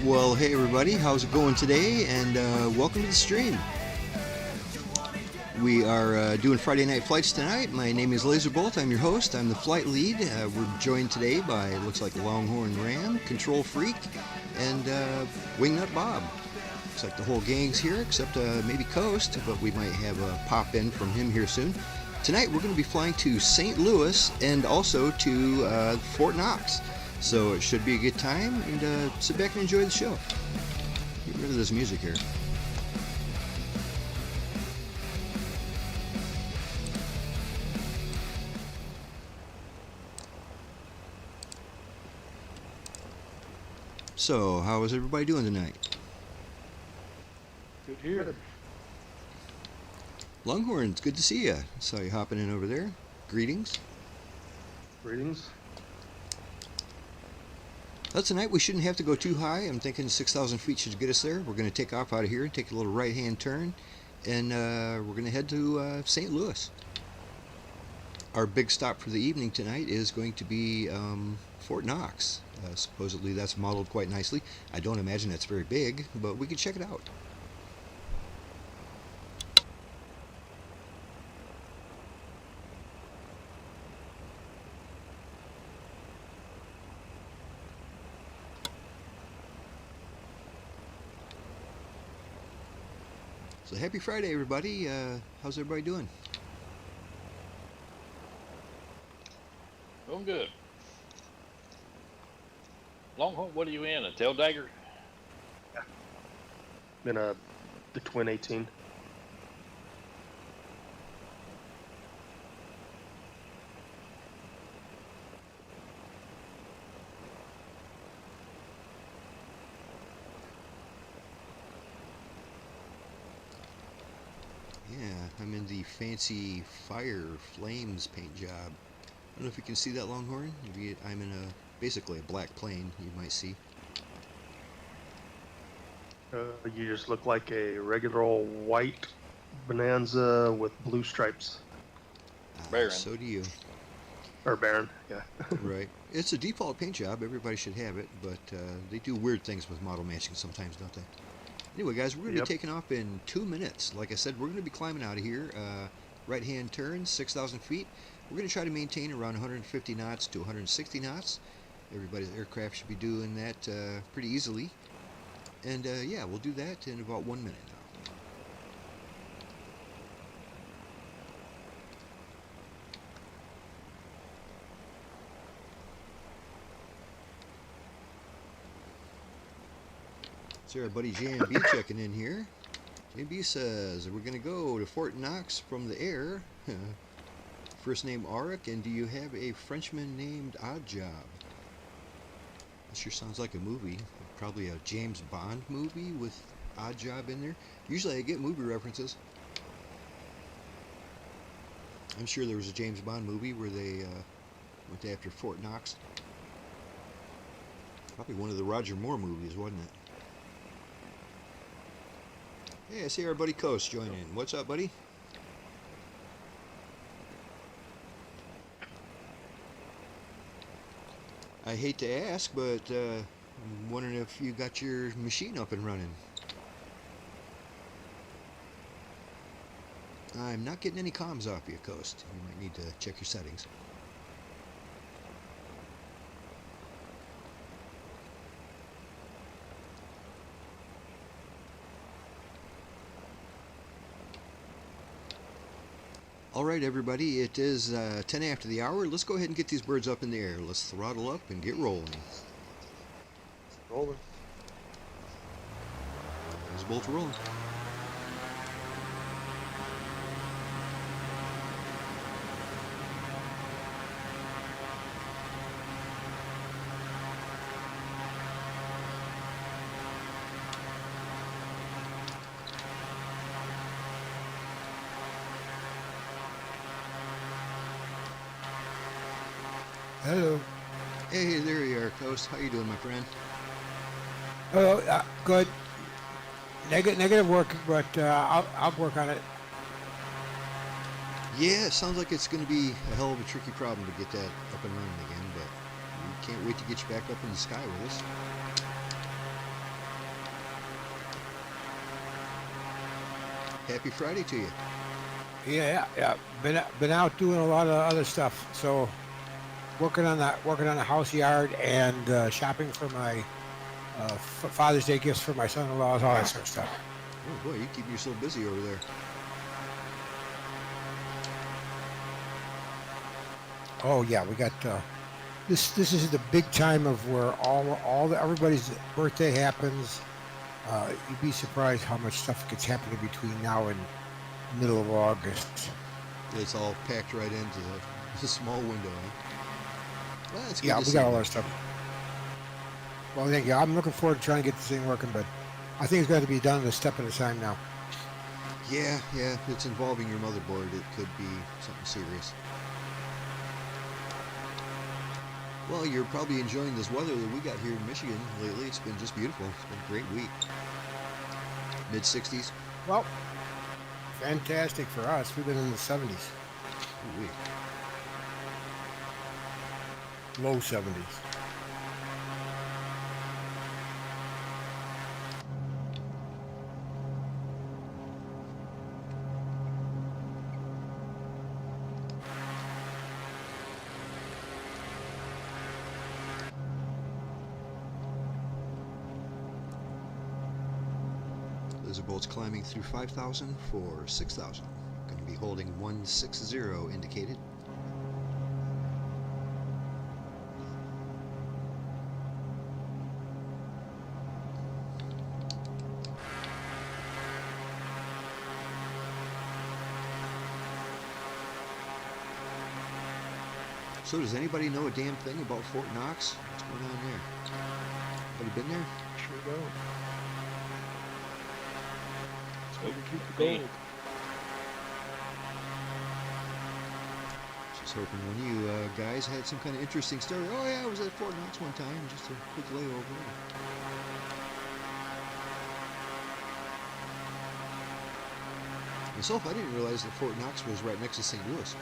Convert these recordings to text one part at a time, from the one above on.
Well, hey everybody, how's it going today? And welcome to the stream. We are doing Friday Night Flights tonight. My name is Lazerbolt. I'm your host. I'm the flight lead. We're joined today by, looks like, Longhorn Ram, Control Freak, and Wingnut Bob. Looks like the whole gang's here, except maybe Coast, but we might have a pop in from him here soon. Tonight we're going to be flying to St. Louis and also to Fort Knox. So it should be a good time, and sit back and enjoy the show. Get rid of this music here. So, how is everybody doing tonight? Good here. Longhorn, it's good to see you. Saw you hopping in over there. Greetings. Greetings. Well, tonight we shouldn't have to go too high. I'm thinking 6,000 feet should get us there. We're going to take off out of here, take a little right-hand turn, and we're going to head to St. Louis. Our big stop for the evening tonight is going to be Fort Knox. Supposedly that's modeled quite nicely. I don't imagine that's very big, but we can check it out. So happy Friday, everybody. How's everybody doing? Doing good. Longhorn, what are you in? A tail dagger? Yeah. In the Twin 18. Yeah, I'm in the fancy Fire Flames paint job. I don't know if you can see that, Longhorn. I'm in basically a black plane, you might see. You just look like a regular old white Bonanza with blue stripes. Baron. So do you. Or Baron, yeah. Right. It's a default paint job. Everybody should have it, but they do weird things with model matching sometimes, don't they? Anyway, guys, we're going to be taking off in 2 minutes. Like I said, we're going to be climbing out of here. Right-hand turn, 6,000 feet. We're going to try to maintain around 150 knots to 160 knots. Everybody's aircraft should be doing that pretty easily. And yeah, we'll do that in about 1 minute now. So our buddy JMB checking in here. JMB says, we're going to go to Fort Knox from the air. First name Auric, and do you have a Frenchman named Oddjob? That sure sounds like a movie. Probably a James Bond movie with Oddjob in there. Usually I get movie references. I'm sure there was a James Bond movie where they went after Fort Knox. Probably one of the Roger Moore movies, wasn't it? Hey, I see our buddy Coast join in. What's up, buddy? I hate to ask, but I'm wondering if you got your machine up and running. I'm not getting any comms off you, Coast. You might need to check your settings. Alright everybody, it is 10 after the hour. Let's go ahead and get these birds up in the air. Let's throttle up and get rolling. Rolling. There's both rolling. Hello. Hey, there you are, Coast. How you doing, my friend? Oh, good. Negative work, but I'll work on it. Yeah, it sounds like it's going to be a hell of a tricky problem to get that up and running again, but we can't wait to get you back up in the sky with us. Happy Friday to you. Yeah. Been out doing a lot of other stuff. So working on the house yard and shopping for my Father's Day gifts for my son-in-laws, all that sort of stuff. Oh boy, you keep yourself busy over there. Oh yeah, we got this is the big time of where everybody's birthday happens. You'd be surprised how much stuff gets happening between now and middle of August. It's all packed right into the small window, huh? Well, it's good Yeah, to we see got all that. our stuff. Well, thank you. I'm looking forward to trying to get this thing working, but I think it's going to be done a step at a time now. Yeah, if it's involving your motherboard, it could be something serious. Well, you're probably enjoying this weather that we got here in Michigan lately. It's been just beautiful. It's been a great week. Mid-60s. Well, fantastic for us. We've been in the 70s. Ooh-wee. Low 70s. Lazerbolt's climbing through 5,000 for 6,000. Going to be holding 160 indicated. So does anybody know a damn thing about Fort Knox? What's going on there? Anybody been there? Sure don't. Me. Just hoping one of you guys had some kind of interesting story. Oh yeah, I was at Fort Knox one time, just a quick layover. Myself, I didn't realize that Fort Knox was right next to St. Louis.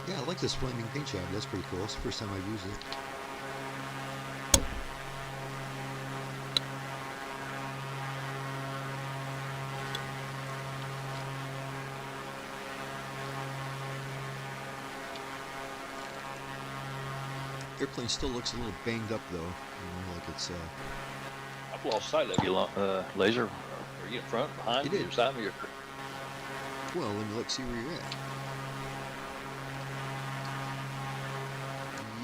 Yeah, I like this flaming paint job. That's pretty cool. It's the first time I've used it. Airplane still looks a little banged up though. You know, like it's I've lost sight of you, Laser. Are you in front, behind, You did. your side of your? well, let me look, see where you're at.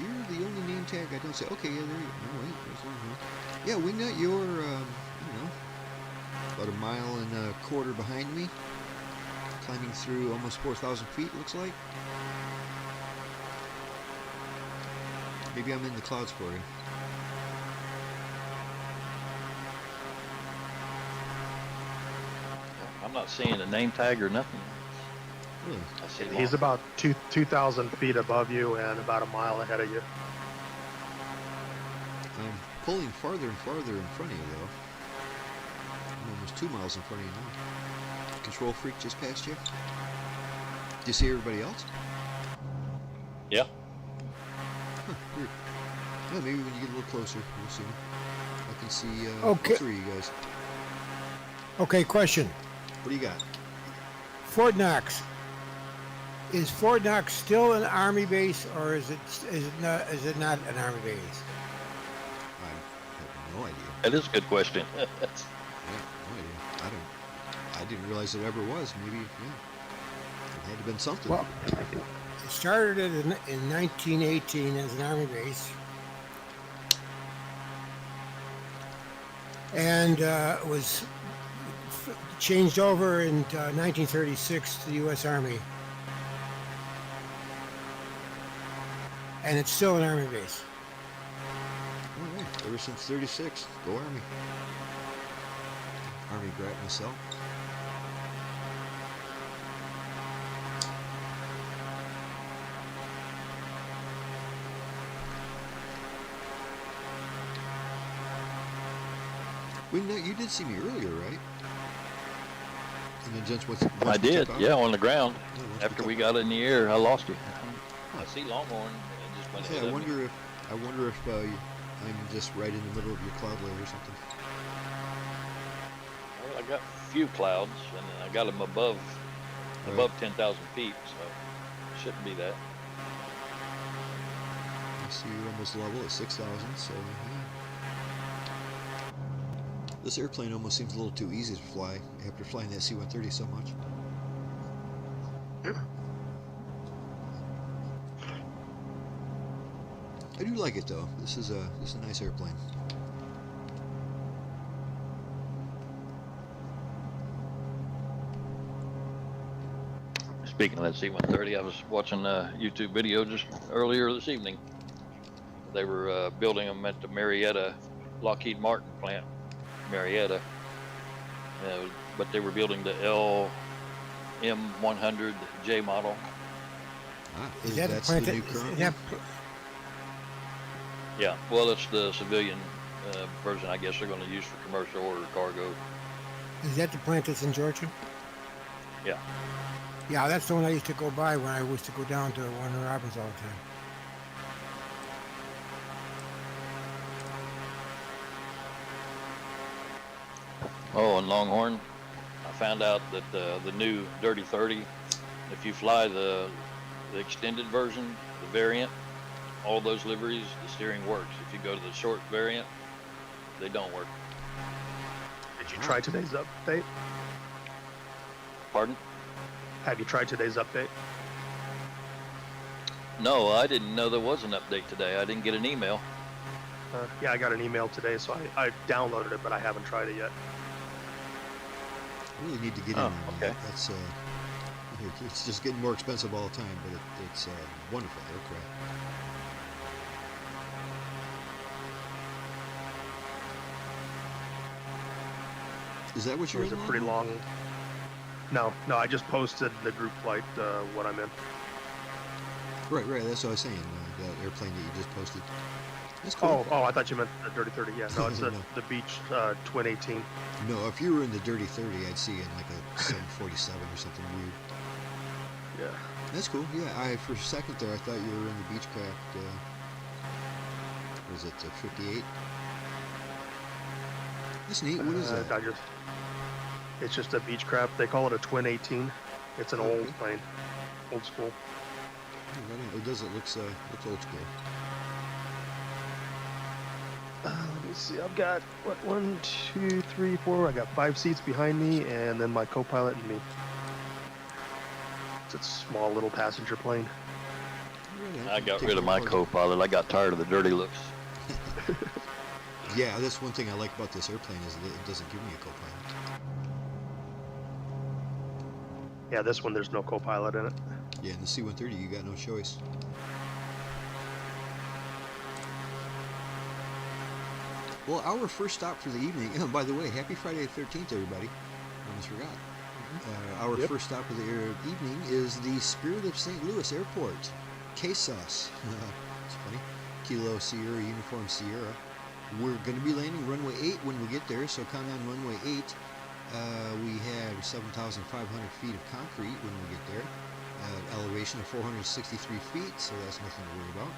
You're the only name tag I don't say. Okay, yeah, there you go. No, wait, there's one here. Yeah, Wingnut, you're, you know, about 1.25 miles behind me. Climbing through almost 4,000 feet, looks like. Maybe I'm in the clouds for you. I'm not seeing a name tag or nothing. Really? I see He's about 2,000 feet above you and about 1 mile ahead of you. I'm pulling farther and farther in front of you, though. I'm almost 2 miles in front of you now. Control Freak just passed you. Do you see everybody else? Yeah. Huh, weird. Yeah, maybe when you get a little closer, we'll see. I can see Okay. all three of you guys. Okay, question. What do you got? Fort Knox. Is Fort Knox still an Army base, or is it not an Army base? I have no idea. That is a good question. Yeah, no idea. I didn't realize it ever was. Maybe, yeah. It had to have been something. Well, it started in 1918 as an Army base, and was changed over in 1936 to the U.S. Army, and it's still an Army base. All right. Ever since 36. Go Army. Army brat myself. Well, no, you did see me earlier, right? And then just once I we did, took off? yeah, on the ground. Yeah, once After we took got in the air, I lost you. Huh. I see Longhorn and just went off. Yeah, ahead I of me. wonder if I'm just right in the middle of your cloud layer or something. Well, I got a few clouds, and I got them above 10,000 feet, so shouldn't be that. I see you're almost level at 6,000, so yeah. This airplane almost seems a little too easy to fly after flying that C-130 so much. I do like it though. This is a nice airplane. Speaking of that C-130, I was watching a YouTube video just earlier this evening. They were building them at the Marietta, Lockheed Martin plant, Marietta. But they were building the LM100J model. Ah, Is that the that's plant the that, new current is that, one? Yeah, well, it's the civilian version, I guess they're going to use for commercial or cargo. is that the plant that's in Georgia? Yeah. Yeah, that's the one I used to go by when I used to go down to Warner Robins all the time. Oh, and Longhorn, I found out that the new Dirty 30, if you fly the extended version, the variant, all those liveries, the steering works. If you go to the short variant, they don't work. Did you try today's update? Pardon? Have you tried today's update? No, I didn't know there was an update today. I didn't get an email. Yeah, I got an email today, so I downloaded it, but I haven't tried it yet. I really need to get in Oh, on okay. that. That's it's just getting more expensive all the time, but it's wonderful aircraft. Is that what you're It was in? a pretty long. No, I just posted the group flight what I'm in. Right. That's what I was saying. That airplane that you just posted. That's cool. Oh, I thought you meant the Dirty 30. Yeah, no, it's No. the Beach Twin 18. No, if you were in the Dirty 30, I'd see it in like a 747 or something weird. Yeah. That's cool. Yeah, for a second there, I thought you were in the Beechcraft. Was it 58? That's neat. What is that? It's just a Beechcraft. They call it a Twin 18. It's an old plane, old school. It does. It looks old school. Let me see. I've got 1, 2, 3, 4. I got 5 seats behind me, and then my co-pilot and me. It's a small little passenger plane. I got rid of my co-pilot. I got tired of the dirty looks. Yeah, that's one thing I like about this airplane is that it doesn't give me a co-pilot. Yeah, this one there's no co-pilot in it. Yeah, in the C-130 you got no choice. Well, our first stop for the evening. Oh, by the way, happy Friday the 13th, everybody. Almost forgot. Our first stop of the evening is the Spirit of St. Louis Airport, KSUS. It's funny. Kilo Sierra Uniform Sierra. We're going to be landing runway 8 when we get there, so count on runway 8. We have 7,500 feet of concrete when we get there. Elevation of 463 feet, so that's nothing to worry about.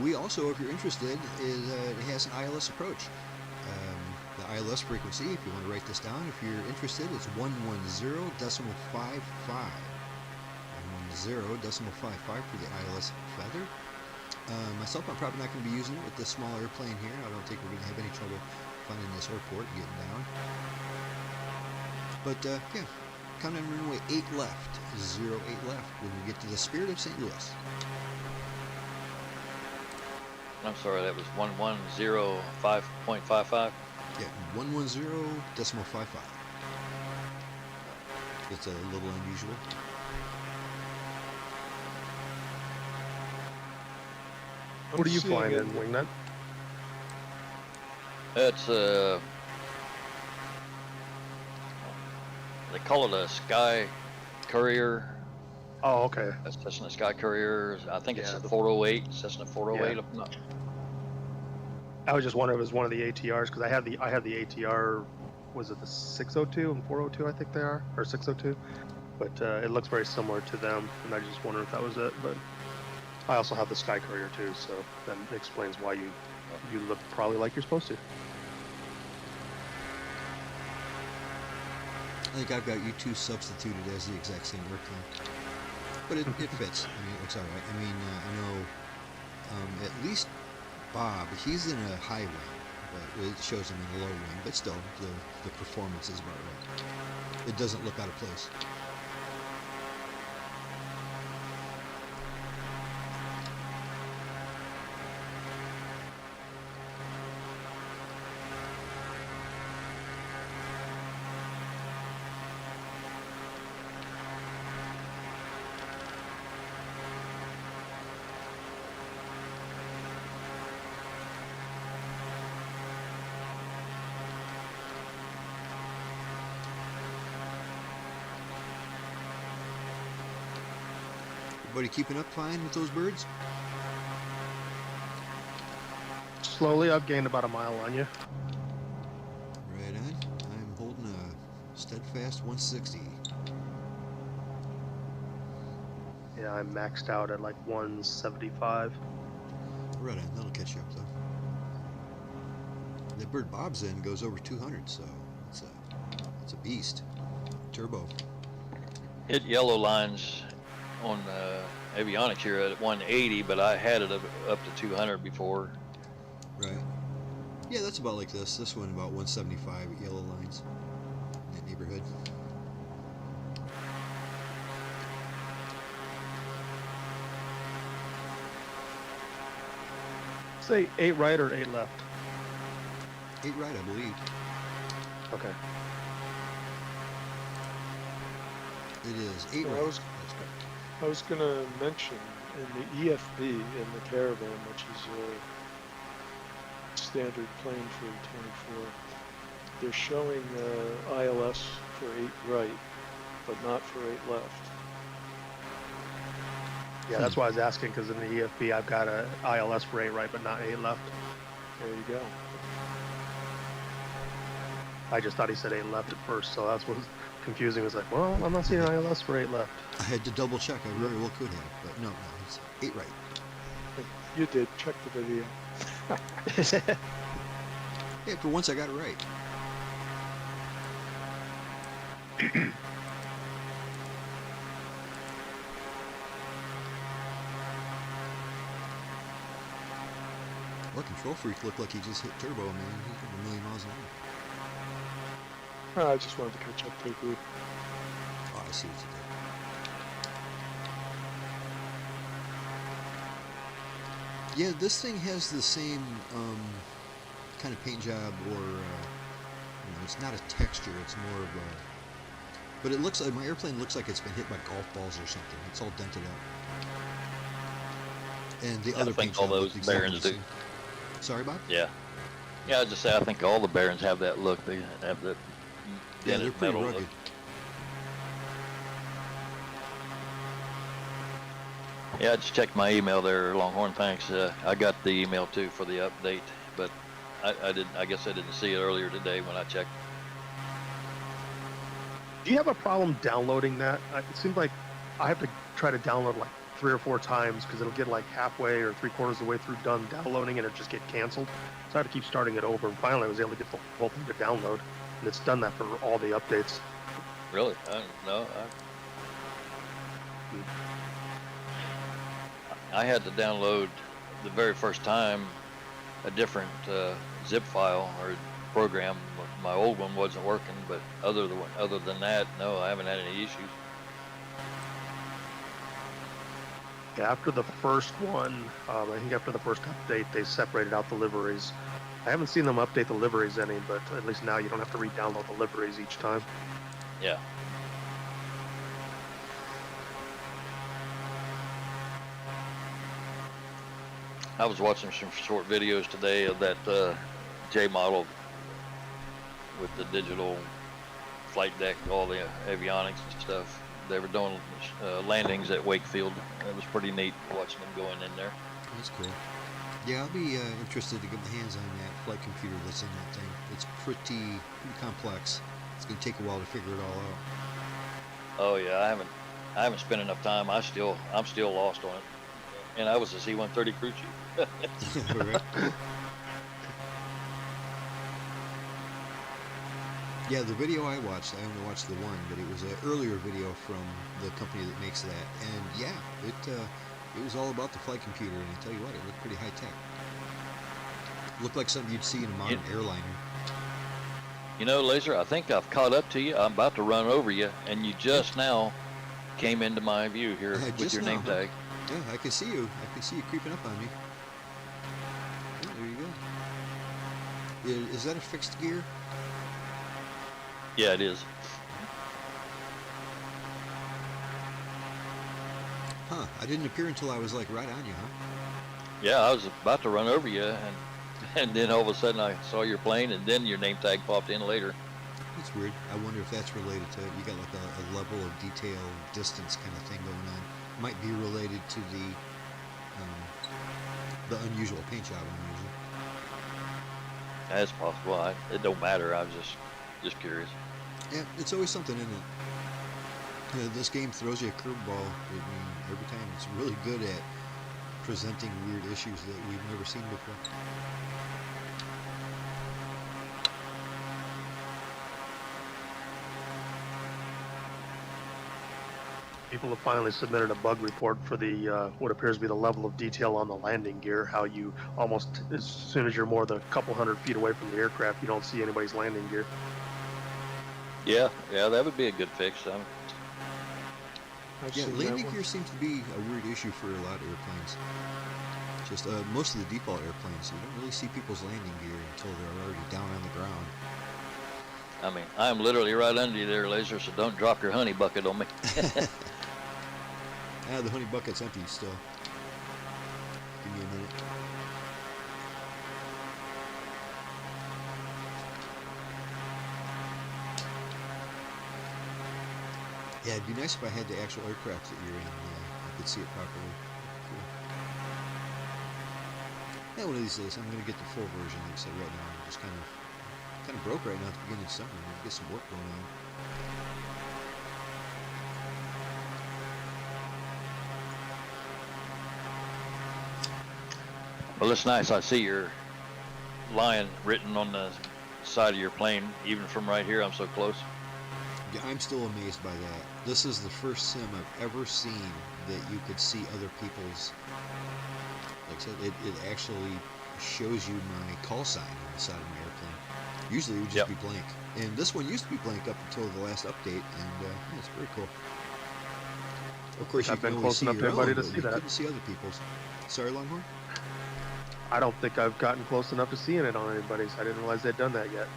We also, if you're interested, it has an ILS approach. The ILS frequency, if you want to write this down, if you're interested, it's 110.55. 110.55 for the ILS feather. Myself, I'm probably not going to be using it with this small airplane here. I don't think we're going to have any trouble finding this airport and getting down. But yeah, count on runway 8 left, 08 left when we get to the Spirit of St. Louis. I'm sorry, that was 110.55. Yeah, 110.55. It's a little unusual. What are you flying in, Wingnut? It's they call it a Sky Courier. Oh, okay. That's Cessna Sky Courier. I think it's Yeah, a 408, Cessna 408. I was just wondering if it was one of the ATRs because I had the ATR. Was it the 602 and 402? I think they are, or 602. But it looks very similar to them, and I just wondered if that was it. But I also have the Sky Courier too, so that explains why you look probably like you're supposed to. I think I've got you two substituted as the exact same airplane. But it fits. I mean, it looks all right. I mean, I know at least Bob, he's in a high wing, but it shows him in a low wing. But still, the performance is about right. It doesn't look out of place. Everybody keeping up fine with those birds? Slowly, I've gained about a mile on you. Right on. I'm holding a steadfast 160. Yeah, I'm maxed out at like 175. Right on. That'll catch you up though. That bird Bob's in goes over 200, so it's a beast. Turbo. Hit yellow lines on avionics here at 180, but I had it up to 200 before. Right. Yeah, that's about like this. This one about 175 at yellow lines in that neighborhood. Say 8 right or 8 left? 8 right, I believe. Okay. It is 8 Well, right. I was going to mention in the EFB, in the Caravan, which is a standard plane for 24, they're showing ILS for 8 right, but not for 8 left. Yeah, that's why I was asking, because in the EFB I've got a ILS for 8 right, but not 8 left. There you go. I just thought he said 8 left at first, so that's what was confusing. It was like, well, I'm not seeing an ILS for 8 left. I had to double check. I very well could have, but no, it's 8 right. You did. Check the video. Hey, for once I got it right. Well, Control Freak looked like he just hit turbo, man. He's going a million miles an hour. I just wanted to catch up to the group. Oh, I see what you did. Yeah, this thing has the same kind of paint job, or it's not a texture. It's more of a. But it looks like my airplane looks like it's been hit by golf balls or something. It's all dented out. And the other I think paint all job those looked exactly Barons the do. same. Sorry, Bob? Yeah. Yeah, I was just say I think all the Barons have that look. They have that Yeah, they're dented pretty metal rugged. look. Yeah, I just checked my email there, Longhorn. Thanks. I got the email too for the update, but I didn't. I guess I didn't see it earlier today when I checked. Do you have a problem downloading that? It seems like I have to try to download like 3 or 4 times because it'll get like halfway or 3/4 of the way through done downloading and it just get canceled. So I had to keep starting it over, and finally I was able to get the whole thing to download, and it's done that for all the updates. Really? No. I had to download the very first time a different zip file or program. My old one wasn't working, but other than that, no, I haven't had any issues. After the first one, I think after the first update, they separated out the liveries. I haven't seen them update the liveries any, but at least now you don't have to re-download the liveries each time. Yeah. I was watching some short videos today of that J model with the digital flight deck, all the avionics and stuff. They were doing landings at Wakefield. It was pretty neat watching them going in there. That's cool. Yeah, I'll be interested to get my hands on that flight computer that's in that thing. It's pretty complex. It's going to take a while to figure it all out. Oh yeah, I haven't spent enough time. I'm still lost on it. And I was a C-130 crew chief. Right. Yeah, the video I watched, I only watched the one, but it was an earlier video from the company that makes that. And yeah, it was all about the flight computer, and I tell you what, it looked pretty high tech. Looked like something you'd see in a modern airliner. You know, Laser, I think I've caught up to you. I'm about to run over you, and you just now came into my view here with your name tag. Yeah, I can see you. I can see you creeping up on me. Yeah, there you go. Is that a fixed gear? Yeah, it is. Huh, I didn't appear until I was like right on you, huh? Yeah, I was about to run over you, and then all of a sudden I saw your plane, and then your name tag popped in later. That's weird. I wonder if that's related to, you got like a level of detail, distance kind of thing going on. Might be related to the unusual paint job I'm using. That's possible. It don't matter. I was just curious. Yeah, it's always something, isn't it? This game throws you a curveball. I mean, every time it's really good at presenting weird issues that we've never seen before. People have finally submitted a bug report for the what appears to be the level of detail on the landing gear. How you almost, as soon as you're more than a couple hundred feet away from the aircraft, you don't see anybody's landing gear. Yeah, that would be a good fix. I've Yeah, seen landing that one. gear seems to be a weird issue for a lot of airplanes. Just most of the default airplanes, you don't really see people's landing gear until they're already down on the ground. I mean, I'm literally right under you there, Laser, so don't drop your honey bucket on me. The honey bucket's empty still. Give me a minute. Yeah, it'd be nice if I had the actual aircraft that you're in. I could see it properly. Cool. Yeah, one of these days I'm going to get the full version. Like I said, right now I'm just kind of broke right now at the beginning of summer. We'll get some work going on. Well, it's nice. I see your line written on the side of your plane, even from right here. I'm so close. Yeah, I'm still amazed by that. This is the first sim I've ever seen that you could see other people's. Like I said, it actually shows you my call sign on the side of my airplane. Usually it would just be blank. And this one used to be blank up until the last update, and yeah, it's very cool. Of course, I've been close enough to everybody to see that. Couldn't see other people's. Sorry, Longhorn? I don't think I've gotten close enough to seeing it on anybody's. I didn't realize they'd done that yet.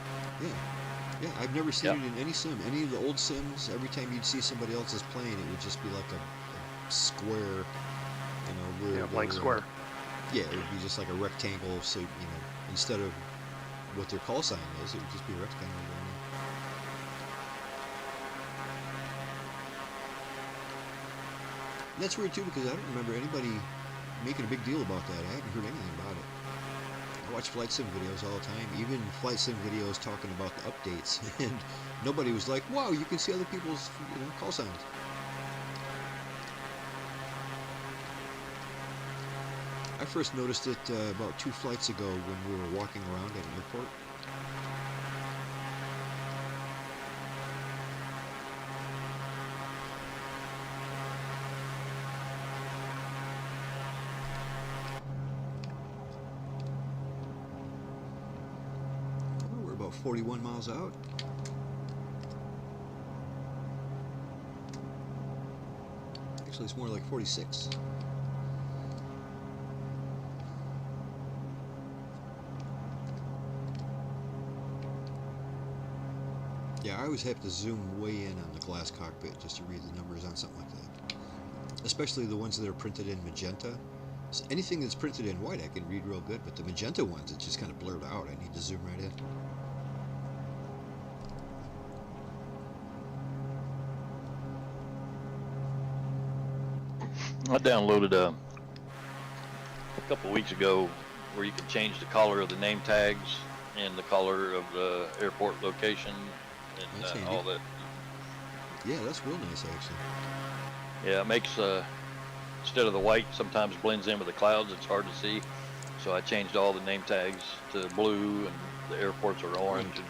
Yeah, I've never seen it in any sim. Any of the old sims, every time you'd see somebody else's plane, it would just be like a square, you know, where Blank square. Yeah, it would be just like a rectangle. So, you know, instead of what their call sign is, it would just be a rectangle. And that's weird too, because I don't remember anybody making a big deal about that. I haven't heard anything about it. I watch flight sim videos all the time, even flight sim videos talking about the updates, and nobody was like, wow, you can see other people's, you know, call signs. I first noticed it about 2 flights ago when we were walking around at an airport. We're about 41 miles out. Actually, it's more like 46. Yeah, I always have to zoom way in on the glass cockpit just to read the numbers on something like that. Especially the ones that are printed in magenta. So anything that's printed in white I can read real good, but the magenta ones, it's just kind of blurred out. I need to zoom right in. I downloaded a couple weeks ago where you can change the color of the name tags and the color of the airport location and That's handy. all that. Yeah, that's real nice actually. Yeah, it makes instead of the white sometimes blends in with the clouds. It's hard to see. So I changed all the name tags to blue, and the airports are orange. And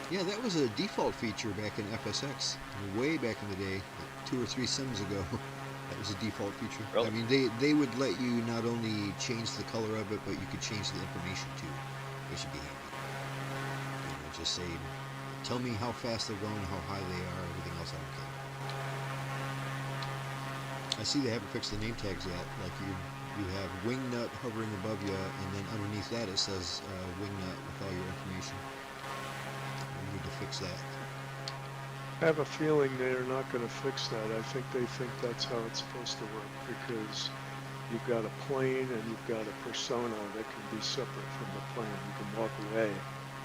Yeah, that was a default feature back in FSX, way back in the day, like 2 or 3 sims ago. That was a default feature. Really? I mean, they would let you not only change the color of it, but you could change the information too, which should be handy. You know, just say, tell me how fast they're going, how high they are, everything else I don't care. I see they haven't fixed the name tags yet. Like you have wingnut hovering above you, and then underneath that it says wingnut with all your information. We need to fix that. I have a feeling they're not going to fix that. I think they think that's how it's supposed to work, because you've got a plane and you've got a persona that can be separate from the plane. You can walk away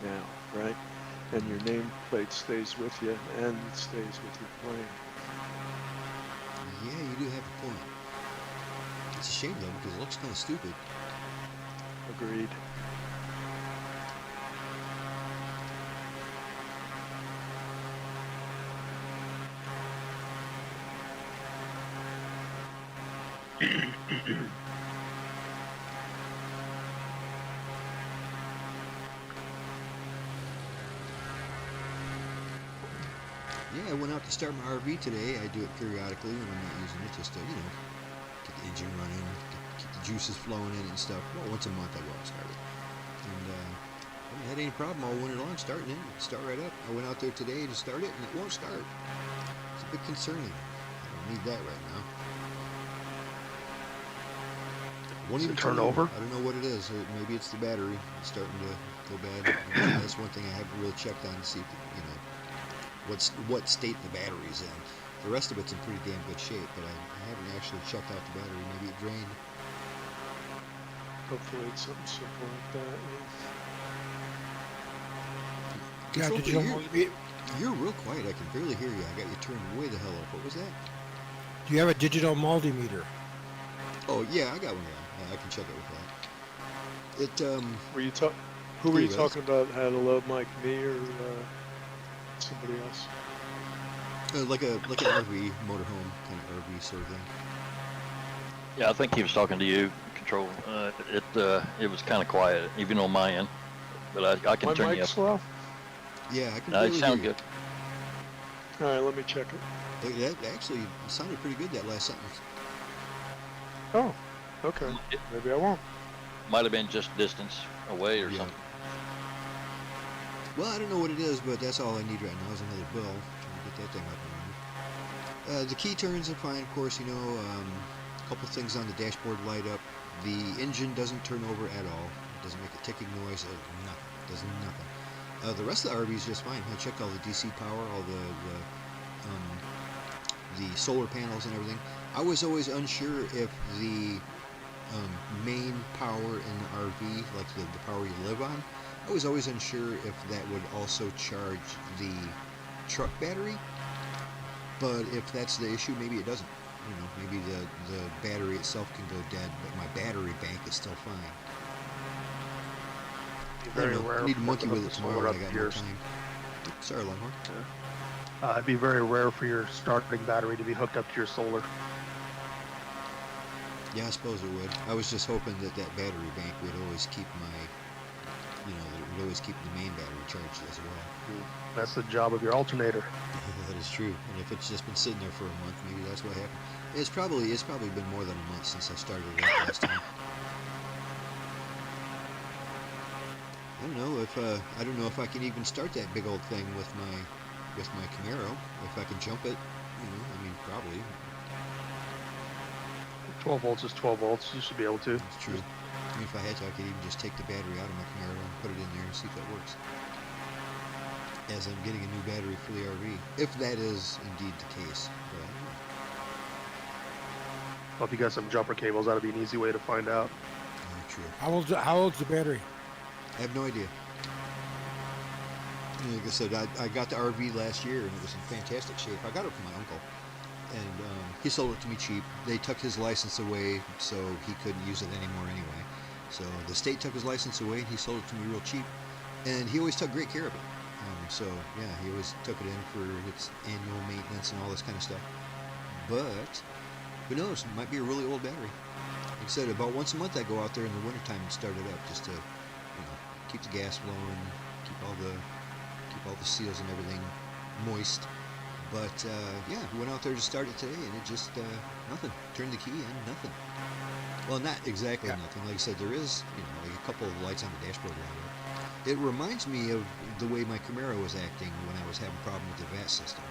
now, right? And your nameplate stays with you and it stays with your plane. Yeah, you do have a point. It's a shame though, because it looks kind of stupid. Agreed. Yeah, I went out to start my RV today. I do it periodically when I'm not using it, just to, you know, get the engine running, keep the juices flowing in it and stuff. Well, once a month I go out and start it. And I haven't had any problem all winter long starting it. It'd start right up. I went out there today to start it and it won't start. It's a bit concerning. I don't need that right now. Won't even turn over? I don't know what it is. Maybe it's the battery. It's starting to go bad. That's one thing I haven't really checked on to see if, you know, what state the battery's in. The rest of it's in pretty damn good shape, but I haven't actually checked out the battery. Maybe it drained. Hopefully it's something simple like that. Yeah, Control digital freak, you're real quiet. I can barely hear you. I got you turned way the hell up. What was that? Do you have a digital multimeter? Oh yeah, I got one. Yeah, I can check it with that. It Were you who were There you he talking about had a low mic, me or somebody else? like an RV motorhome kind of RV sort of thing. yeah, I think he was talking to you, Control. It was kind of quiet, even on my end. But I can My turn you mic's up. slow? Yeah, I can No, barely it sounds hear you. good. Alright, let me check it. That actually sounded pretty good, that last sentence. Oh, okay. It Maybe I won't. might have been just distance away or Yeah. something. Well, I don't know what it is, but that's all I need right now is another bill. Trying to get that thing up and running. The key turns are fine, of course, you know. A couple things on the dashboard light up. The engine doesn't turn over at all. It doesn't make a ticking noise. Nothing. It does nothing. The rest of the RV is just fine. I checked all the DC power, all the solar panels and everything. I was always unsure if the main power in the RV, like the power you live on, I was always unsure if that would also charge the truck battery. But if that's the issue, maybe it doesn't. You know, maybe the battery itself can go dead, but my battery bank is still fine. Very I don't know. rare. I need to for monkey them with to it solar tomorrow up when I got your- more time. Sorry, Longhorn. It'd be very rare for your starting battery to be hooked up to your solar. Yeah, I suppose it would. I was just hoping that battery bank would always keep my, you know, that it would always keep the main battery charged as well. That's the job of your alternator. That is true. And if it's just been sitting there for a month, maybe that's what happened. It's probably been more than a month since I started it up last time. I don't know if I can even start that big old thing with my Camaro. If I can jump it, you know, I mean, probably. 12 volts is 12 volts. You should be able to. That's true. I mean, if I had to, I could even just take the battery out of my Camaro and put it in there and see if that works. As I'm getting a new battery for the RV, if that is indeed the case. But I don't know. Well, if you got some jumper cables, that'd be an easy way to find out. Oh, true. How old's the battery? I have no idea. Like I said, I got the RV last year and it was in fantastic shape. I got it from my uncle, and he sold it to me cheap. They took his license away, so he couldn't use it anymore anyway. So the state took his license away, and he sold it to me real cheap, and he always took great care of it. So yeah, he always took it in for its annual maintenance and all this kind of stuff. But who knows? It might be a really old battery. Like I said, about once a month I go out there in the wintertime and start it up just to, keep the gas flowing, keep all the seals and everything moist. But yeah, we went out there to start it today, and it just nothing. Turned the key in, nothing. Well, not exactly nothing. Like I said, there is like a couple of lights on the dashboard light up. It reminds me of the way my Camaro was acting when I was having a problem with the VAT system,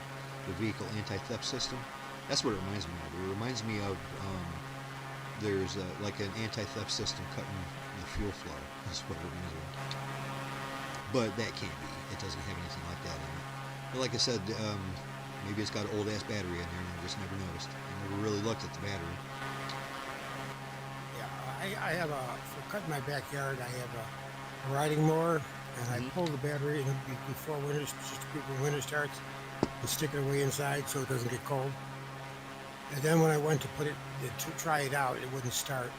the vehicle anti-theft system. That's what it reminds me of. It reminds me of there's like an anti-theft system cutting the fuel flow. That's what it reminds me of. But that can't be. It doesn't have anything like that in it. But like I said, maybe it's got an old-ass battery in there and I just never noticed. I never really looked at the battery. Yeah, I have for cutting my backyard, I have a riding mower, and I pull the battery in before winter, just before winter starts, and stick it away inside so it doesn't get cold. And then when I went to put it to try it out, it wouldn't start.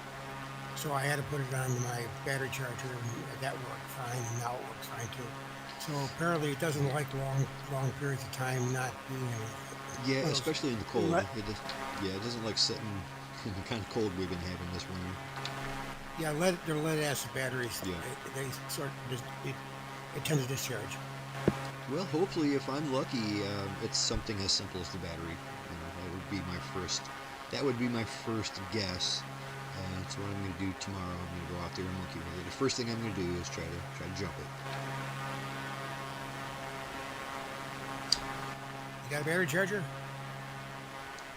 So I had to put it on my battery charger, and that worked fine, and now it works fine too. So apparently it doesn't like long periods of time not doing anything. Yeah, especially in the cold. It doesn't like sitting in the kind of cold we've been having this winter. Yeah, they're lead acid batteries. Yeah. They sort of it tends to discharge. Well, hopefully, if I'm lucky, it's something as simple as the battery. That would be my first. That would be my first guess. That's what I'm going to do tomorrow. I'm going to go out there and monkey with it. The first thing I'm going to do is try to jump it. You got a battery charger?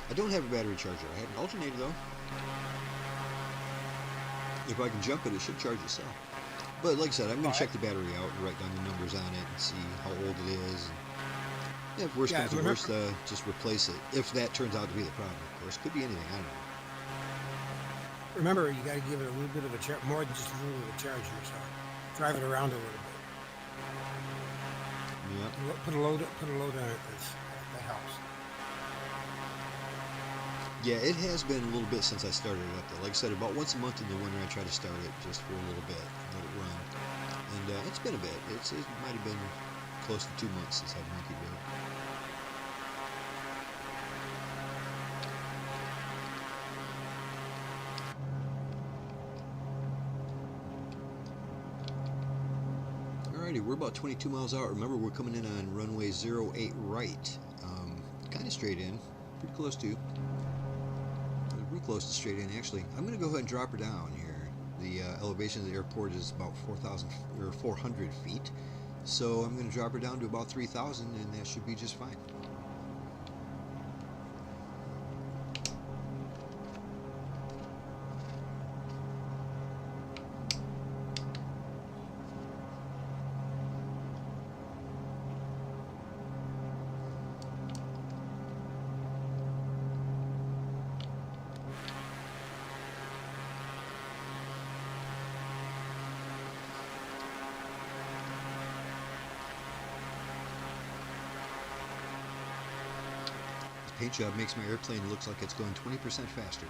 I don't have a battery charger. I have an alternator though. If I can jump it, it should charge itself. But like I said, I'm going to check the battery out and write down the numbers on it and see how old it is. And if worst comes to worst, just replace it. If that turns out to be the problem, of course. Could be anything, I don't know. Remember, you got to give it a little bit of a charge, more than just a little bit of a charger. So drive it around a little bit. Yeah. Put a load on it. That helps. Yeah, it has been a little bit since I started it up though. Like I said, about once a month in the winter I try to start it just for a little bit, let it run. And it's been a bit. It might have been close to 2 months since I've monkeyed with it. Alrighty, we're about 22 miles out. Remember, we're coming in on runway 08 right. Kind of straight in, pretty close to. Real close to straight in, actually. I'm going to go ahead and drop her down here. The elevation of the airport is about 400 feet. So I'm going to drop her down to about 3,000, and that should be just fine. Paint job makes my airplane look like it's going 20% faster.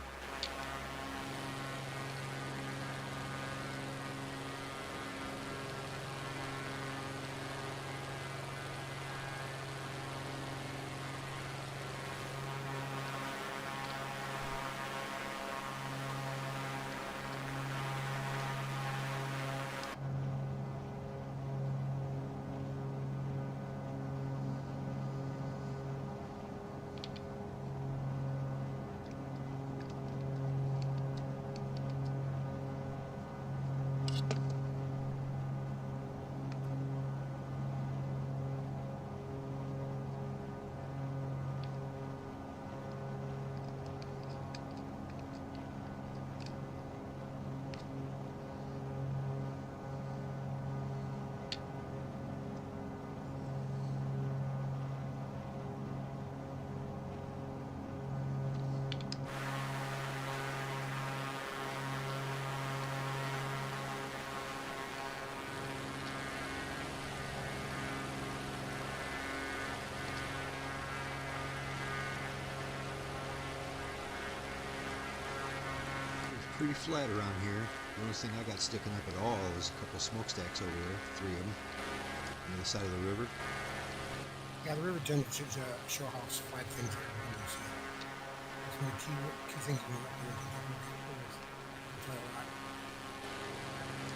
pretty flat around here. The only thing I got sticking up at all is a couple smokestacks over there, 3 of them, on the other side of the river. Yeah, the river tends to show how flat things are when you see it. That's one of the key things when you're up there.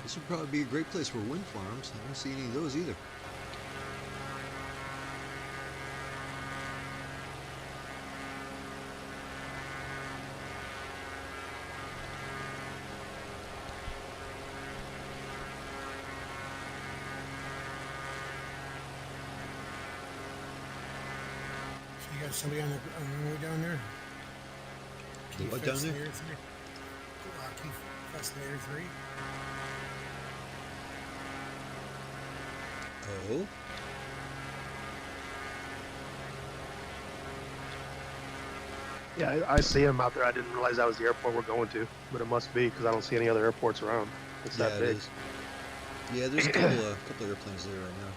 This would probably be a great place for wind farms. I don't see any of those either. So you got somebody on the runway down there? What down there? Keith Fascinator 3. Oh? Yeah, I see him out there. I didn't realize that was the airport we're going to, but it must be because I don't see any other airports around. It's that big. It is. Yeah, there's a couple airplanes there right now.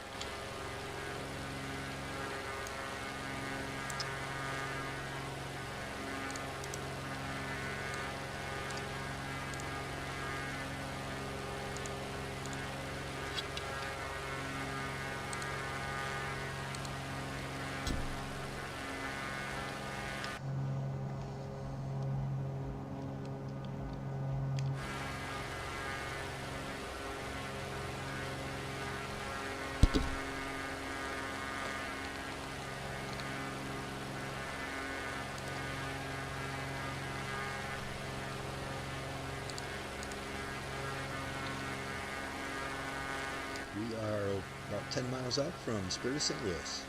We are about 10 miles out from Spirit of St. Louis.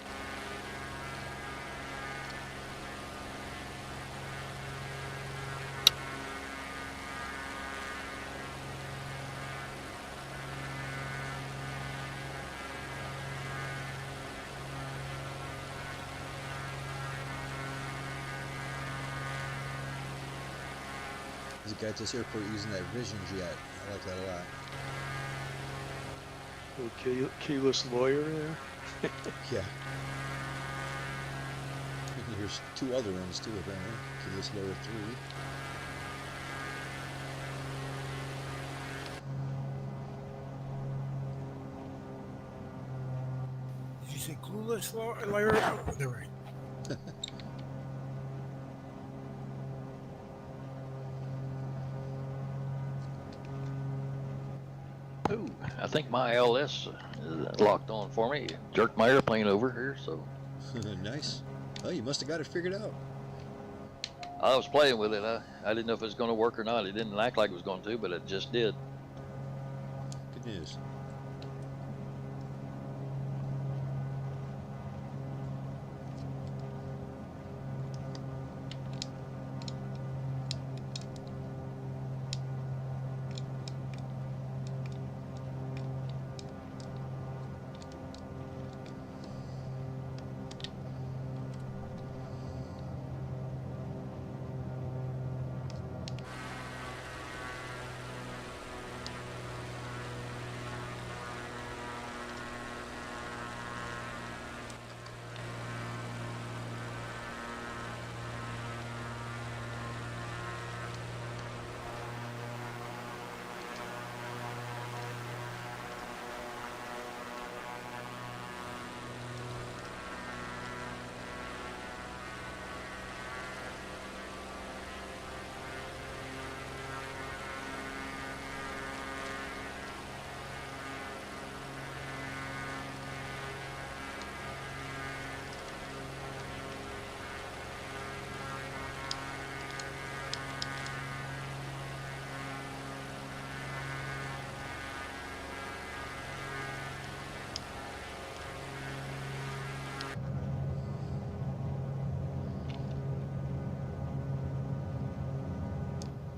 There's a guy at this airport using that Vision jet. I like that a lot. Little keyless lawyer there. Yeah. And here's 2 other ones too, apparently. Keyless lower 3. Did you say clueless lawyer? Oh, they're right. Ooh, I think my LS is locked on for me. Jerked my airplane over here, so Nice. Oh, you must have got it figured out. I was playing with it. I didn't know if it was going to work or not. It didn't act like it was going to, but it just did. Good news.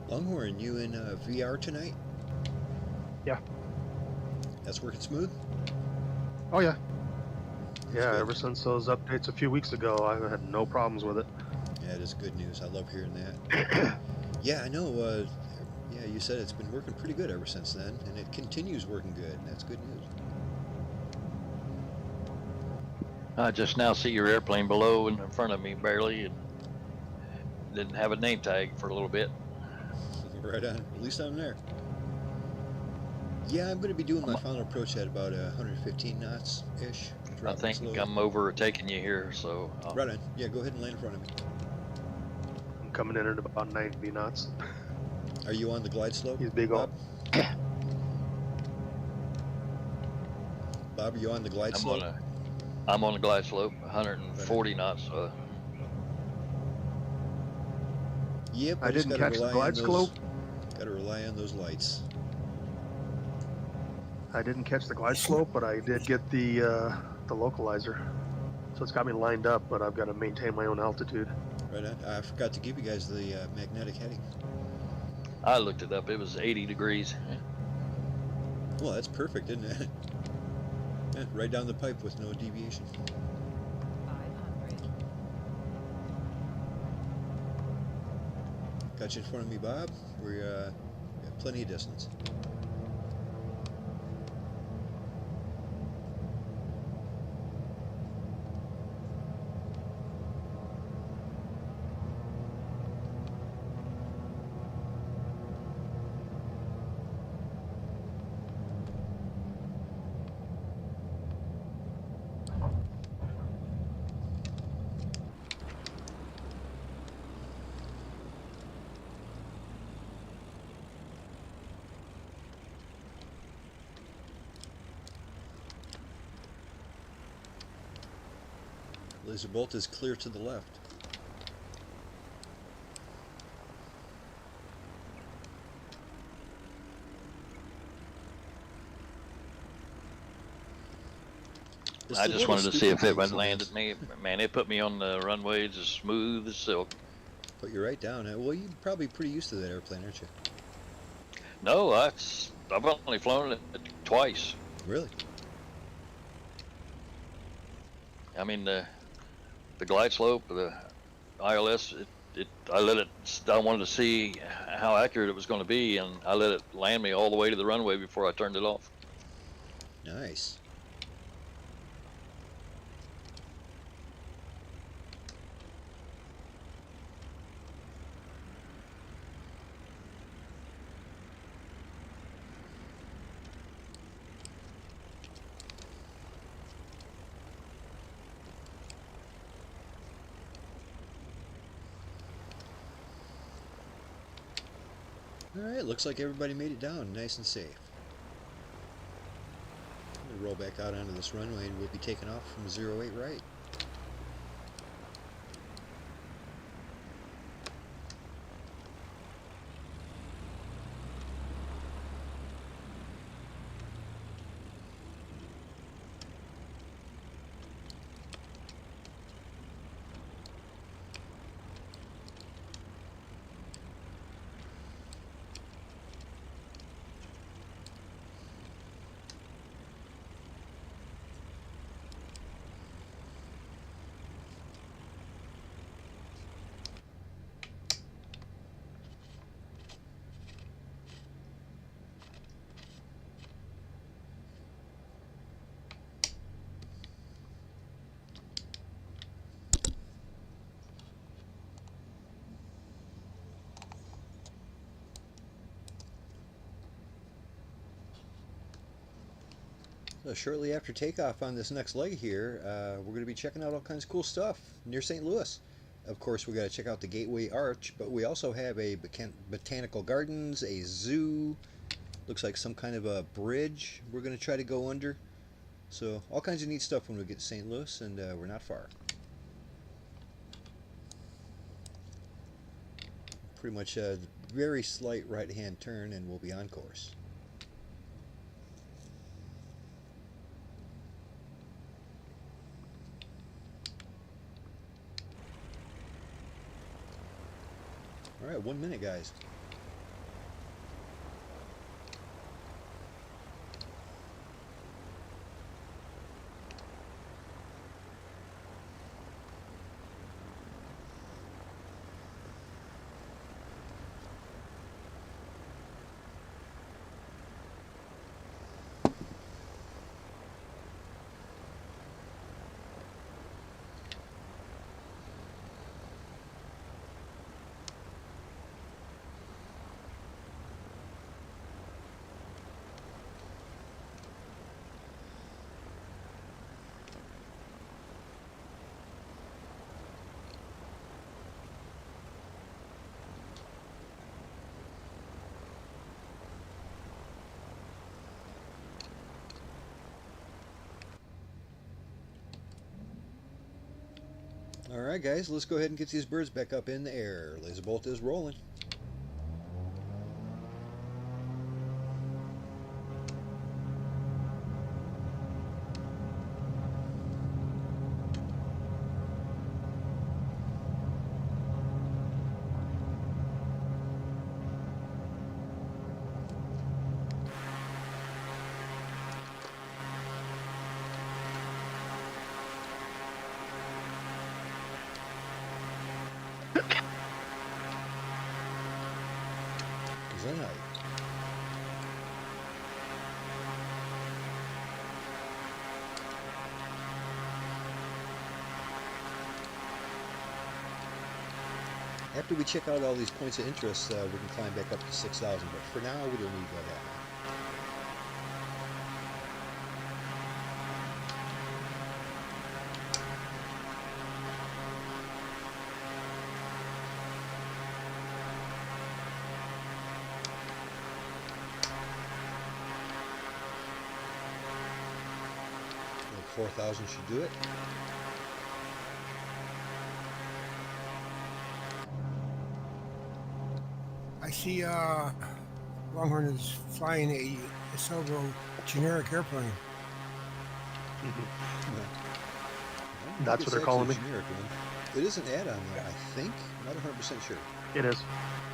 Longhorn, you in VR tonight? Yeah. That's working smooth? Oh yeah. That's Yeah, good. ever since those updates a few weeks ago, I've had no problems with it. Yeah, it is good news. I love hearing that. Yeah, I know. Yeah, you said it's been working pretty good ever since then, and it continues working good. That's good news. I just now see your airplane below and in front of me barely, and didn't have a name tag for a little bit. Right on. At least I'm there. Yeah, I'm going to be doing my final approach at about 115 knots ish. I think I'm overtaking you here, so right on. Yeah, go ahead and land in front of me. I'm coming in at about 90 knots. Are you on the glide slope? He's big Bob? old. Bob, are you on the glide slope? I'm on the glide slope, 140 knots. Yep, I didn't catch the glide slope. Got to rely on those lights. I didn't catch the glide slope, but I did get the localizer. So it's got me lined up, but I've got to maintain my own altitude. Right on. I forgot to give you guys the magnetic heading. I looked it up. It was 80 degrees. Well, that's perfect, isn't it? Yeah, right down the pipe with no deviation. 500. Got you in front of me, Bob. We're got plenty of distance. Lazerbolt is clear to the left. I just wanted to see if it would landed me. Man, it put me on the runways as smooth as silk. Put you right down. Well, you're probably pretty used to that airplane, aren't you? No, I've only flown it twice. Really? I mean, the glide slope, the ILS, I wanted to see how accurate it was going to be, and I let it land me all the way to the runway before I turned it off. Nice. Alright, looks like everybody made it down nice and safe. I'm going to roll back out onto this runway and we'll be taking off from 08 right. So shortly after takeoff on this next leg here, we're going to be checking out all kinds of cool stuff near St. Louis. Of course, we got to check out the Gateway Arch, but we also have a botanical gardens, a zoo, looks like some kind of a bridge we're going to try to go under. So all kinds of neat stuff when we get to St. Louis, and we're not far. Pretty much a very slight right-hand turn, and we'll be on course. All right, 1 minute, guys. All right, guys, let's go ahead and get these birds back up in the air. Lazerbolt is rolling. Tonight. After we check out all these points of interest, we can climb back up to 6,000, but for now, we don't need to go that high. Like 4,000 should do it. I see Longhorn is flying a Silver generic airplane. That's what they're calling me. Generic one. It is an add-on though, I think. I'm not 100% sure. It is.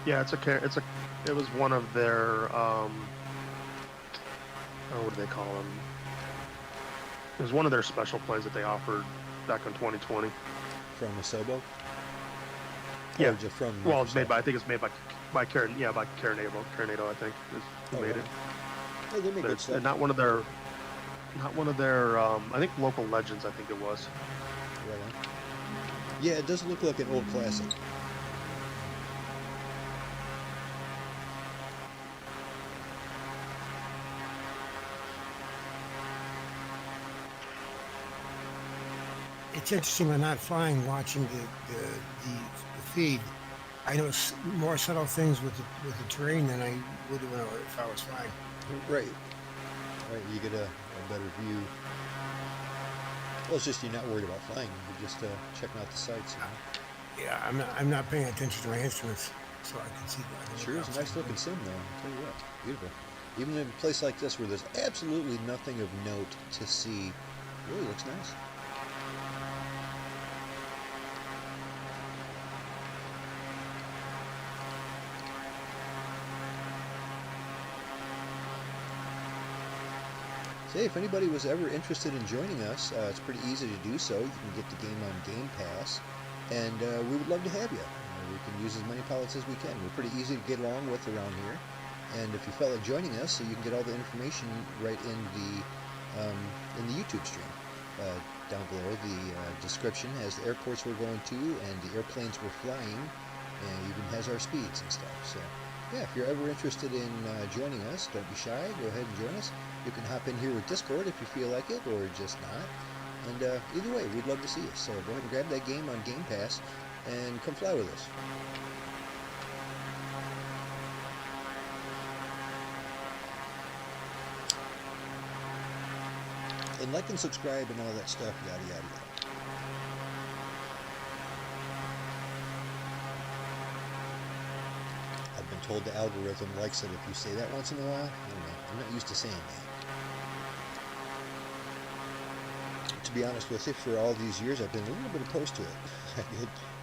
Yeah, it was one of their what do they call them? It was one of their special planes that they offered back in 2020. From Asobo? Yeah. Or just from Well, it's Microsoft? made by, I think it's made by Carinado, I think is who Oh, made wow. it. Hey, they make But good it's stuff. not one of their I think local legends, I think it was. Right on. Yeah, it does look like an old classic. It's interesting when not flying, watching the feed. I know more subtle things with the terrain than I would if I was flying. Right. Right, you get a better view. Well, it's just you're not worried about flying. You're just checking out the sights. You know? Yeah, I'm not paying attention to my instruments, so I can see. Sure is a nice looking sim, though. I'll tell you what, beautiful. Even in a place like this where there's absolutely nothing of note to see, really looks nice. Say, if anybody was ever interested in joining us, it's pretty easy to do so. You can get the game on GamePass, and we would love to have you. We can use as many pilots as we can. We're pretty easy to get along with around here. And if you felt like joining us, so you can get all the information right in the YouTube stream. Down below, the description has the airports we're going to and the airplanes we're flying, and even has our speeds and stuff. So, yeah, if you're ever interested in joining us, don't be shy. Go ahead and join us. You can hop in here with Discord if you feel like it, or just not. And either way, we'd love to see you. So go ahead and grab that game on Game Pass and come fly with us. And like and subscribe and all that stuff, yada yada yada. I've been told the algorithm likes it if you say that once in a while. I don't know. I'm not used to saying that. To be honest with you, for all these years, I've been a little bit opposed to it.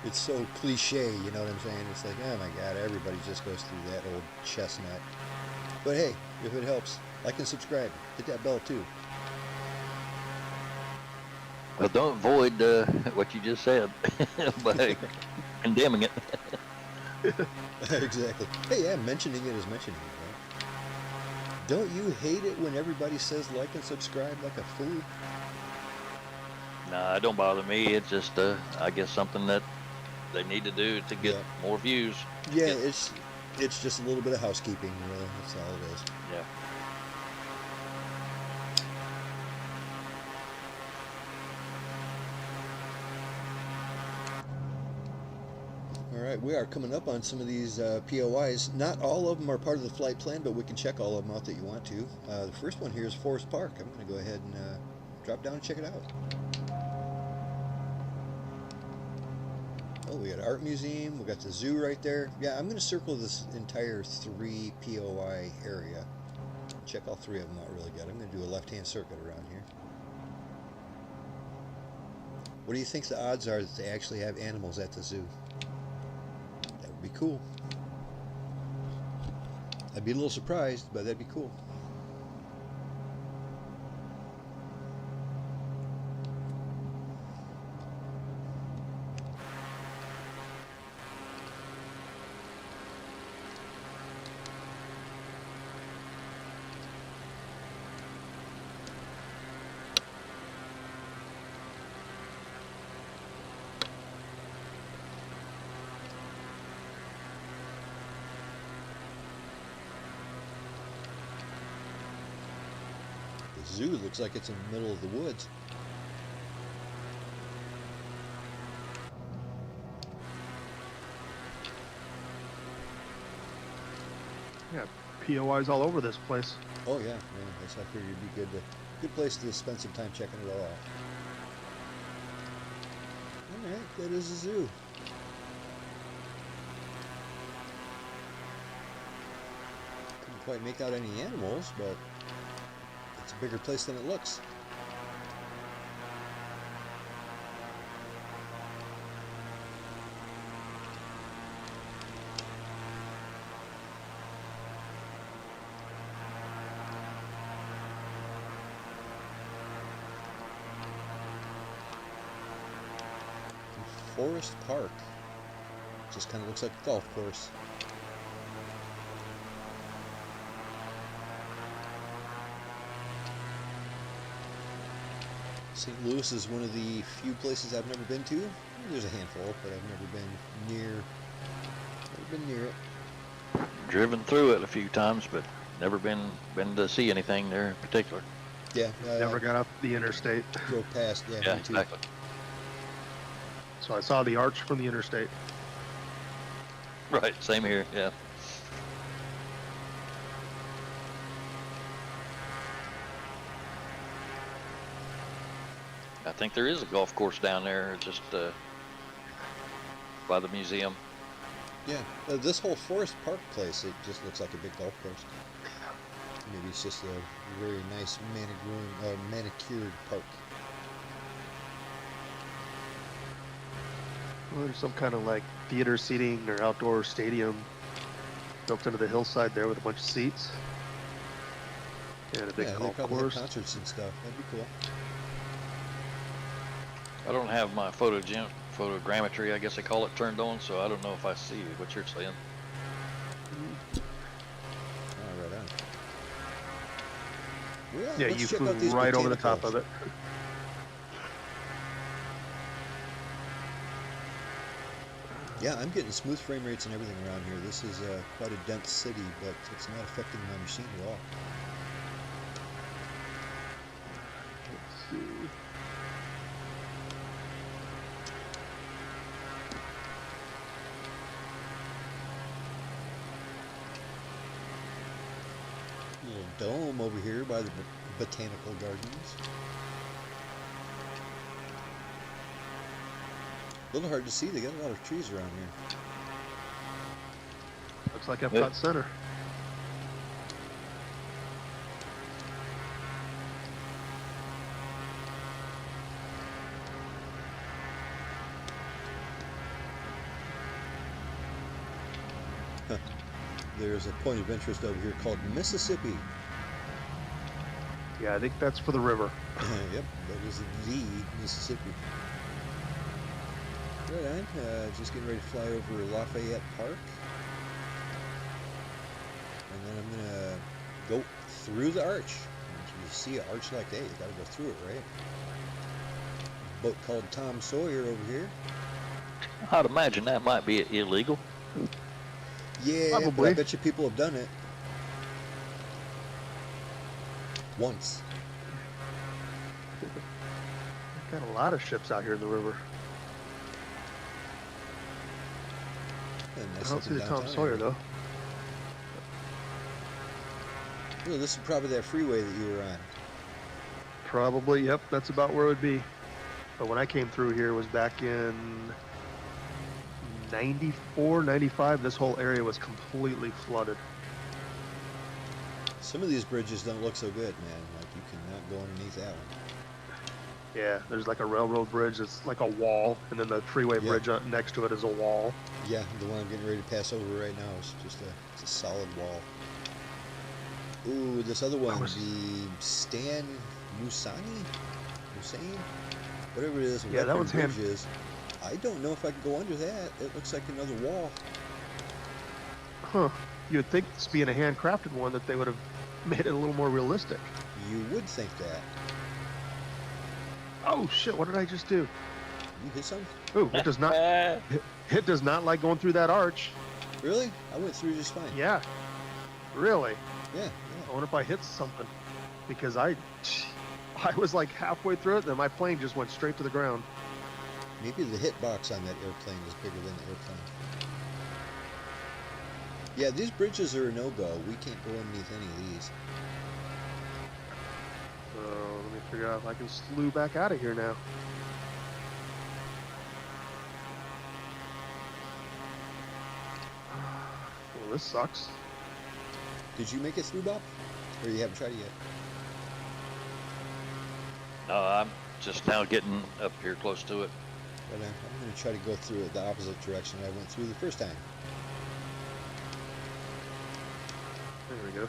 It's so cliche, you know what I'm saying? It's like, oh my God, everybody just goes through that old chestnut. But hey, if it helps, like and subscribe. Hit that bell too. Well, don't void what you just said by condemning it. Exactly. Hey, yeah, mentioning it is mentioning it, right? Don't you hate it when everybody says like and subscribe like a fool? Nah, it don't bother me. It's just, I guess, something that they need to do to get more views. Yeah, it's just a little bit of housekeeping, really. That's all it is. Yeah. Alright, we are coming up on some of these POIs. Not all of them are part of the flight plan, but we can check all of them out that you want to. The first one here is Forest Park. I'm going to go ahead and drop down and check it out. Oh, we got art museum. We got the zoo right there. Yeah, I'm going to circle this entire 3 POI area. Check all 3 of them out really good. I'm going to do a left-hand circuit around here. What do you think the odds are that they actually have animals at the zoo? That would be cool. I'd be a little surprised, but that'd be cool. Zoo looks like it's in the middle of the woods. Yeah, POIs all over this place. Oh yeah, that's I figured it'd be good place to spend some time checking it all out. All right, that is a zoo. Couldn't quite make out any animals, but it's a bigger place than it looks. Forest Park. Just kind of looks like a golf course. St. Louis is one of the few places I've never been to. There's a handful, but I've never been near it. Driven through it a few times, but never been to see anything there in particular. Yeah. Never got up the interstate. Drove past. Yeah, Yeah, me too. exactly. So I saw the arch from the interstate. Right, same here, yeah. I think there is a golf course down there, just by the museum. Yeah, this whole Forest Park place, it just looks like a big golf course. Maybe it's just a very nice manicured park. Well, there's some kind of like theater seating or outdoor stadium built into the hillside there with a bunch of seats. And a big Yeah, they golf probably course. have concerts and stuff. That'd be cool. I don't have my photogrammetry, I guess they call it, turned on, so I don't know if I see what you're saying. Oh, right on. Well, Yeah, let's you check flew out these right over the top botanicals. of it. Yeah, I'm getting smooth frame rates and everything around here. This is quite a dense city, but it's not affecting my machine at all. Let's see. Little dome over here by the botanical gardens. A little hard to see. They got a lot of trees around here. Looks like Epcot Yeah. Center. There's a point of interest over here called Mississippi. Yeah, I think that's for the river. Yep, that is the Mississippi. Right on. Just getting ready to fly over Lafayette Park. And then I'm going to go through the arch. You see an arch like that, you got to go through it, right? A boat called Tom Sawyer over here. I'd imagine that might be illegal. Yeah, but Probably. I bet you people have done it. Once. Got a lot of ships out here in the river. Yeah, I nice don't see looking the Tom downtown Sawyer area. though. Well, this is probably that freeway that you were on. Probably, yep, that's about where it would be. But when I came through here was back in 94, 95, this whole area was completely flooded. Some of these bridges don't look so good, man. Like you cannot go underneath that one. Yeah, there's like a railroad bridge that's like a wall, and then the freeway Yeah. bridge next to it is a wall. Yeah, the one I'm getting ready to pass over right now is just it's a solid wall. Ooh, this other one, the Stan Musani? Musane? Whatever it is, Yeah, that one's bridge is. I don't know if I can go under that. It looks like another wall. Huh. You would think this being a handcrafted one that they would have made it a little more realistic. You would think that. Oh shit, what did I just do? You hit something? Ooh, it does not it does not like going through that arch. Really? I went through just fine. Yeah. Really? Yeah, I wonder if I hit something. Because I was like halfway through it, then my plane just went straight to the ground. Maybe the hitbox on that airplane is bigger than the airplane. Yeah, these bridges are a no-go. We can't go underneath any of these. Let me figure out if I can slew back out of here now. Well, this sucks. Did you make it through, Bob? Or you haven't tried it yet? No, I'm just now getting up here close to it. But I'm going to try to go through it the opposite direction I went through the first time. There we go.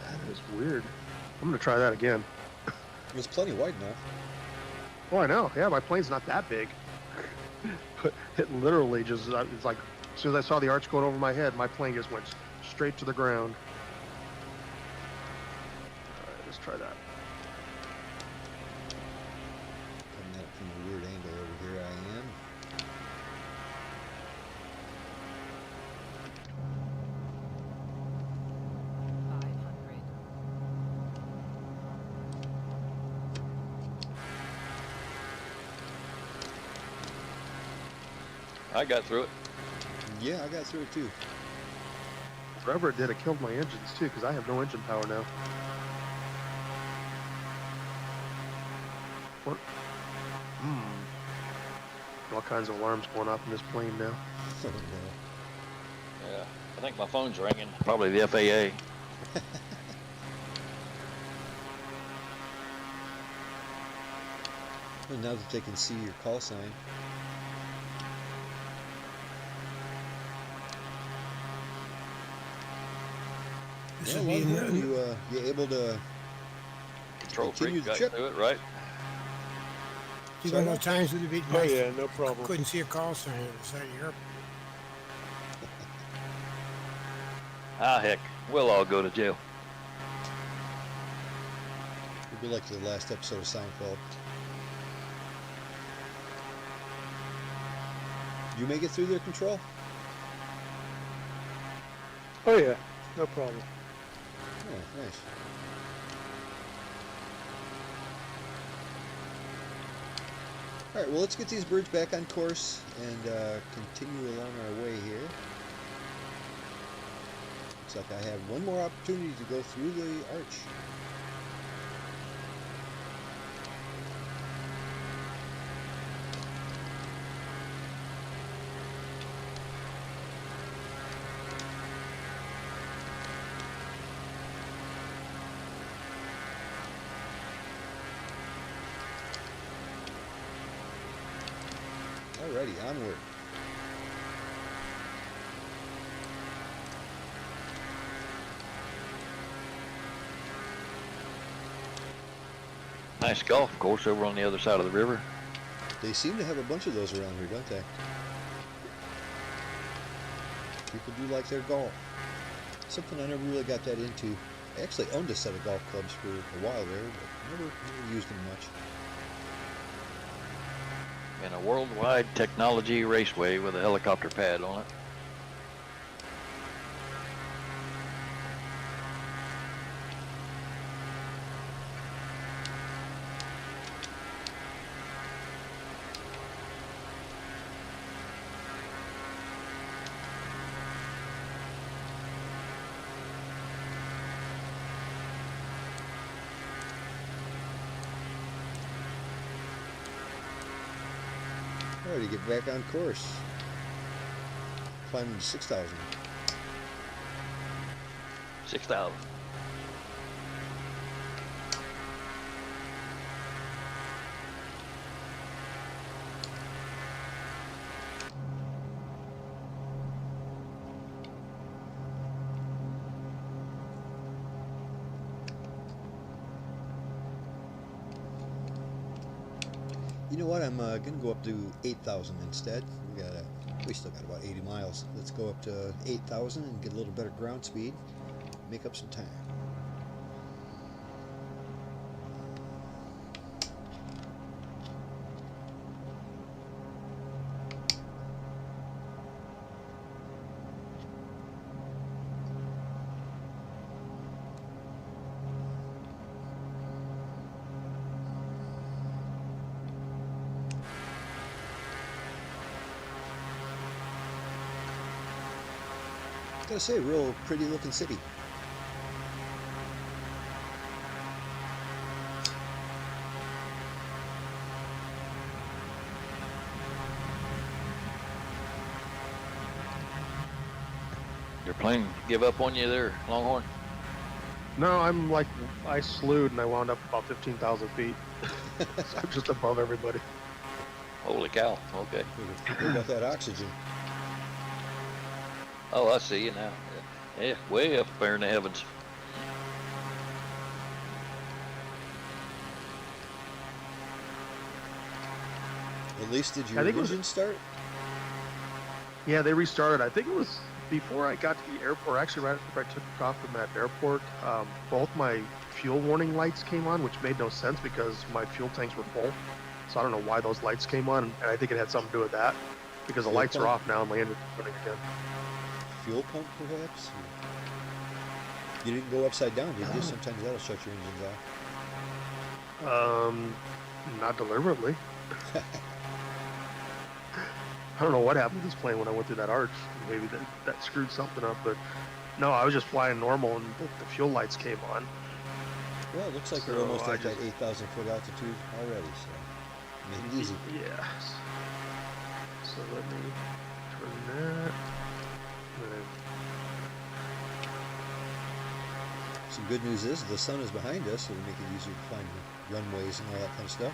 That is weird. I'm going to try that again. It's plenty wide enough. Oh, I know. Yeah, my plane's not that big. But it literally just, it's like, as soon as I saw the arch going over my head, my plane just went straight to the ground. Alright, let's try that. Coming at it from a weird angle over here, I am. I got through it. Yeah, I got through it too. Whatever it did, it killed my engines too, because I have no engine power now. What? All kinds of alarms going off in this plane now. Oh, no. Yeah, I think my phone's ringing. Probably the FAA. Well, now that they can see your call sign. This Yeah, would be Longhorn, you able to Control continue freak the got trip? through it, right? you got no times would be Oh nice. yeah, no problem. Couldn't see a call sign on the side of your Ah, heck, we'll all go to jail. It'd be like the last episode of Seinfeld. You make it through their control? Oh yeah, no problem. Oh, nice. All right, well, let's get these birds back on course and continue along our way here. Looks like I have one more opportunity to go through the arch. Alrighty, onward. Nice golf course over on the other side of the river. They seem to have a bunch of those around here, don't they? People do like their golf. Something I never really got that into. I actually owned a set of golf clubs for a while there, but never used them much. In a worldwide technology raceway with a helicopter pad on it. Alright, to get back on course. climbing to 6,000. 6,000. You know what? I'm gonna go up to 8,000 instead. We still got about 80 miles. Let's go up to 8,000 and get a little better ground speed. Make up some time. Gotta say, real pretty looking city. Your plane give up on you there, Longhorn? No, I'm like, I slewed and I wound up about 15,000 feet. So I'm just above everybody. Holy cow. Okay. What about that oxygen? Oh, I see you now. Yeah, way up there in the heavens. At least did your I think it was- engine start? Yeah, they restarted. I think it was before I got to the airport, actually right after I took off from that airport. Both my fuel warning lights came on, which made no sense because my fuel tanks were full. So I don't know why those lights came on, and I think it had something to do with that because the Fuel lights are pump? off now and my engine's running again. Fuel pump, perhaps? You didn't go upside down, did you? Sometimes that'll shut your engines off. Not deliberately. I don't know what happened to this plane when I went through that arch. Maybe that screwed something up, but no, I was just flying normal and the fuel lights came on. Well, it looks like we're So almost I at that just- 8,000 foot altitude already, so made it easy. Yes. So let me turn that. Right. Some good news is the sun is behind us, so it'll make it easier to find the runways and all that kind of stuff.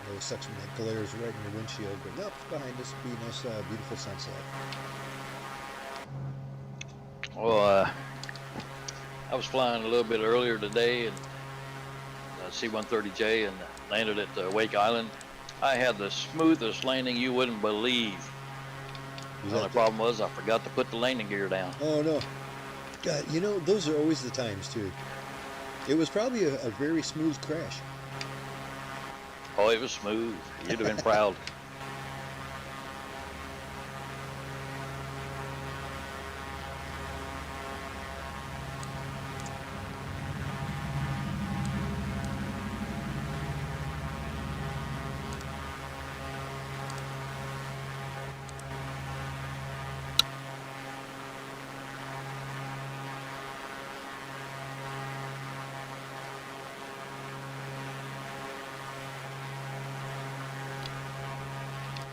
There's a section that glares right in your windshield, but nope, it's behind us. It'll be a nice, beautiful sunset. Well, I was flying a little bit earlier today and C-130J and landed at Wake Island. I had the smoothest landing you wouldn't believe. Was The only that problem was I forgot to put the landing gear down. Oh no. God, you know, those are always the times too. It was probably a very smooth crash. Oh, it was smooth. You'd have been proud.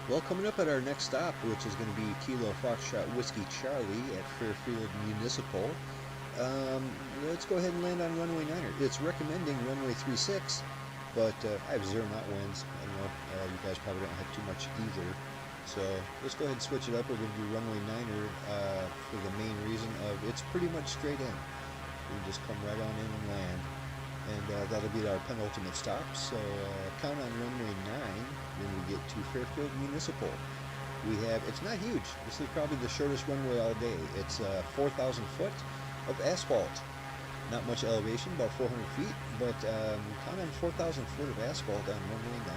Well, coming up at our next stop, which is going to be Kilo Foxtrot Whiskey Charlie at Fairfield Municipal, let's go ahead and land on runway 9er. It's recommending runway 36, but I have 0 knot winds. I don't know, you guys probably don't have too much either. So let's go ahead and switch it up. We're going to do runway 9er for the main reason of it's pretty much straight in. We can just come right on in and land. And that'll be our penultimate stop. So count on runway 9 when we get to Fairfield Municipal. We have, it's not huge. This is probably the shortest runway all day. It's 4,000 foot of asphalt. Not much elevation, about 400 feet, but count on 4,000 foot of asphalt on runway 9.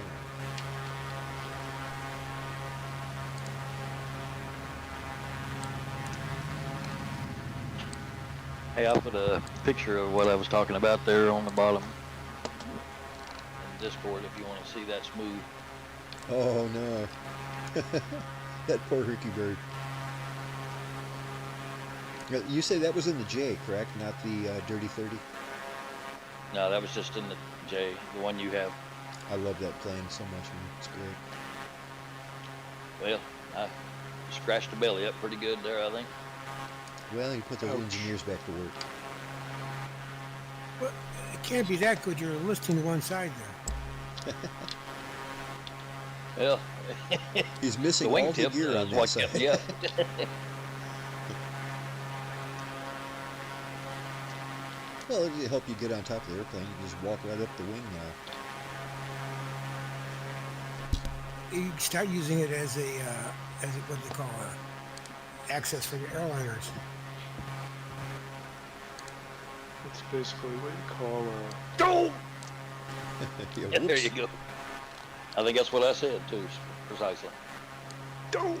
Hey, I'll put a picture of what I was talking about there on the bottom in Discord if you want to see that smooth. Oh no. That poor Herky bird. You say that was in the J, correct? Not the Dirty 30? No, that was just in the J, the one you have. I love that plane so much, man. It's great. Well, I scratched the belly up pretty good there, I think. Well, you put those Ouch. engineers back to work. But it can't be that good. You're listing one side there. Well, He's the missing all the wingtip gear on is that what side. kept me up. Well, it'll help you get on top of the airplane. You just walk right up the wing now. You start using it as a what they call access for your airliners. It's basically what you call Go! Yeah, Yeah, there whoops. you go. I think that's what I said too, precisely. go.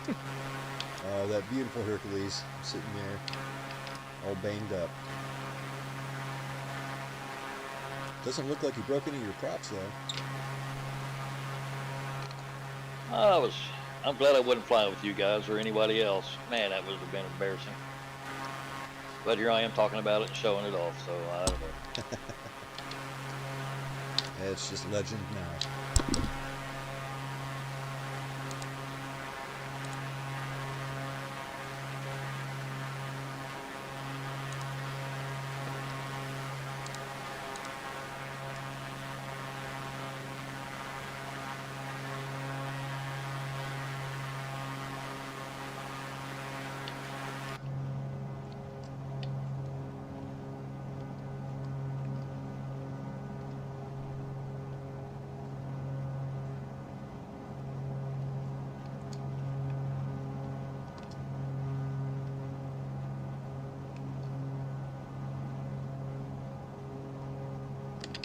Oh, that beautiful Hercules sitting there, all banged up. Doesn't look like you broke any of your props though. I'm glad I wasn't flying with you guys or anybody else. Man, that would have been embarrassing. But here I am talking about it and showing it off, so I don't know. It's just legend now.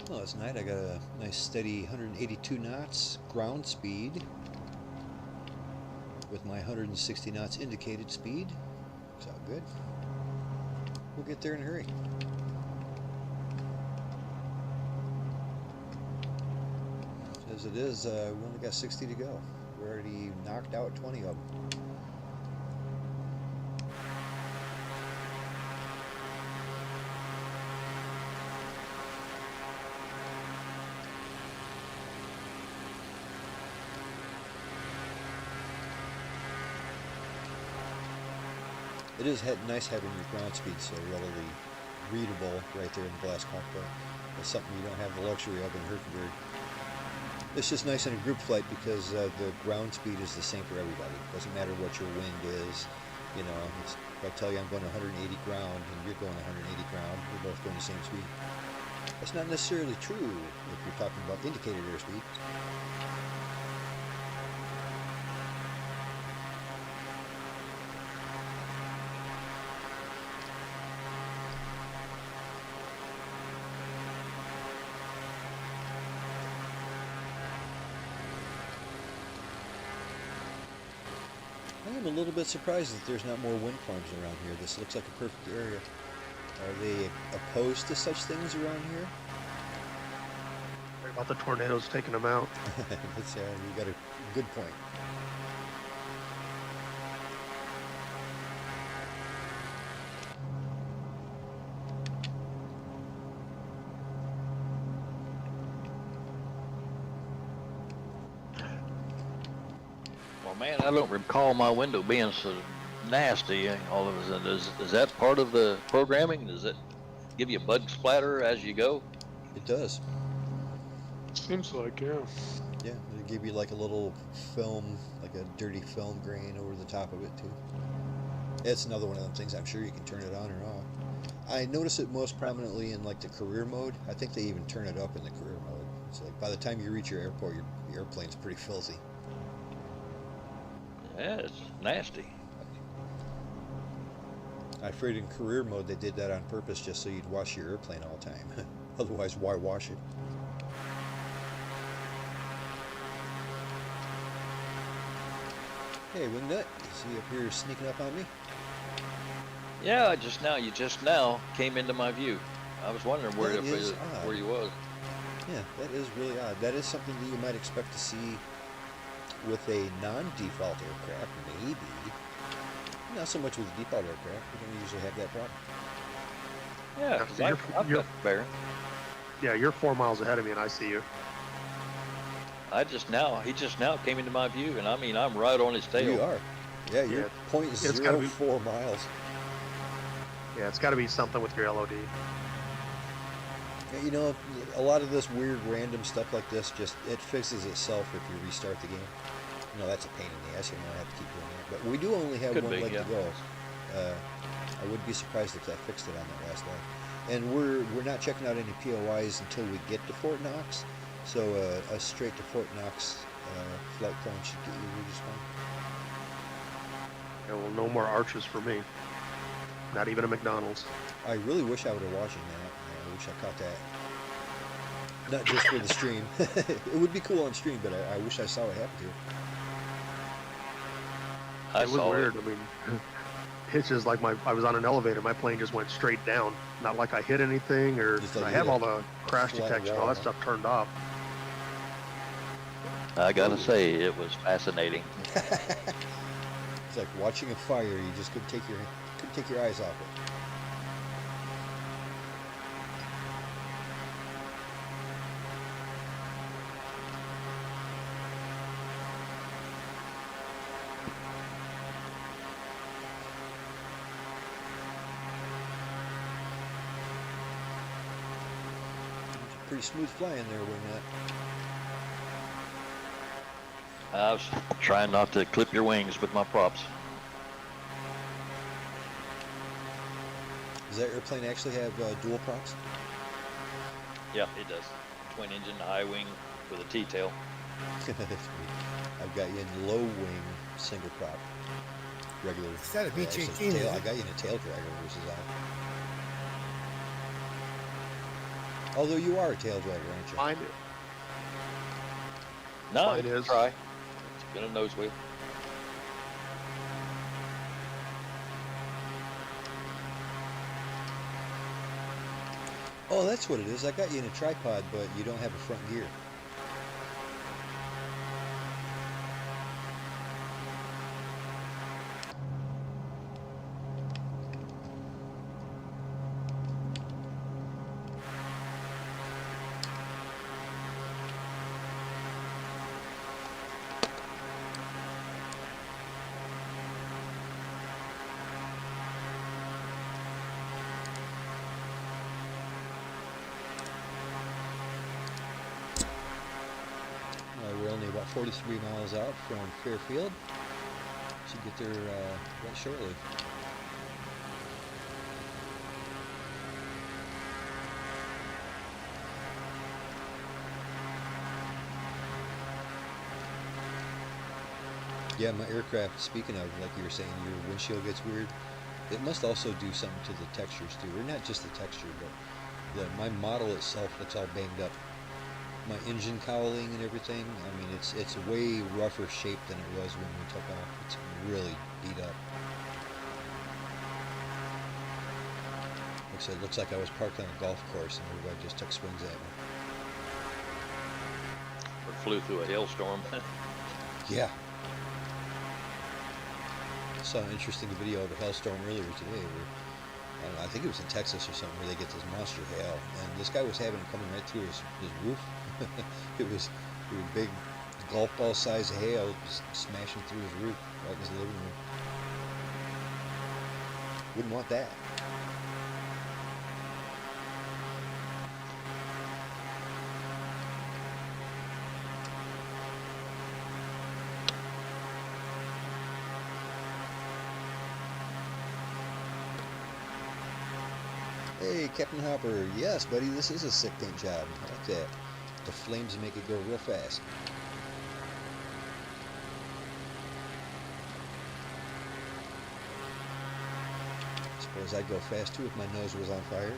Well, last night I got a nice steady 182 knots ground speed with my 160 knots indicated speed. Looks all good. We'll get there in a hurry. As it is, we only got 60 to go. We already knocked out 20 of them. It is nice having your ground speed so readily readable right there in the glass cockpit. That's something you don't have the luxury of in Hercules. It's just nice in a group flight because the ground speed is the same for everybody. Doesn't matter what your wind is. You know, if I tell you I'm going 180 ground and you're going 180 ground, we're both going the same speed. That's not necessarily true if you're talking about indicated airspeed. I am a little bit surprised that there's not more wind farms around here. This looks like a perfect area. Are they opposed to such things around here? Worry about the tornadoes taking them out. That's, you got a good point. Well, man, I don't recall my window being so nasty all of a sudden. Is that part of the programming? Does it give you a bug splatter as you go? It does. Seems like, yeah. Yeah, it'll give you like a little film, like a dirty film grain over the top of it too. It's another one of them things. I'm sure you can turn it on or off. I notice it most prominently in like the career mode. I think they even turn it up in the career mode. It's like by the time you reach your airport, your airplane's pretty filthy. Yeah, it's nasty. I'm afraid in career mode they did that on purpose just so you'd wash your airplane all the time. Otherwise, why wash it? Hey, Wingnut, is he up here sneaking up on me? Yeah, you just now came into my view. I was wondering where That is odd. where you was. Yeah, that is really odd. That is something that you might expect to see with a non-default aircraft, maybe. Not so much with a default aircraft. We don't usually have that problem. Yeah, 'cause I've got Baron. Yeah, you're 4 miles ahead of me and I see you. He just now came into my view, and I mean, I'm right on his tail. You are. Yeah, you're Yeah, point it's gotta zero be- 0.04 miles. Yeah, it's got to be something with your LOD. Yeah, you know, a lot of this weird random stuff like this it fixes itself if you restart the game. You know, that's a pain in the ass. You know, I have to keep doing that. But we do only have Could one be, leg yeah. to go. I would be surprised if that fixed it on that last leg. And we're not checking out any POIs until we get to Fort Knox. So a straight to Fort Knox flight plan should get you just fine. Yeah, well, no more arches for me. Not even a McDonald's. I really wish I would have watching that. I wish I caught that. Not just for the stream. It would be cool on stream, but I wish I saw what happened to it. I It was saw weird. I mean, it's just like I was on an elevator. My plane just went straight down. Not like I hit anything or Just like I you have hit all a the crash flat detection, wall, all that huh? stuff turned off. I gotta say, it was fascinating. It's like watching a fire. You just couldn't take your eyes off it. Pretty smooth flying there, Wingnut. I was trying not to clip your wings with my props. Does that airplane actually have dual props? Yeah, it does. Twin engine, high wing with a T-tail. I've got you in low wing single prop. Regular. Instead of actually, H-18, tail, is I it? got you in a tail dragger versus I. Although you are a tail dragger, aren't you? Mine, No, Mine it's is. try. It's been a nose wheel. Oh, that's what it is. I got you in a tripod, but you don't have a front gear. We're only about 43 miles out from Fairfield. Should get there right shortly. Yeah, my aircraft, speaking of, like you were saying, your windshield gets weird. It must also do something to the textures too, or not just the texture, but my model itself looks all banged up. My engine cowling and everything, I mean, it's way rougher shape than it was when we took off. It's really beat up. Like I said, it looks like I was parked on a golf course and everybody just took swings at me. Or flew through a hailstorm. Yeah. I saw an interesting video of a hailstorm earlier today where, I don't know, I think it was in Texas or something, where they get this monster hail, and this guy was having it coming right through his roof. it was big golf ball size hail just smashing through his roof right in his living room. Wouldn't want that. Hey, Captain Hopper. Yes, buddy, this is a sick paint job. I like that. The flames make it go real fast. Suppose I'd go fast too if my nose was on fire.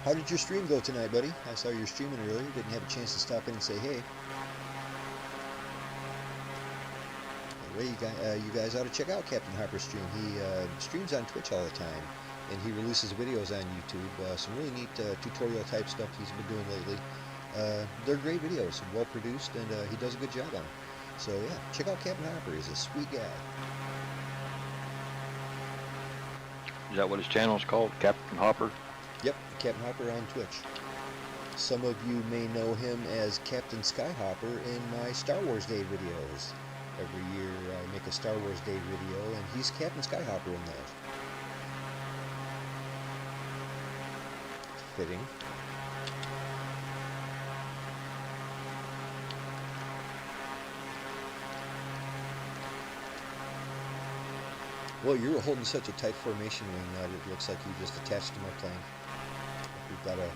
How did your stream go tonight, buddy? I saw you were streaming earlier. Didn't have a chance to stop in and say hey. Anyway, you guys ought to check out Captain Hopper's stream. He streams on Twitch all the time, and he releases videos on YouTube. Some really neat tutorial type stuff he's been doing lately. They're great videos, well produced, and he does a good job on them. So yeah, check out Captain Hopper. He's a sweet guy. Is that what his channel is called? Captain Hopper? Yep, Captain Hopper on Twitch. Some of you may know him as Captain Skyhopper in my Star Wars Day videos. Every year I make a Star Wars Day video, and he's Captain Skyhopper in that. Fitting. Well, you were holding such a tight formation wing that it looks like you just attached to my plane. We've got a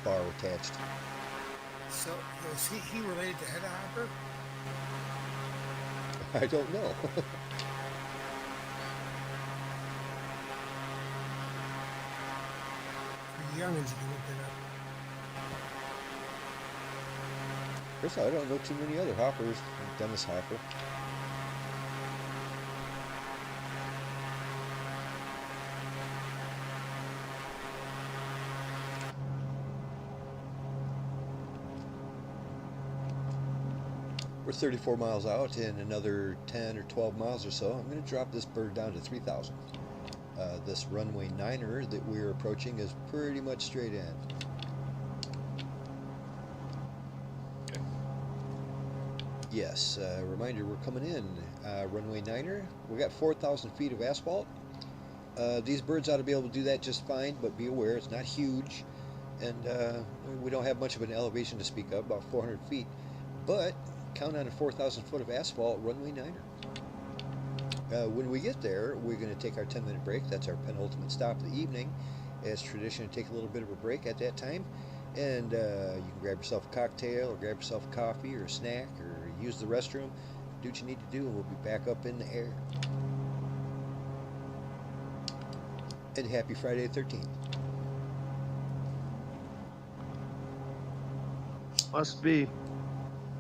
bar attached. So is he related to Headhopper? I don't know. For youngins, you can look it up. First of all, I don't know too many other hoppers like Dennis Hopper. We're 34 miles out. In another 10 or 12 miles or so, I'm going to drop this bird down to 3,000. This runway 9er that we're approaching is pretty much straight in. Okay. Yes, reminder, we're coming in. Runway 9er, we got 4,000 feet of asphalt. These birds ought to be able to do that just fine, but be aware it's not huge. And we don't have much of an elevation to speak of, about 400 feet. But count on a 4,000 foot of asphalt runway 9er. When we get there, we're going to take our 10-minute break. That's our penultimate stop of the evening. As tradition, take a little bit of a break at that time. And you can grab yourself a cocktail, or grab yourself a coffee, or a snack, or use the restroom. Do what you need to do, and we'll be back up in the air. And happy Friday the 13th. Must be.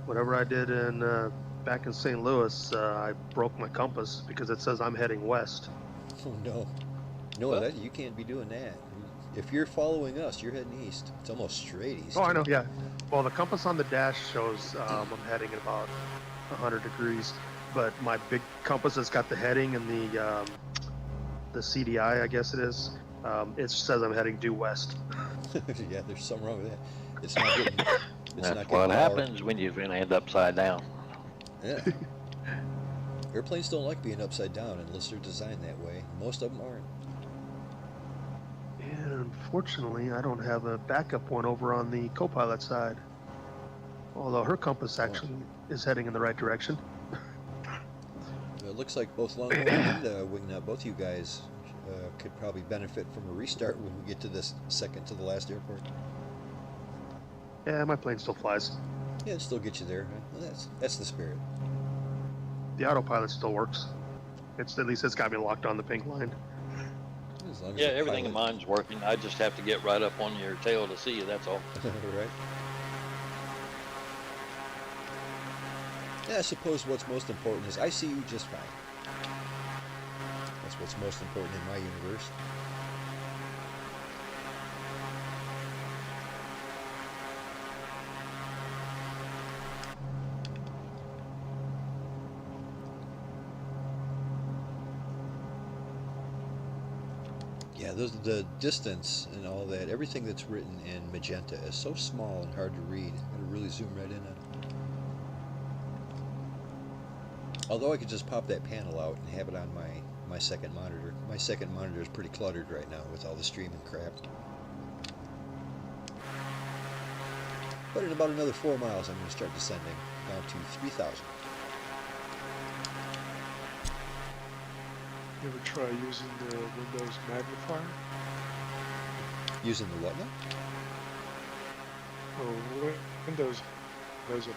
Whatever I did in back in St. Louis, I broke my compass because it says I'm heading west. Oh no. No, you can't be doing that. If you're following us, you're heading east. It's almost straight east. Oh, I know, yeah. Well, the compass on the dash shows I'm heading at about 100 degrees, but my big compass has got the heading and the CDI, I guess it is. It says I'm heading due west. Yeah, there's something wrong with that. It's not getting. That's what happens when you end upside down. Yeah. Airplanes don't like being upside down unless they're designed that way. Most of them aren't. And unfortunately, I don't have a backup one over on the co-pilot side. Although her compass actually is heading in the right direction. It looks like both Longhorn and Wingnut, both you guys could probably benefit from a restart when we get to this second to the last airport. Yeah, my plane still flies. Yeah, it still gets you there. Well, that's the spirit. The autopilot still works. At least it's got me locked on the pink line. As long as Yeah, the everything in pilot- mine's working. I just have to get right up on your tail to see you, that's all. Right. Yeah, I suppose what's most important is I see you just fine. That's what's most important in my universe. Yeah, the distance and all that, everything that's written in magenta is so small and hard to read. I'm going to really zoom right in on it. Although I could just pop that panel out and have it on my second monitor. My second monitor is pretty cluttered right now with all the streaming crap. But in about another 4 miles, I'm going to start descending down to 3,000. You ever try using the Windows magnifier? Using the what now? Oh, Windows has a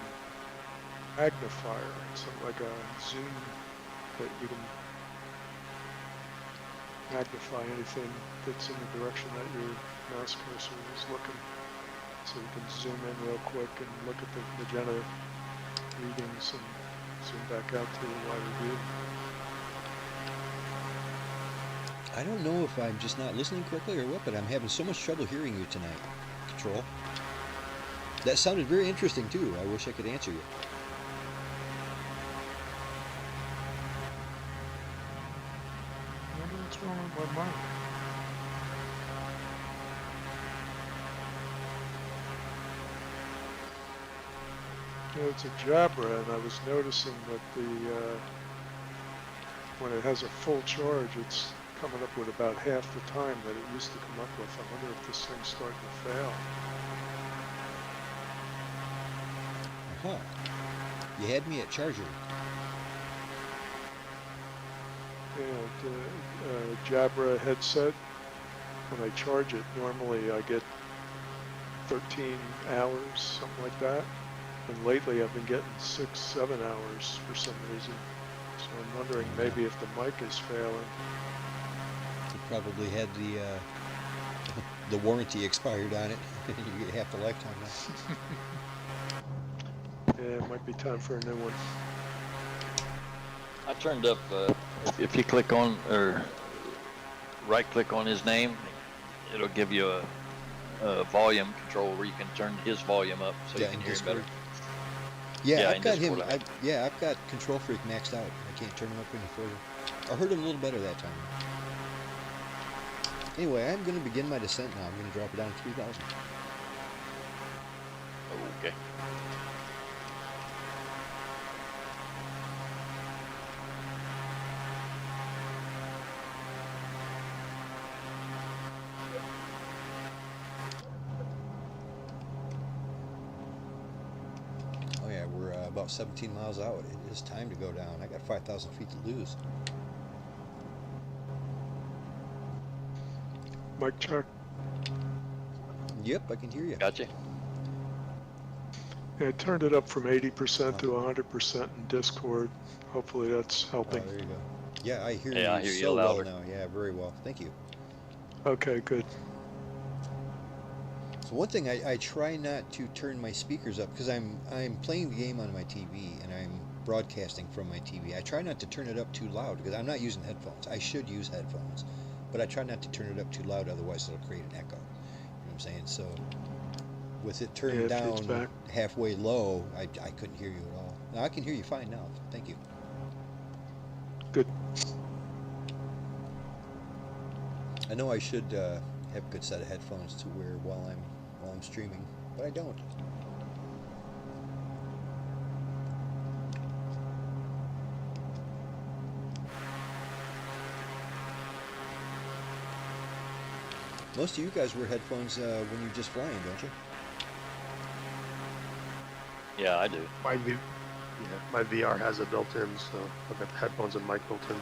magnifier, something like a zoom that you can magnify anything that's in the direction that your mouse cursor is looking. So you can zoom in real quick and look at the magenta readings and zoom back out to a wider view. I don't know if I'm just not listening correctly or what, but I'm having so much trouble hearing you tonight, Control. That sounded very interesting too. I wish I could answer you. I wonder what's wrong with my mic. You know, it's a Jabra, and I was noticing that when it has a full charge, it's coming up with about half the time that it used to come up with. I wonder if this thing's starting to fail. Huh. You had me at charger. And Jabra headset, when I charge it, normally I get 13 hours, something like that. And lately I've been getting 6, 7 hours for some reason. So I'm wondering maybe if the mic is failing. You probably had the warranty expired on it. You get half the lifetime now. Yeah, it might be time for a new one. I turned up, if you click on, or right click on his name, it'll give you a volume control where you can turn his volume up so you can hear him better. Yeah, in I've got him. Discord, I've got Control Freak maxed out. I can't turn him up any further. I heard him a little better that time. Anyway, I'm going to begin my descent now. I'm going to drop it down to 3,000. Okay. Oh yeah, we're about 17 miles out. It is time to go down. I got 5,000 feet to lose. Mic check. Yep, I can hear you. Gotcha. Yeah, I turned it up from 80% to 100% in Discord. Hopefully that's helping. Oh, there you go. Yeah, I hear Yeah, you I hear you so well louder. now. Yeah, very well. Thank you. Okay, good. So one thing, I try not to turn my speakers up because I'm playing the game on my TV and I'm broadcasting from my TV. I try not to turn it up too loud because I'm not using headphones. I should use headphones, but I try not to turn it up too loud, otherwise it'll create an echo. You know what I'm saying? So with it turned down feedback. halfway low, I couldn't hear you at all. Now I can hear you fine now. Thank you. Good. I know I should have a good set of headphones to wear while I'm streaming, but I don't. Most of you guys wear headphones when you're just flying, don't you? Yeah, I do. My VR has it built in, so I've got the headphones and mic built in.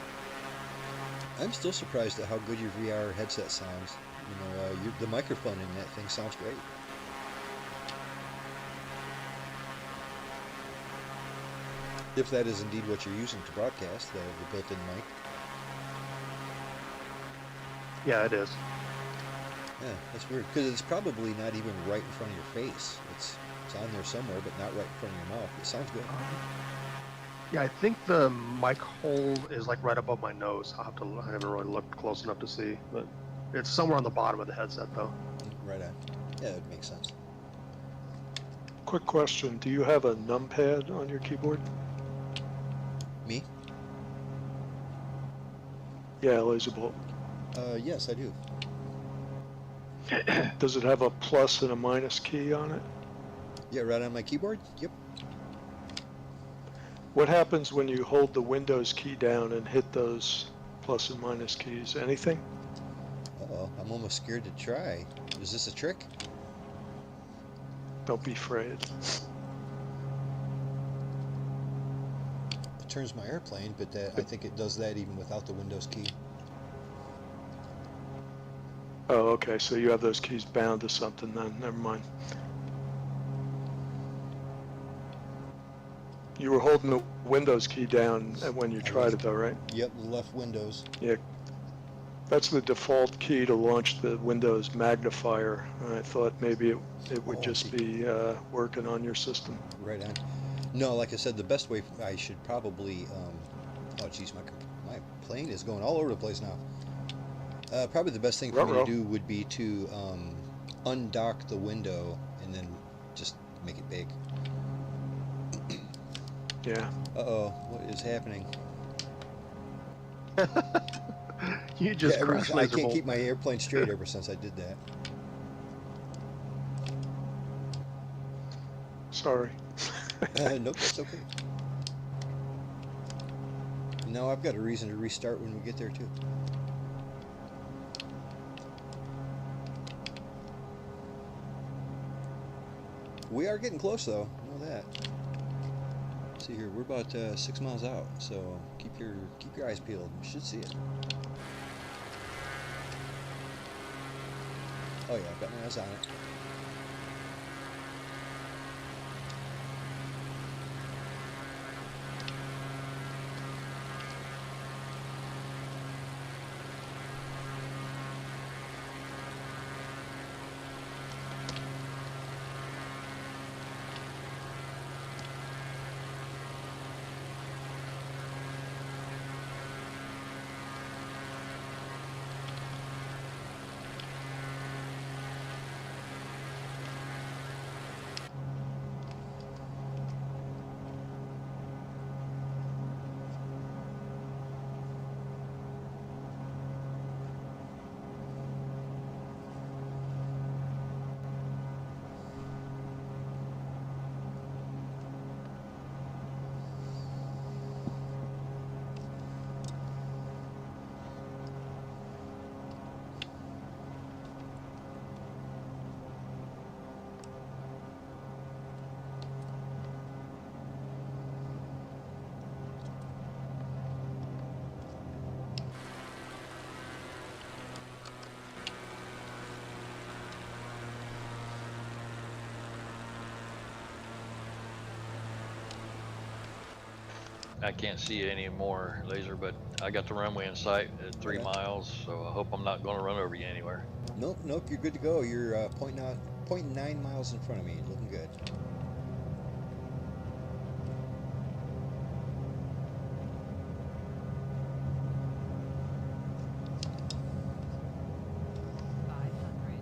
I'm still surprised at how good your VR headset sounds. You know, the microphone in that thing sounds great. If that is indeed what you're using to broadcast, the built-in mic. Yeah, it is. Yeah, that's weird, because it's probably not even right in front of your face. It's on there somewhere, but not right in front of your mouth. It sounds good. Yeah, I think the mic hole is like right above my nose. I haven't really looked close enough to see, but it's somewhere on the bottom of the headset though. Right on. Yeah, that makes sense. Quick question. Do you have a numpad on your keyboard? Me? Yeah, Lazerbolt. Yes, I do. Does it have a plus and a minus key on it? Yeah, right on my keyboard? Yep. What happens when you hold the Windows key down and hit those plus and minus keys? Anything? Uh-oh, I'm almost scared to try. Is this a trick? Don't be afraid. It turns my airplane, but I think it does that even without the Windows key. Oh, okay, so you have those keys bound to something then. Never mind. You were holding the Windows key down when you tried it though, right? Yep, left Windows. Yeah. That's the default key to launch the Windows magnifier. I thought maybe it would just be working on your system. Right on. No, like I said, the best way I should probably oh geez, my plane is going all over the place now. Probably the best thing for me to do would be to undock the window and then just make it big. Yeah. Uh-oh, what is happening? You just crashed I can't Lazerbolt. keep my airplane straight ever since I did that. Sorry. Nope, that's okay. Now I've got a reason to restart when we get there too. We are getting close though, know that. Let's see here, we're about 6 miles out, so keep your eyes peeled. You should see it. Oh yeah, I've got my eyes on it. I can't see it anymore, Laser, but I got the runway in sight at 3 Okay. miles, so I hope I'm not going to run over you anywhere. Nope, you're good to go. You're 0.9 miles in front of me, looking good. Five hundred.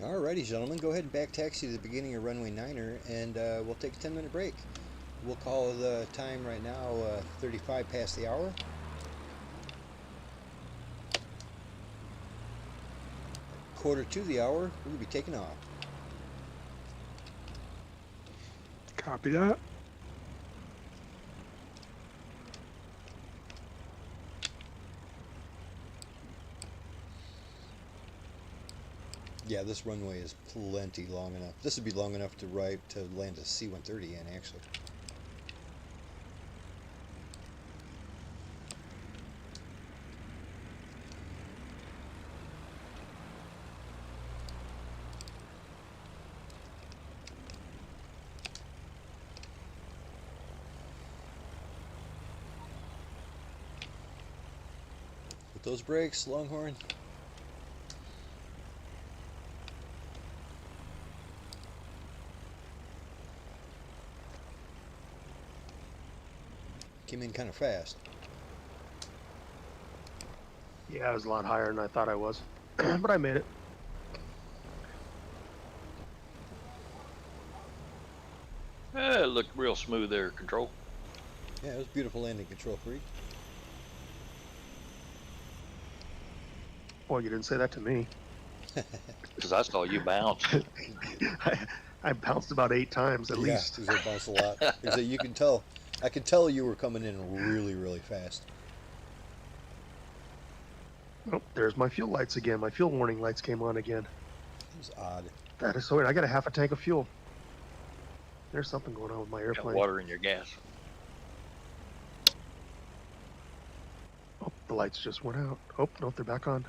Alrighty, gentlemen, go ahead and back taxi to the beginning of runway 9er, and we'll take a 10-minute break. We'll call the time right now 35 past the hour. Quarter to the hour, we'll be taking off. Copy that. Yeah, this runway is plenty long enough. This would be long enough to land a C-130 in, actually. With those brakes, Longhorn. Came in kind of fast. Yeah, I was a lot higher than I thought I was, but I made it. It looked real smooth there, Control. Yeah, it was beautiful landing, Control Freak. Well, you didn't say that to me. Because I saw you bounce. I bounced about 8 times at least. Yeah, it bounced a lot. You can tell. I could tell you were coming in really, really fast. Oh, there's my fuel lights again. My fuel warning lights came on again. That was odd. That is so weird. I got a half a tank of fuel. There's something going on with my Got airplane. water in your gas. Oh, the lights just went out. Oh, no, they're back on.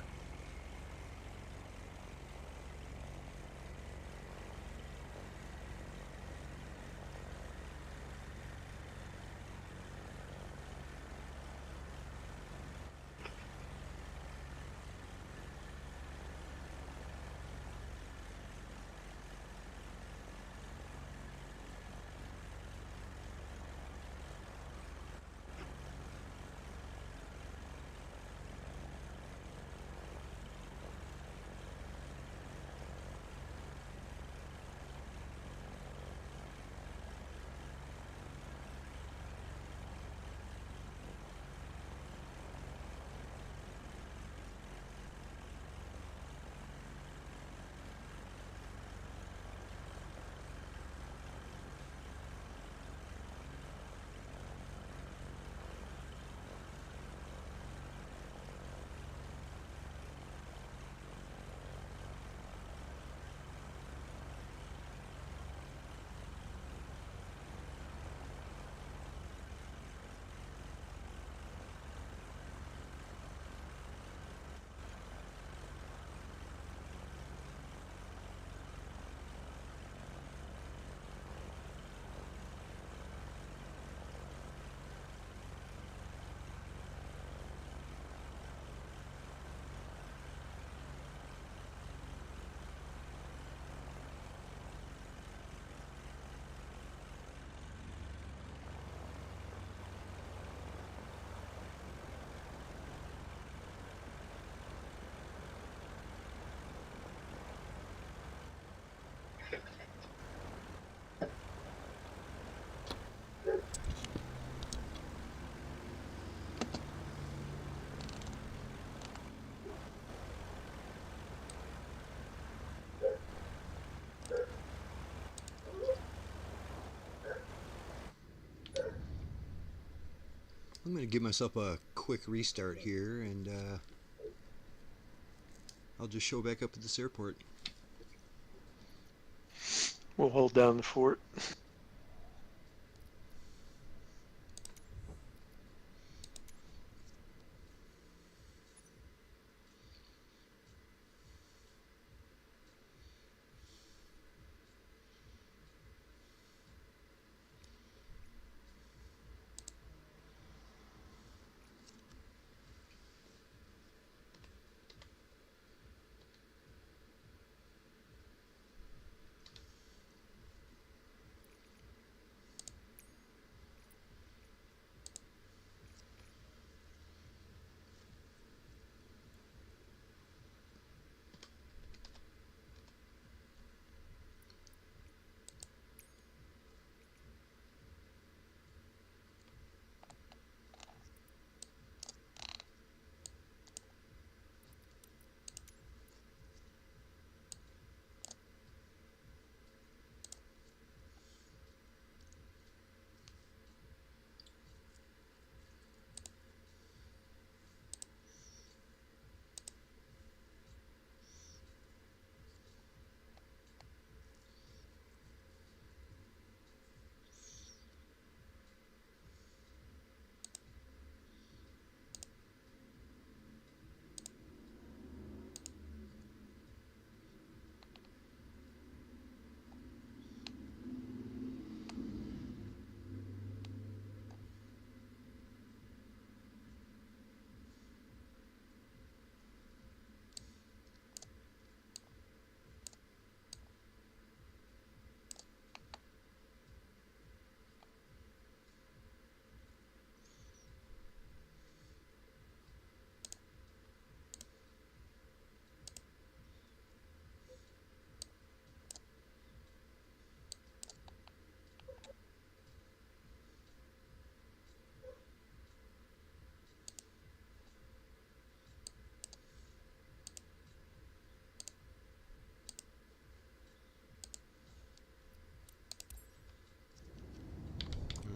I'm going to give myself a quick restart here, and I'll just show back up at this airport. We'll hold down the fort.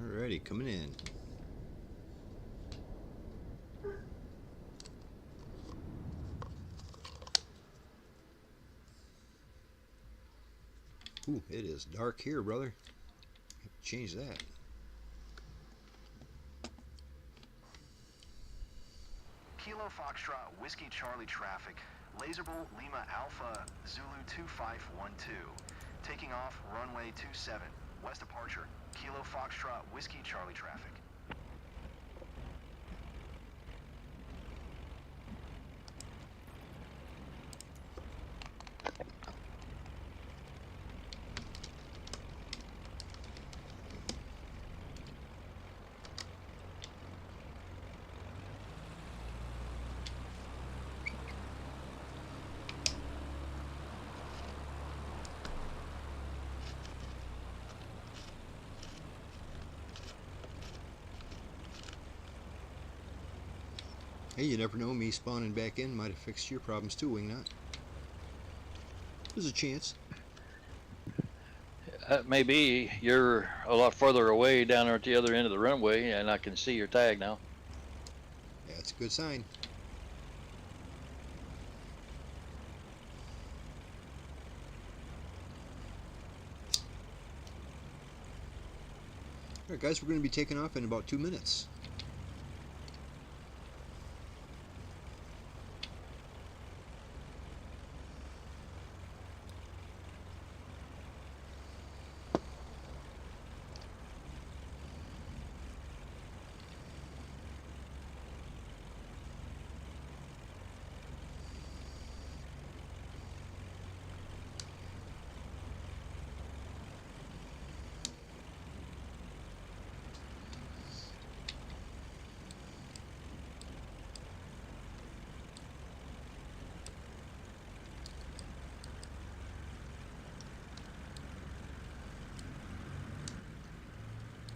Alrighty, coming in. It is dark here, brother. Change that. Kilo Foxtrot Whiskey Charlie traffic. Lazerbolt Lima Alpha Zulu 2512. Taking off runway 27. West departure. Kilo Foxtrot Whiskey Charlie traffic. Hey, you never know, me spawning back in might have fixed your problems too, Wingnut. There's a chance. Maybe you're a lot further away down there at the other end of the runway, and I can see your tag now. That's a good sign. Alright guys, we're going to be taking off in about 2 minutes.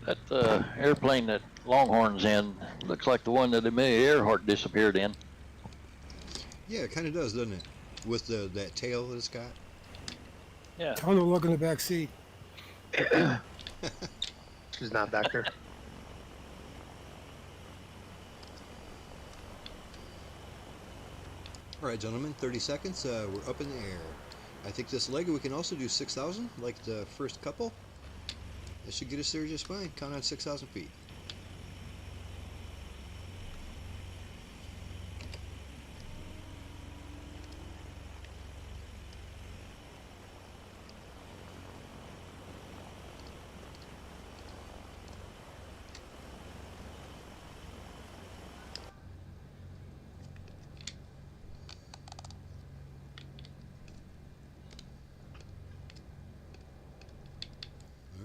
That airplane that Longhorn's in looks like the one that Amelia Earhart disappeared in. Yeah, it kind of does, doesn't it? With that tail that it's got. Yeah. Tell them to look in the back seat. She's not back there. Alright gentlemen, 30 seconds, we're up in the air. I think this leg we can also do 6,000 like the first couple. That should get us there just fine. Count on 6,000 feet.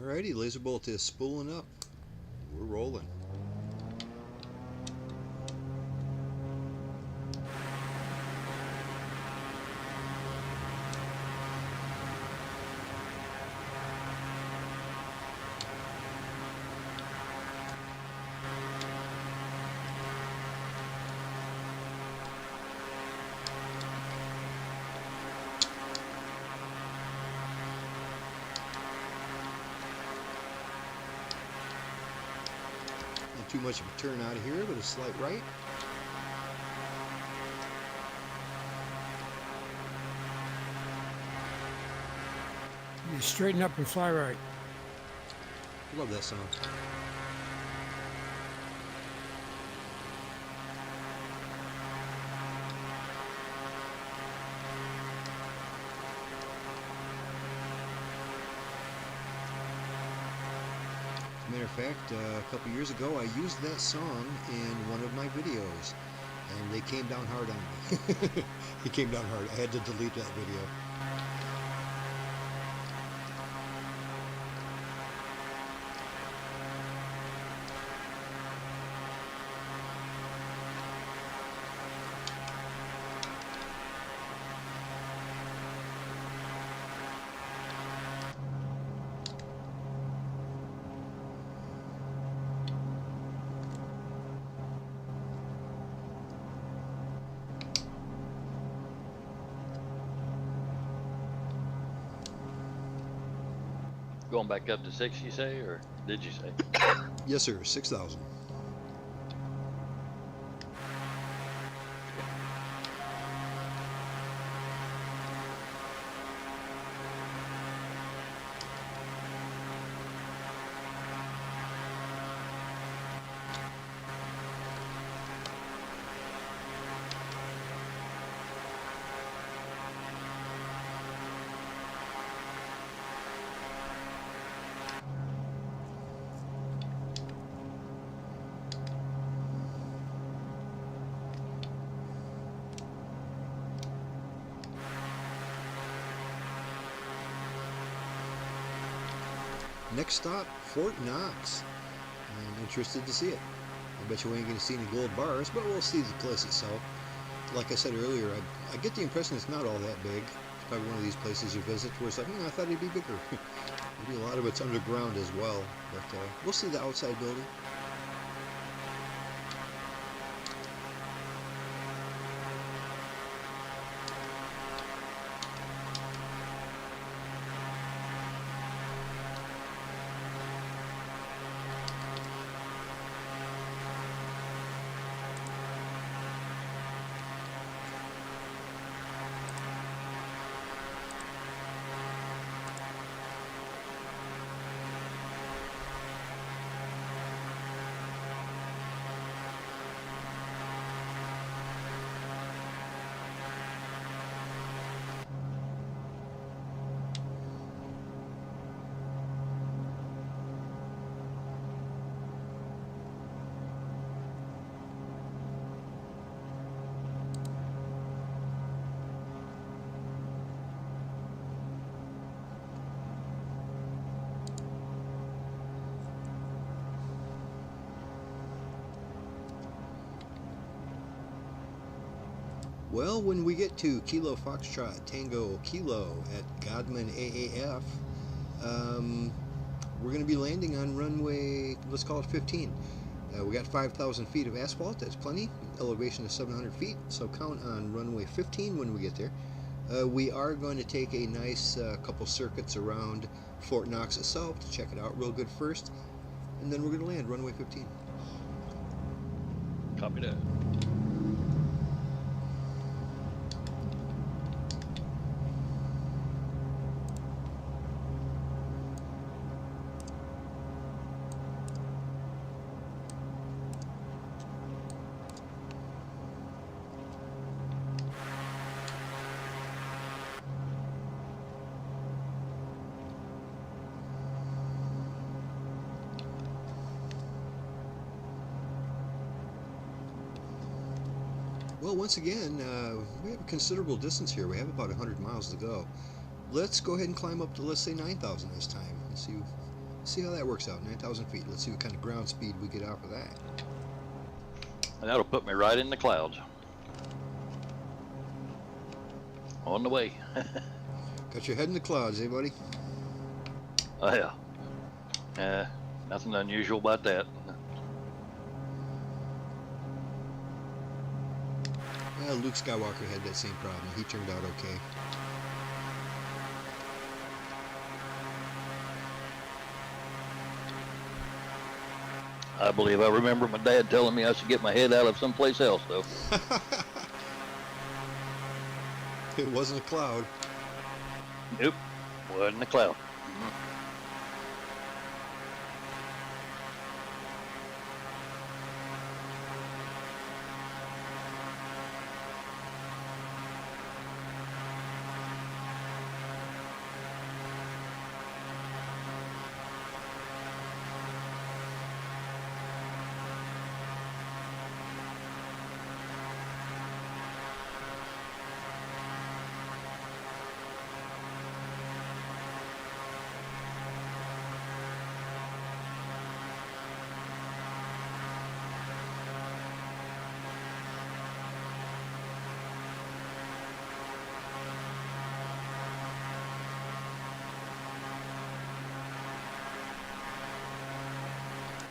Alrighty, Lazerbolt is spooling up. We're rolling. Not too much of a turn out of here, but a slight right. You straighten up and fly right. Love that song. Matter of fact, a couple years ago I used that song in one of my videos and they came down hard on me. It came down hard. I had to delete that video. Going back up to 6, you say, or did you say? Yes sir, 6,000. Next stop, Fort Knox. I'm interested to see it. I bet you we ain't going to see any gold bars, but we'll see the place itself. Like I said earlier, I get the impression it's not all that big. It's probably one of these places you visit where it's like, I thought it'd be bigger. Maybe a lot of it's underground as well, but we'll see the outside building. Well, when we get to Kilo Foxtrot Tango Kilo at Godman Aaf, we're going to be landing on runway, let's call it 15. We got 5,000 feet of asphalt, that's plenty. Elevation of 700 feet, so count on runway 15 when we get there. We are going to take a nice couple circuits around Fort Knox itself to check it out real good first, and then we're going to land runway 15. Copy that. Well, once again, we have a considerable distance here. We have about 100 miles to go. Let's go ahead and climb up to, let's say, 9,000 this time. Let's see how that works out. 9,000 feet. Let's see what kind of ground speed we get off of that. And that'll put me right in the clouds. On the way. Got your head in the clouds, eh, buddy? Oh yeah. Nothing unusual about that. Well, Luke Skywalker had that same problem. He turned out okay. I believe I remember my dad telling me I should get my head out of someplace else, though. It wasn't a cloud. Nope, wasn't a cloud.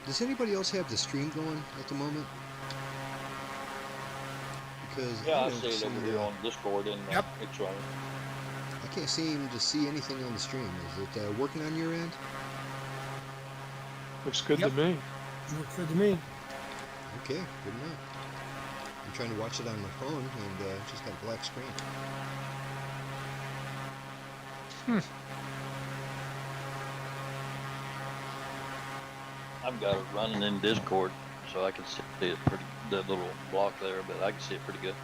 Does anybody else have the stream going at the moment? Because Yeah, I don't see it over here on Discord, and Yep. it's running. I can't seem to see anything on the stream. Is it working on your end? Looks good Yep. to me. Looks good to me. Okay, good enough. I'm trying to watch it on my phone and just got a black screen. I've got it running in Discord, so I can see it pretty. The little block there, but I can see it pretty good.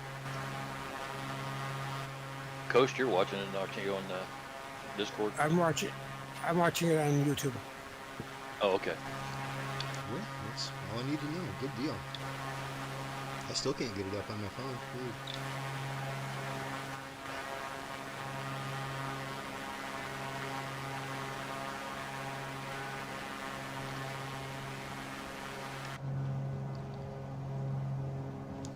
Coast, you're watching it, aren't you, on Discord? I'm watching it on YouTube. Oh, okay. Well, that's all I need to know. Good deal. I still can't get it up on my phone. Weird.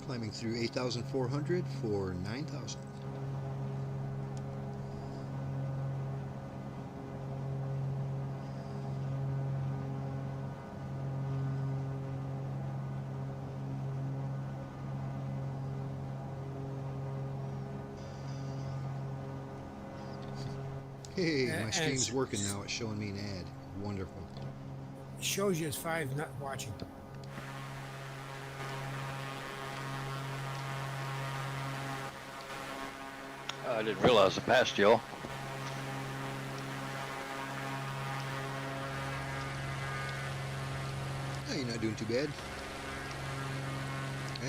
climbing through 8,400 for 9,000. Hey, my And stream's working now. It's showing me an ad. Wonderful. shows you as 5 not watching. I didn't realize I passed y'all. Oh, you're not doing too bad.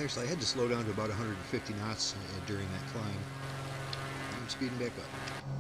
Actually, I had to slow down to about 150 knots during that climb. I'm speeding back up.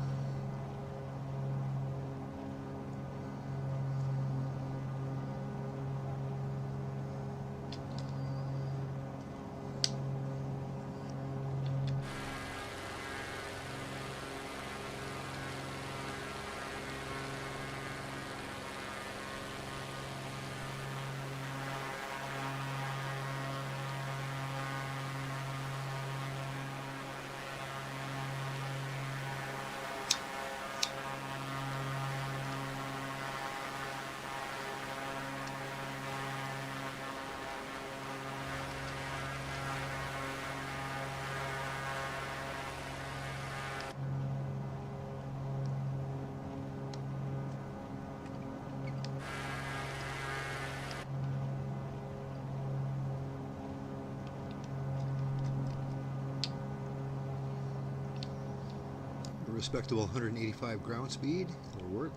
A respectable 185 ground speed. It'll work.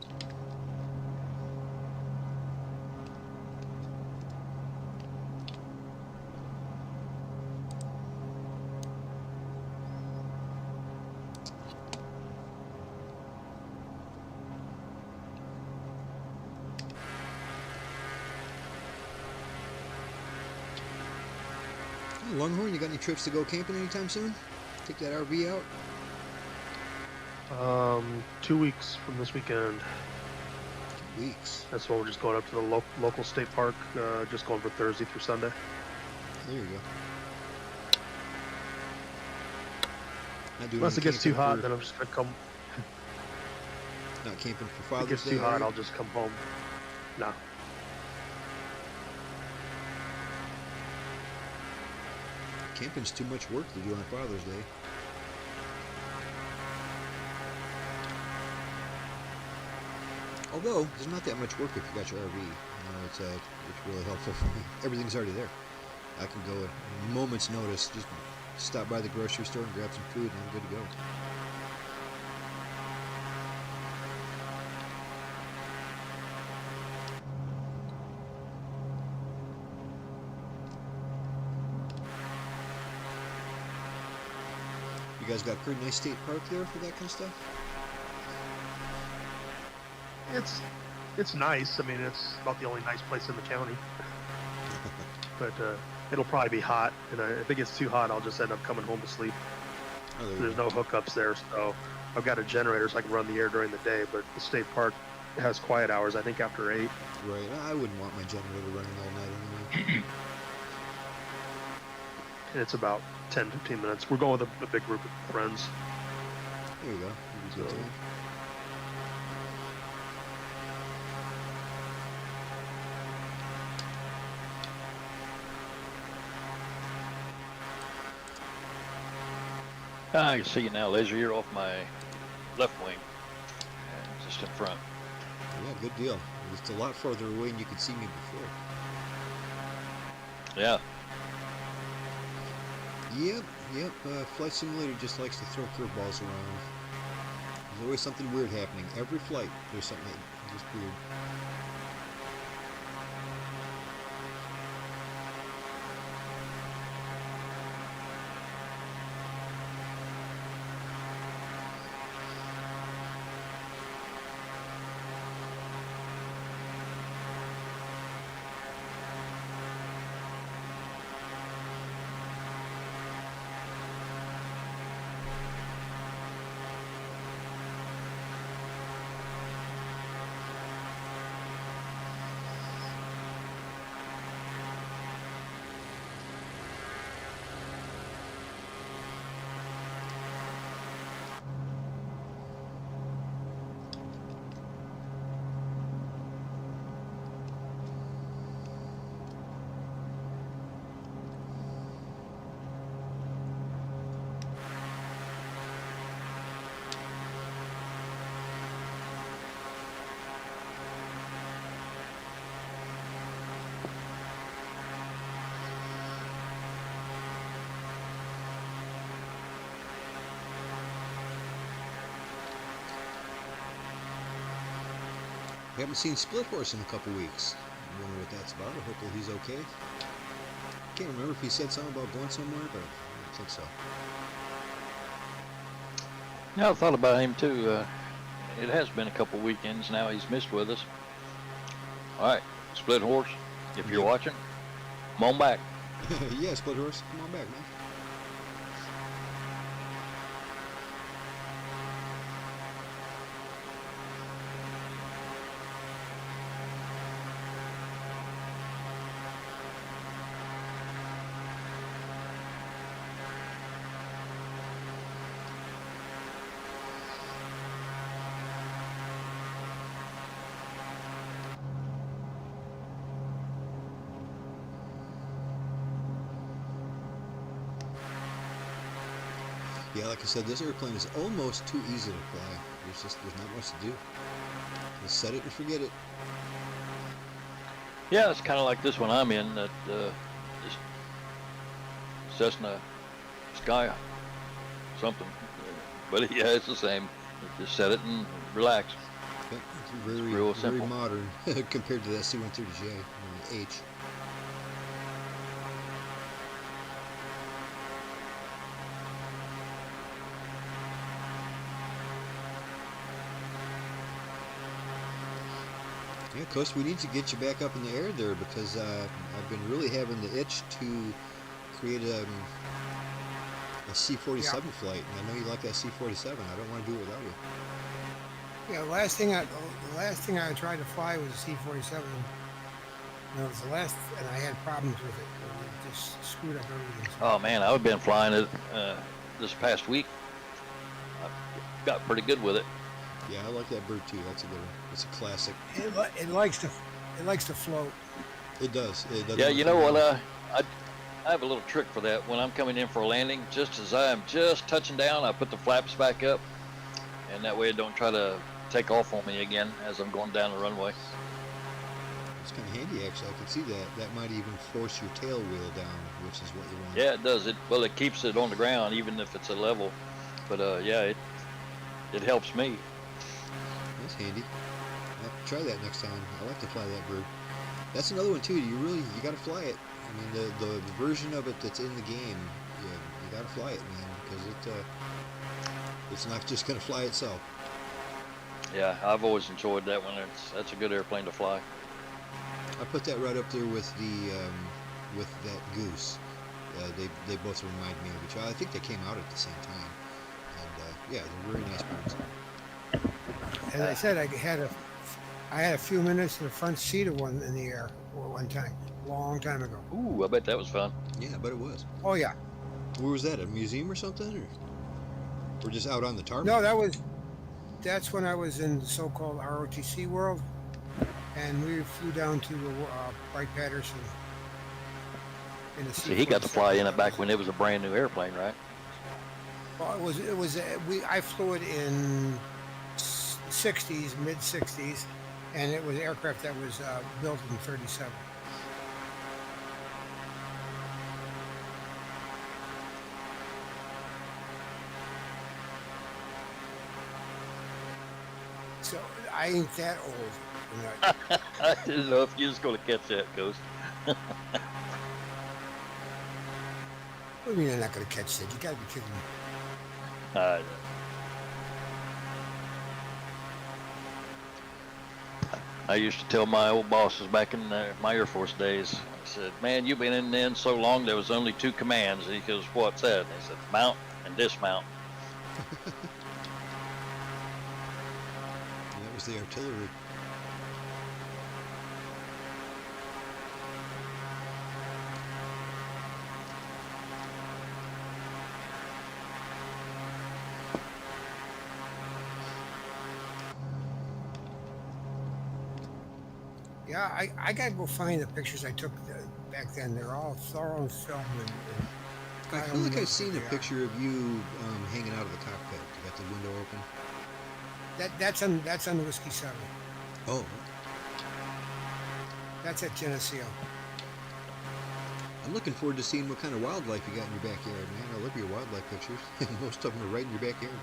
Hey, Longhorn, you got any trips to go camping anytime soon? Take that RV out? 2 weeks from this weekend. 2 weeks. That's when we're just going up to the local state park, just going for Thursday through Sunday. There you go. Not doing Unless it any gets too camping hot, for- then I'm just gonna come. Not camping for If it Father's gets Day. too hot, are you? I'll just come home. No. Camping's too much work to do on Father's Day. Although, there's not that much work if you got your RV. You know, it's really helpful for me. Everything's already there. I can go at a moment's notice, just stop by the grocery store and grab some food, and I'm good to go. You guys got a pretty nice state park there for that kind of stuff? It's nice. I mean, it's about the only nice place in the county. But it'll probably be hot, and if it gets too hot, I'll just end up coming home to sleep. Oh, there you There's go. no hookups there, so I've got a generator so I can run the air during the day. But the state park has quiet hours, I think, after 8. Right. I wouldn't want my generator running all night anyway. And it's about 10-15 minutes. We're going with a big group of friends. There you go. It'd be a good So- time. I can see you now, Laser. You're off my left wing, just in front. Yeah, good deal. It's a lot farther away than you could see me before. Yeah. Yep. Flight Simulator just likes to throw curveballs around. There's always something weird happening. Every flight, there's something just weird. Haven't seen Split Horse in a couple weeks. I wonder what that's about. Hopefully he's okay. Can't remember if he said something about going somewhere, but I don't think so. Yeah, I thought about him too. It has been a couple weekends now he's missed with us. All right, Split Horse, if you're Yep. watching, come on back. Yeah, Split Horse, come on back, man. Yeah, like I said, this airplane is almost too easy to fly. There's not much to do. Just set it and forget it. Yeah, it's kind of like this one I'm in, that this Cessna Sky something. But yeah, it's the same. Just set it and relax. Yeah, it's very, real very simple. modern compared to that C-130J or the H. Yeah, Coast, we need to get you back up in the air there because I've been really having the itch to create a C-47 flight, and I know you like that C-47. I don't want to do it without you. Yeah, the last thing I tried to fly was a C-47. It was the last, and I had problems with it. It just screwed up everything. Oh man, I've been flying it this past week. I've got pretty good with it. Yeah, I like that bird too. That's a good one. It's a classic. It likes to float. It does. It does. Yeah, you know what? I have a little trick for that. When I'm coming in for a landing, just as I'm just touching down, I put the flaps back up, and that way it don't try to take off on me again as I'm going down the runway. It's kind of handy, actually. I can see that. That might even force your tail wheel down, which is what you want. Yeah, it does. It keeps it on the ground even if it's a level. But yeah, it helps me. That's handy. Try that next time. I like to fly that bird. That's another one too. You got to fly it. I mean, the version of it that's in the game, you got to fly it, man, because it's not just going to fly itself. Yeah, I've always enjoyed that one. That's a good airplane to fly. I put that right up there with with that Goose. They both remind me of each other. I think they came out at the same time, and yeah, they're very nice birds. As I said, I had a few minutes in the front seat of one in the air one time, a long time ago. Ooh, I bet that was fun. Yeah, but it was. Oh yeah. Where was that? A museum or something, or just out on the tarmac? No, that's when I was in the so-called ROTC world, and we flew down to Wright Patterson. In the See, he got to fly in it back when it was a brand new airplane, right? Well, I flew it in '60s, mid '60s, and it was an aircraft that was built in '37. So I ain't that old. I didn't know if you was going to catch that, Ghost. What do you mean I'm not going to catch that? You got to be kidding me. I used to tell my old bosses back in my Air Force days, I said, man, you've been in there so long, there was only two commands. And he goes, what's that? And they said, mount and dismount. That was the artillery. Yeah, I got to go find the pictures I took back then. They're all thorough film. I feel like I've seen a picture of you hanging out of the cockpit. You got the window open. That's on the Whiskey 7. Oh. That's at Geneseo. I'm looking forward to seeing what kind of wildlife you got in your backyard, man. I love your wildlife pictures. Most of them are right in your backyard.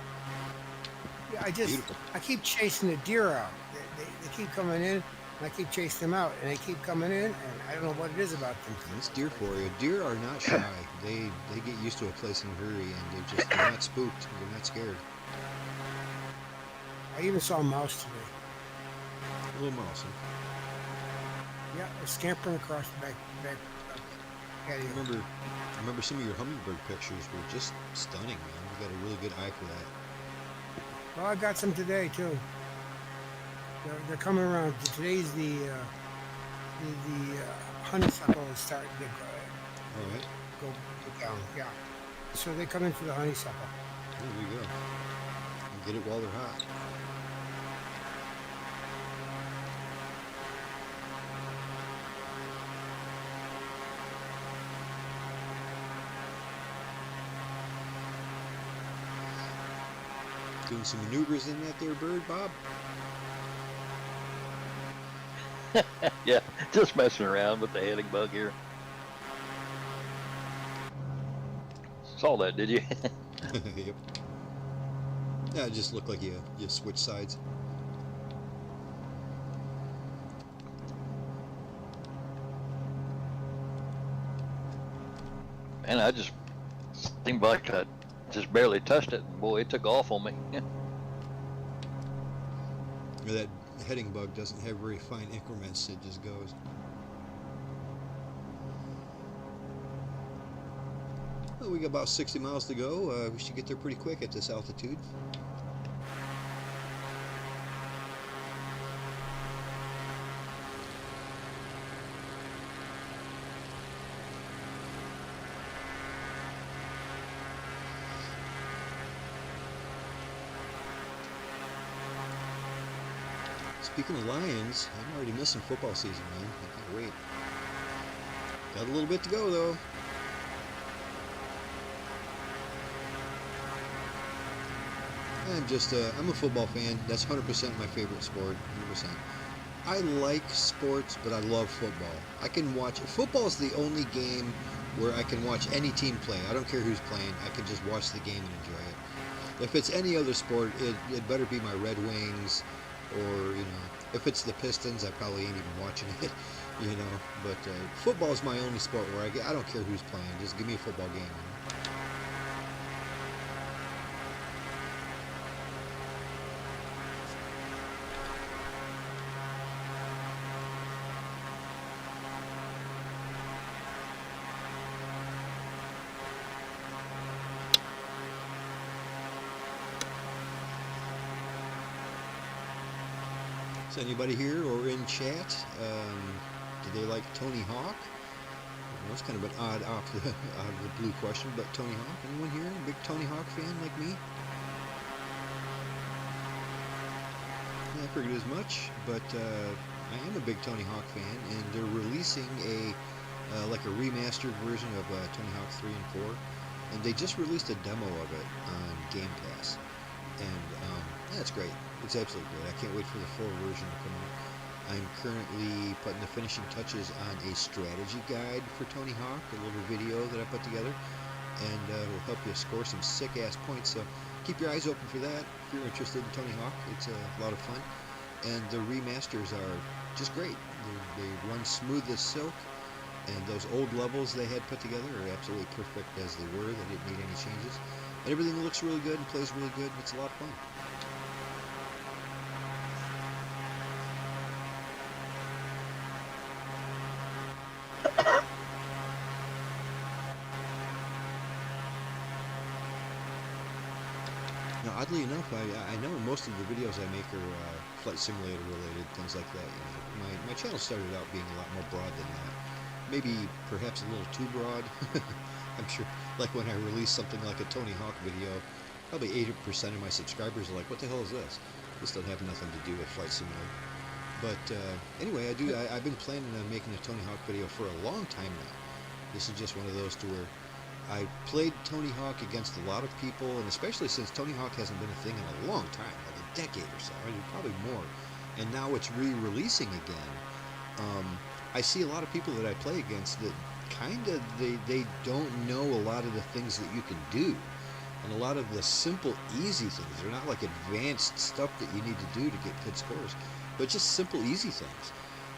Yeah, Beautiful. I keep chasing the deer out. they keep coming in, and I keep chasing them out, and they keep coming in, and I don't know what it is about them. That's deer for you. Deer are not shy. They get used to a place in a hurry, and they're not spooked. They're not scared. I even saw a mouse today. A little mouse. Huh? Yeah, they're scampering across the back patio. I remember some of your hummingbird pictures were just stunning, man. You got a really good eye for that. Well, I got some today too. They're coming around. Today's the honeysuckle is starting to All right. go down. Yeah. So they come in for the honeysuckle. There you go. And get it while they're hot. Doing some maneuvers in that there bird, Bob? Yeah, just messing around with the heading bug here. Saw that, did you? Yep. Yeah, it just looked like you switched sides. And I just seemed like I just barely touched it. Boy, it took off on me. That heading bug doesn't have very fine increments. It just goes. Well, we got about 60 miles to go. We should get there pretty quick at this altitude. Speaking of Lions, I'm already missing football season, man. I can't wait. Got a little bit to go, though. I'm a football fan. That's 100% my favorite sport, 100%. I like sports, but I love football. I can watch, football is the only game where I can watch any team play. I don't care who's playing. I can just watch the game and enjoy it. If it's any other sport, it better be my Red Wings, or, if it's the Pistons, I probably ain't even watching it, But football is my only sport where I don't care who's playing. Just give me a football game. Is anybody here or in chat? Do they like Tony Hawk? Well, that's kind of an odd out of the blue question, but Tony Hawk. Anyone here? A big Tony Hawk fan like me? Yeah, I figured as much, but I am a big Tony Hawk fan, and they're releasing a remastered version of Tony Hawk 3 and 4, and they just released a demo of it on GamePass, and yeah, it's great. It's absolutely great. I can't wait for the full version to come out. I'm currently putting the finishing touches on a strategy guide for Tony Hawk, a little video that I put together, and will help you score some sick-ass points. So keep your eyes open for that if you're interested in Tony Hawk. It's a lot of fun, and the remasters are just great. They run smooth as silk, and those old levels they had put together are absolutely perfect as they were. They didn't need any changes, and everything looks really good and plays really good. It's a lot of fun. Now, oddly enough, I know most of the videos I make are flight simulator related, things like that. My channel started out being a lot more broad than that. Maybe perhaps a little too broad. I'm sure, like when I release something like a Tony Hawk video, probably 80% of my subscribers are like, what the hell is this? This doesn't have nothing to do with flight simulator. But anyway, I've been planning on making a Tony Hawk video for a long time now. This is just one of those to where I played Tony Hawk against a lot of people, and especially since Tony Hawk hasn't been a thing in a long time, like a decade or so, I mean, probably more, and now it's re-releasing again. I see a lot of people that I play against that kind of, they don't know a lot of the things that you can do, and a lot of the simple, easy things. They're not like advanced stuff that you need to do to get good scores. but just simple, easy things.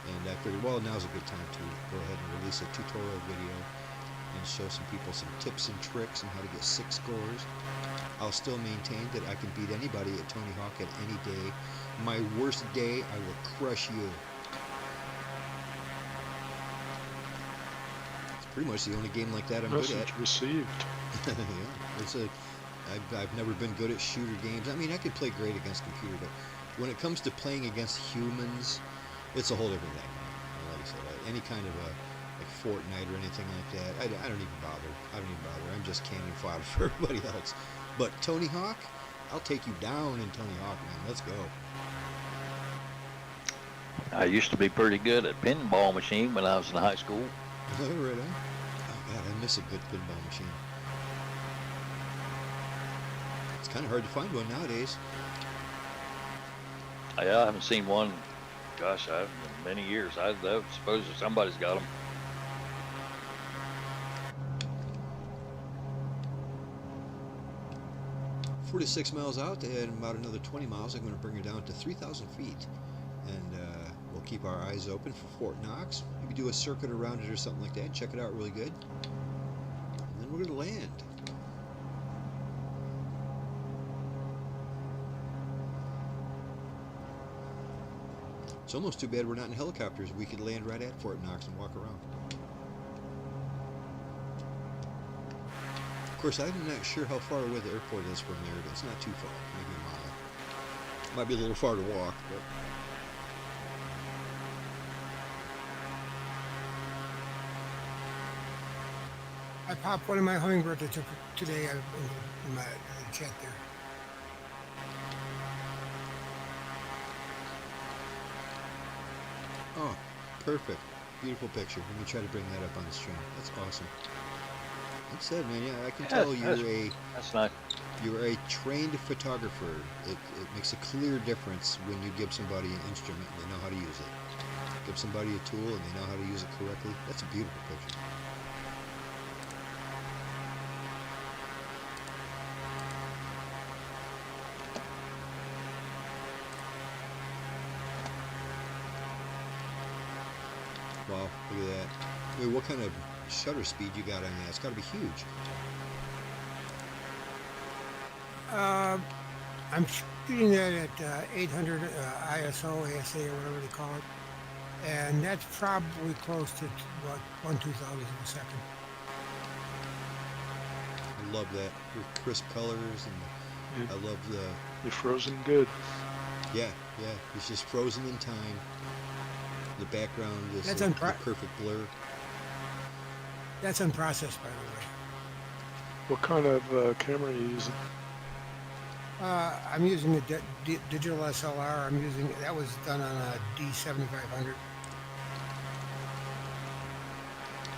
And I figured, well, now's a good time to go ahead and release a tutorial video and show some people some tips and tricks on how to get 6 scores. I'll still maintain that I can beat anybody at Tony Hawk at any day. My worst day, I will crush you. It's pretty much the only game like that I'm good at. Message received. Yeah, I've never been good at shooter games. I mean, I could play great against computer, but when it comes to playing against humans, it's a whole different thing. Like I said, any kind of a like Fortnite or anything like that, I don't even bother. I'm just cannon fodder for everybody else. But Tony Hawk, I'll take you down in Tony Hawk, man. Let's go. I used to be pretty good at pinball machine when I was in high school. Right on. Oh God, I miss a good pinball machine. It's kind of hard to find one nowadays. Yeah, I haven't seen one. Gosh, in many years. I suppose somebody's got them. – 46 miles out, and about another 20 miles, I'm going to bring her down to 3,000 feet. And we'll keep our eyes open for Fort Knox. Maybe do a circuit around it or something like that. Check it out really good. And then we're going to land. It's almost too bad we're not in helicopters. We could land right at Fort Knox and walk around. Of course, I'm not sure how far away the airport is from there, but it's not too far, maybe a mile. Might be a little far to walk, but... I popped one of my hummingbirds I took today in my chat there. Oh, perfect. Beautiful picture. Let me try to bring that up on the stream. That's awesome. Like I said, man, yeah, I can tell That's nice. you're a trained photographer. It makes a clear difference when you give somebody an instrument and they know how to use it. Give somebody a tool and they know how to use it correctly. That's a beautiful picture. Wow, look at that. Wait, what kind of shutter speed you got on that? It's got to be huge. I'm shooting that at 800 ISO, ASA, or whatever they call it. And that's probably close to what, 1/2000th of a second. I love that. With crisp colors, and I love the... You're frozen good. Yeah, it's just frozen in time. The background is That's the perfect blur. That's unprocessed, by the way. What kind of camera are you using? I'm using a digital SLR. That was done on a D7500.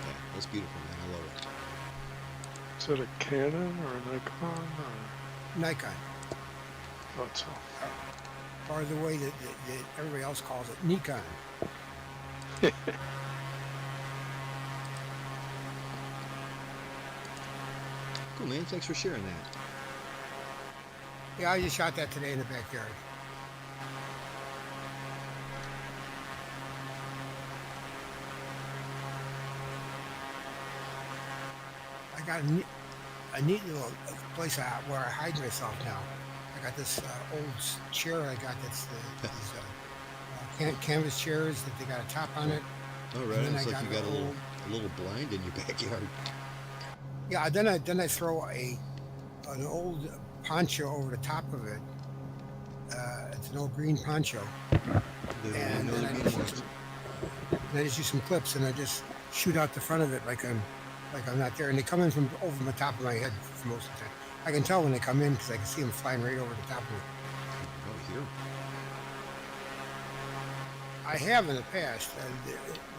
Yeah, that's beautiful, man. I love it. Is that a Canon or a Nikon? Or... Nikon. Oh, it's Or the way that everybody else calls it, Nikon. Cool, man. Thanks for sharing that. Yeah, I just shot that today in the backyard. I got a neat little place where I hide myself now. I got this old chair I got that's these canvas chairs that they got a top on it. Oh, right. It's like you got a little blind in your backyard. Yeah, then I throw an old poncho over the top of it. It's an old green poncho. And then I just use some clips and I just shoot out the front of it like I'm not there. And they come in from over the top of my head for most of the time. I can tell when they come in because I can see them flying right over the top of me. Oh, here. I have in the past.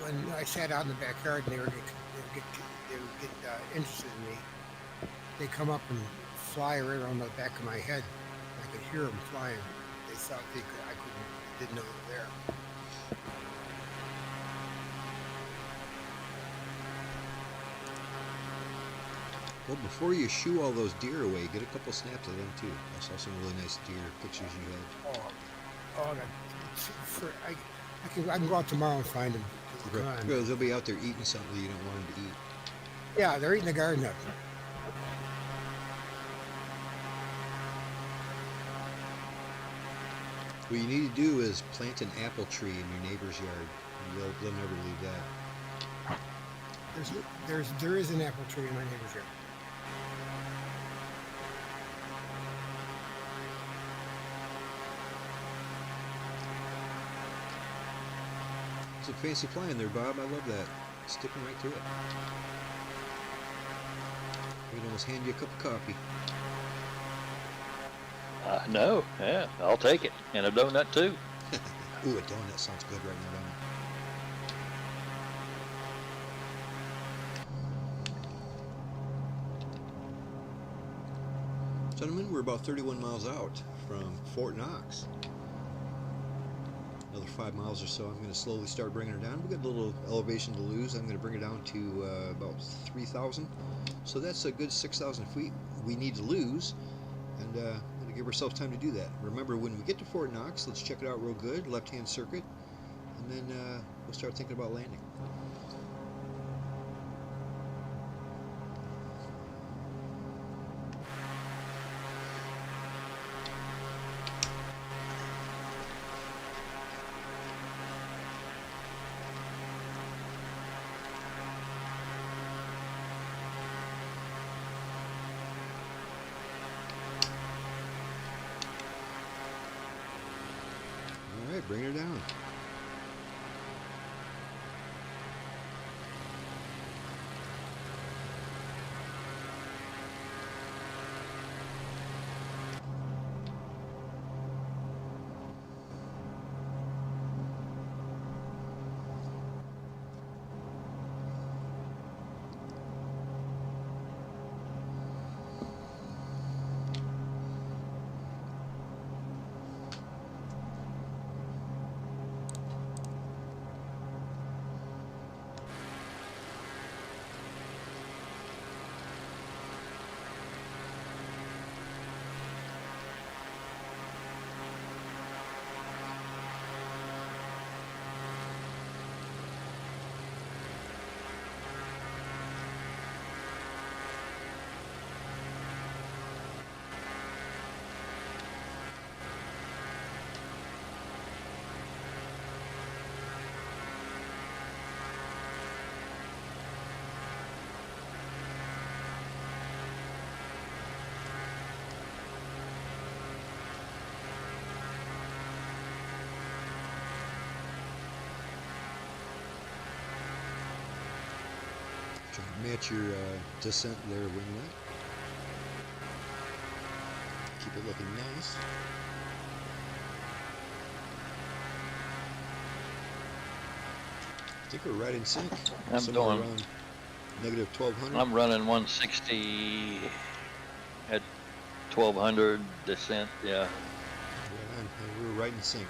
When I sat out in the backyard and they would get interested in me, they come up and fly right around the back of my head. I could hear them flying. They thought didn't know they were there. Well, before you shoo all those deer away, get a couple snaps of them too. I saw some really nice deer pictures you had. Oh, I got I can go out tomorrow and find them. Come Right. on. Well, they'll be out there eating something you don't want them to eat. Yeah, they're eating the garden up. What you need to do is plant an apple tree in your neighbor's yard. They'll never leave that. There is an apple tree in my neighbor's yard. It's a fancy plan there, Bob. I love that. Sticking right to it. We can almost hand you a cup of coffee. No, yeah, I'll take it. And a donut too. Ooh, a donut sounds good right now, don't it? Gentlemen, we're about 31 miles out from Fort Knox. Another 5 miles or so. I'm going to slowly start bringing her down. We've got a little elevation to lose. I'm going to bring her down to about 3,000. So that's a good 6,000 feet we need to lose. And going to give ourselves time to do that. Remember, when we get to Fort Knox, let's check it out real good. Left-hand circuit. And then we'll start thinking about landing. All right, bring her down. Try to match your descent there, winglet. Keep it looking nice. I think we're right in sync. I'm Somewhere doing. around negative 1,200. I'm running 160 at 1,200 descent. Yeah. Right on. We're right in sync.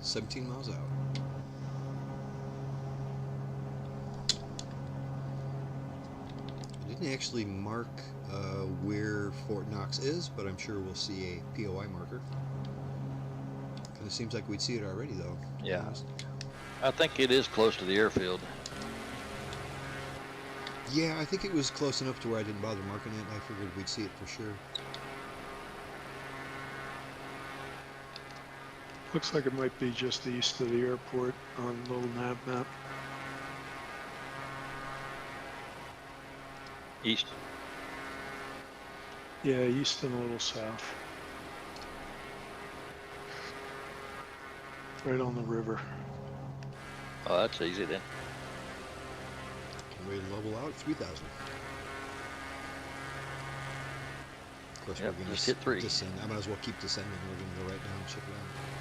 17 miles out. I didn't actually mark where Fort Knox is, but I'm sure we'll see a POI marker. Kind of seems like we'd see it already, though. to be Yeah. honest. I think it is close to the airfield. Yeah, I think it was close enough to where I didn't bother marking it. I figured we'd see it for sure. Looks like it might be just east of the airport on little nav map. East. Yeah, east and a little south. Right on the river. Oh, that's easy then. We level out 3,000. Of course, Yep, we're going just to hit 3. descend. I might as well keep descending. We're going to go right down and check it out.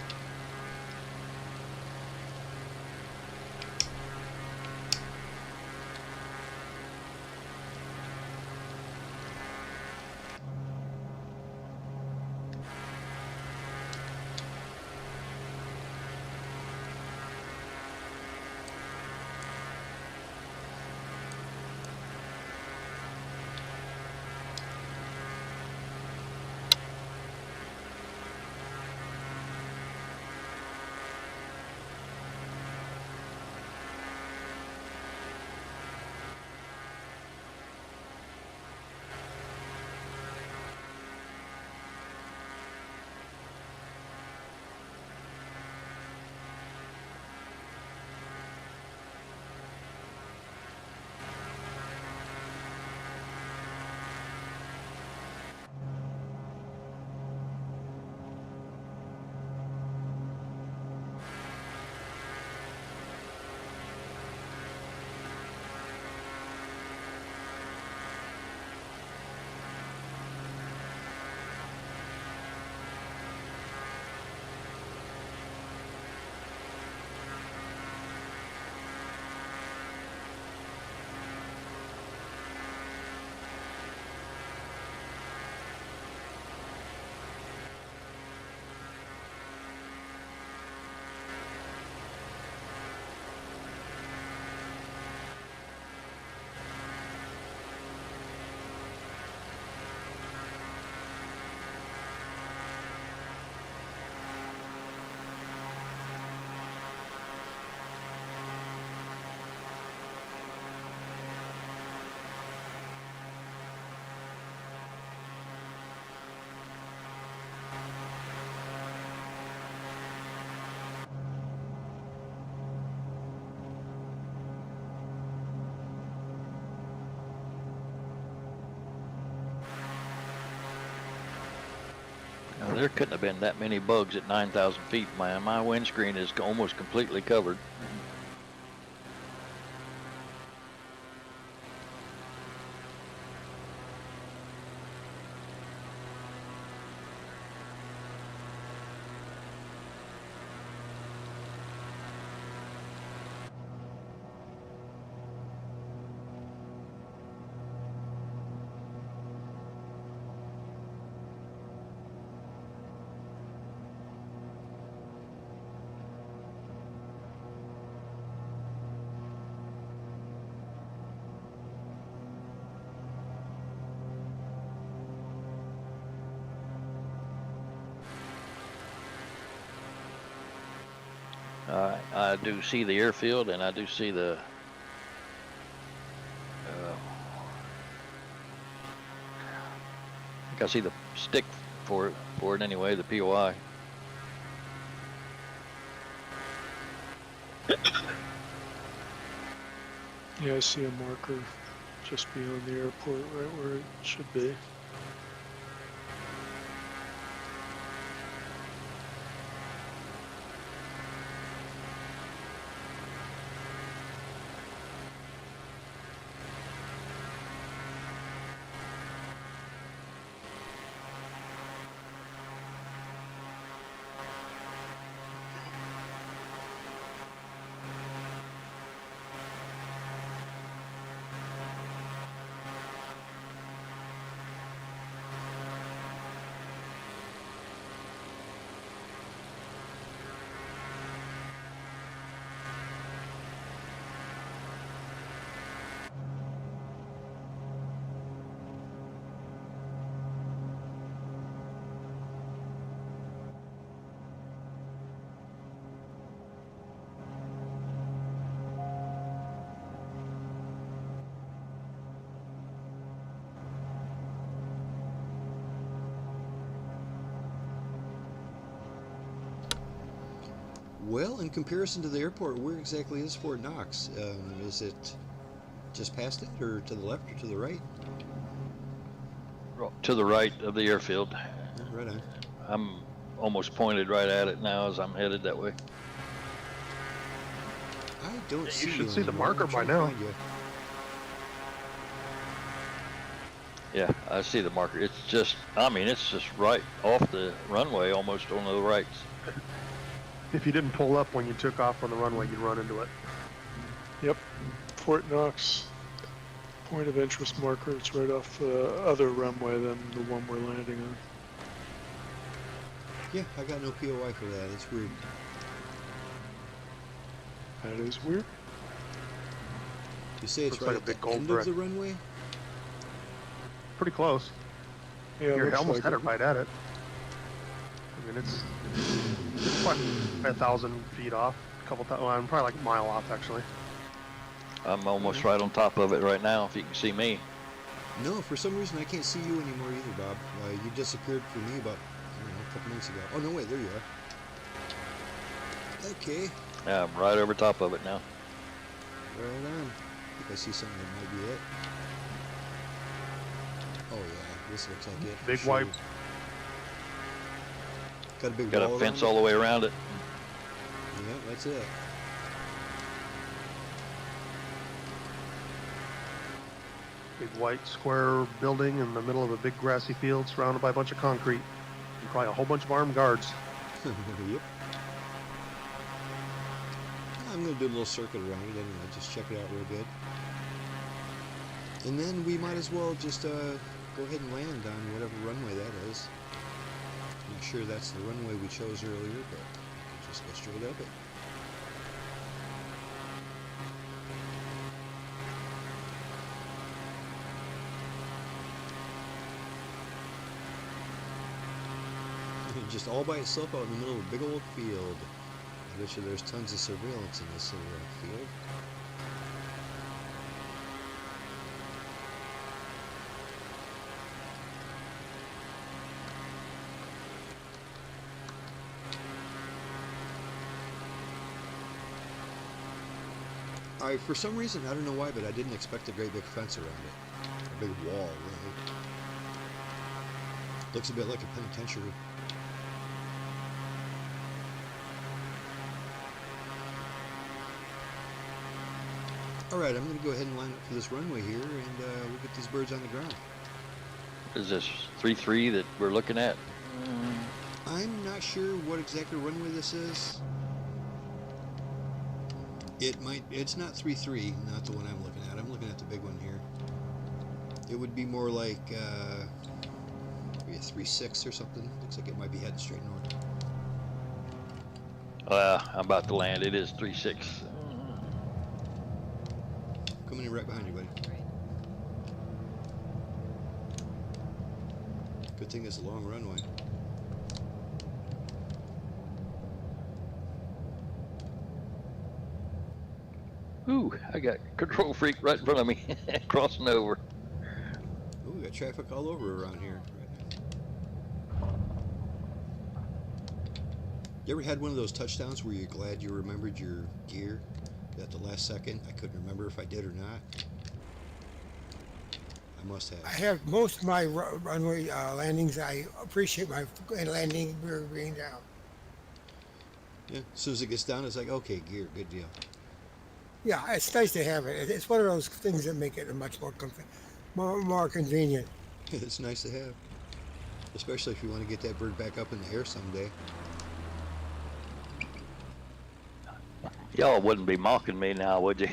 Now, there couldn't have been that many bugs at 9,000 feet, man. My windscreen is almost completely covered. I do see the airfield, and I do see the I think I see the stick for it anyway, the POI. Yeah, I see a marker just beyond the airport, right where it should be. Well, in comparison to the airport, where exactly is Fort Knox? Is it just past it, or to the left, or to the right? To the right of the airfield. Yeah, right on. I'm almost pointed right at it now as I'm headed that way. I don't You see you should see the anymore. marker I'm trying by to now. find you. Yeah, I see the marker. It's just, I mean, it's just right off the runway, almost on the right. If you didn't pull up when you took off on the runway, you'd run into it. Yep. Fort Knox. Point of interest marker. It's right off the other runway than the one we're landing on. Yeah, I got no POI for that. It's weird. That is weird. You say it's Looks right like a at big the gold end brick. of the runway? Pretty close. Yeah, it You're looks almost like headed it. right at it. I mean, it's probably 1,000 feet off. Well, I'm probably like a mile off, actually. I'm almost right on top of it right now, if you can see me. No, for some reason I can't see you anymore either, Bob. You disappeared for me about, I don't know, a couple minutes ago. Oh, no, wait, there you are. Okay, Yeah, I'm right over top of it now. right on. I think I see something that might be it. Oh, yeah, this looks like it. for Big sure. white. Got a big Got wall a fence around all the way around it. it? Yeah, that's it. Big white square building in the middle of a big grassy field surrounded by a bunch of concrete. And probably a whole bunch of armed guards. Yep. I'm going to do a little circuit around it anyway, just check it out real good. And then we might as well just go ahead and land on whatever runway that is. I'm not sure that's the runway we chose earlier, but I can just go straight up it. Just all by itself out in the middle of a big old field. I bet you there's tons of surveillance in this little field. For some reason, I don't know why, but I didn't expect a great big fence around it. A big wall, really. Looks a bit like a penitentiary. Alright, I'm going to go ahead and line up for this runway here, and we'll get these birds on the ground. Is this 3-3 that we're looking at? I'm not sure what exactly runway this is. It's not 3-3, not the one I'm looking at. I'm looking at the big one here. It would be more like maybe a 3-6 or something. Looks like it might be heading straight north. I'm about to land. It is 3-6. Coming in right behind you, buddy. Good thing it's a long runway. Ooh, I got control freak right in front of me, crossing over. Ooh, we got traffic all over around here right now. You ever had one of those touchdowns where you're glad you remembered your gear at the last second? I couldn't remember if I did or not. I must have. I have most of my runway landings. I appreciate my landing being down. Yeah, as soon as it gets down, it's like, okay, gear, good deal. Yeah, it's nice to have it. It's one of those things that make it a much more convenient. It's nice to have. Especially if you want to get that bird back up in the air someday. Y'all wouldn't be mocking me now, would you?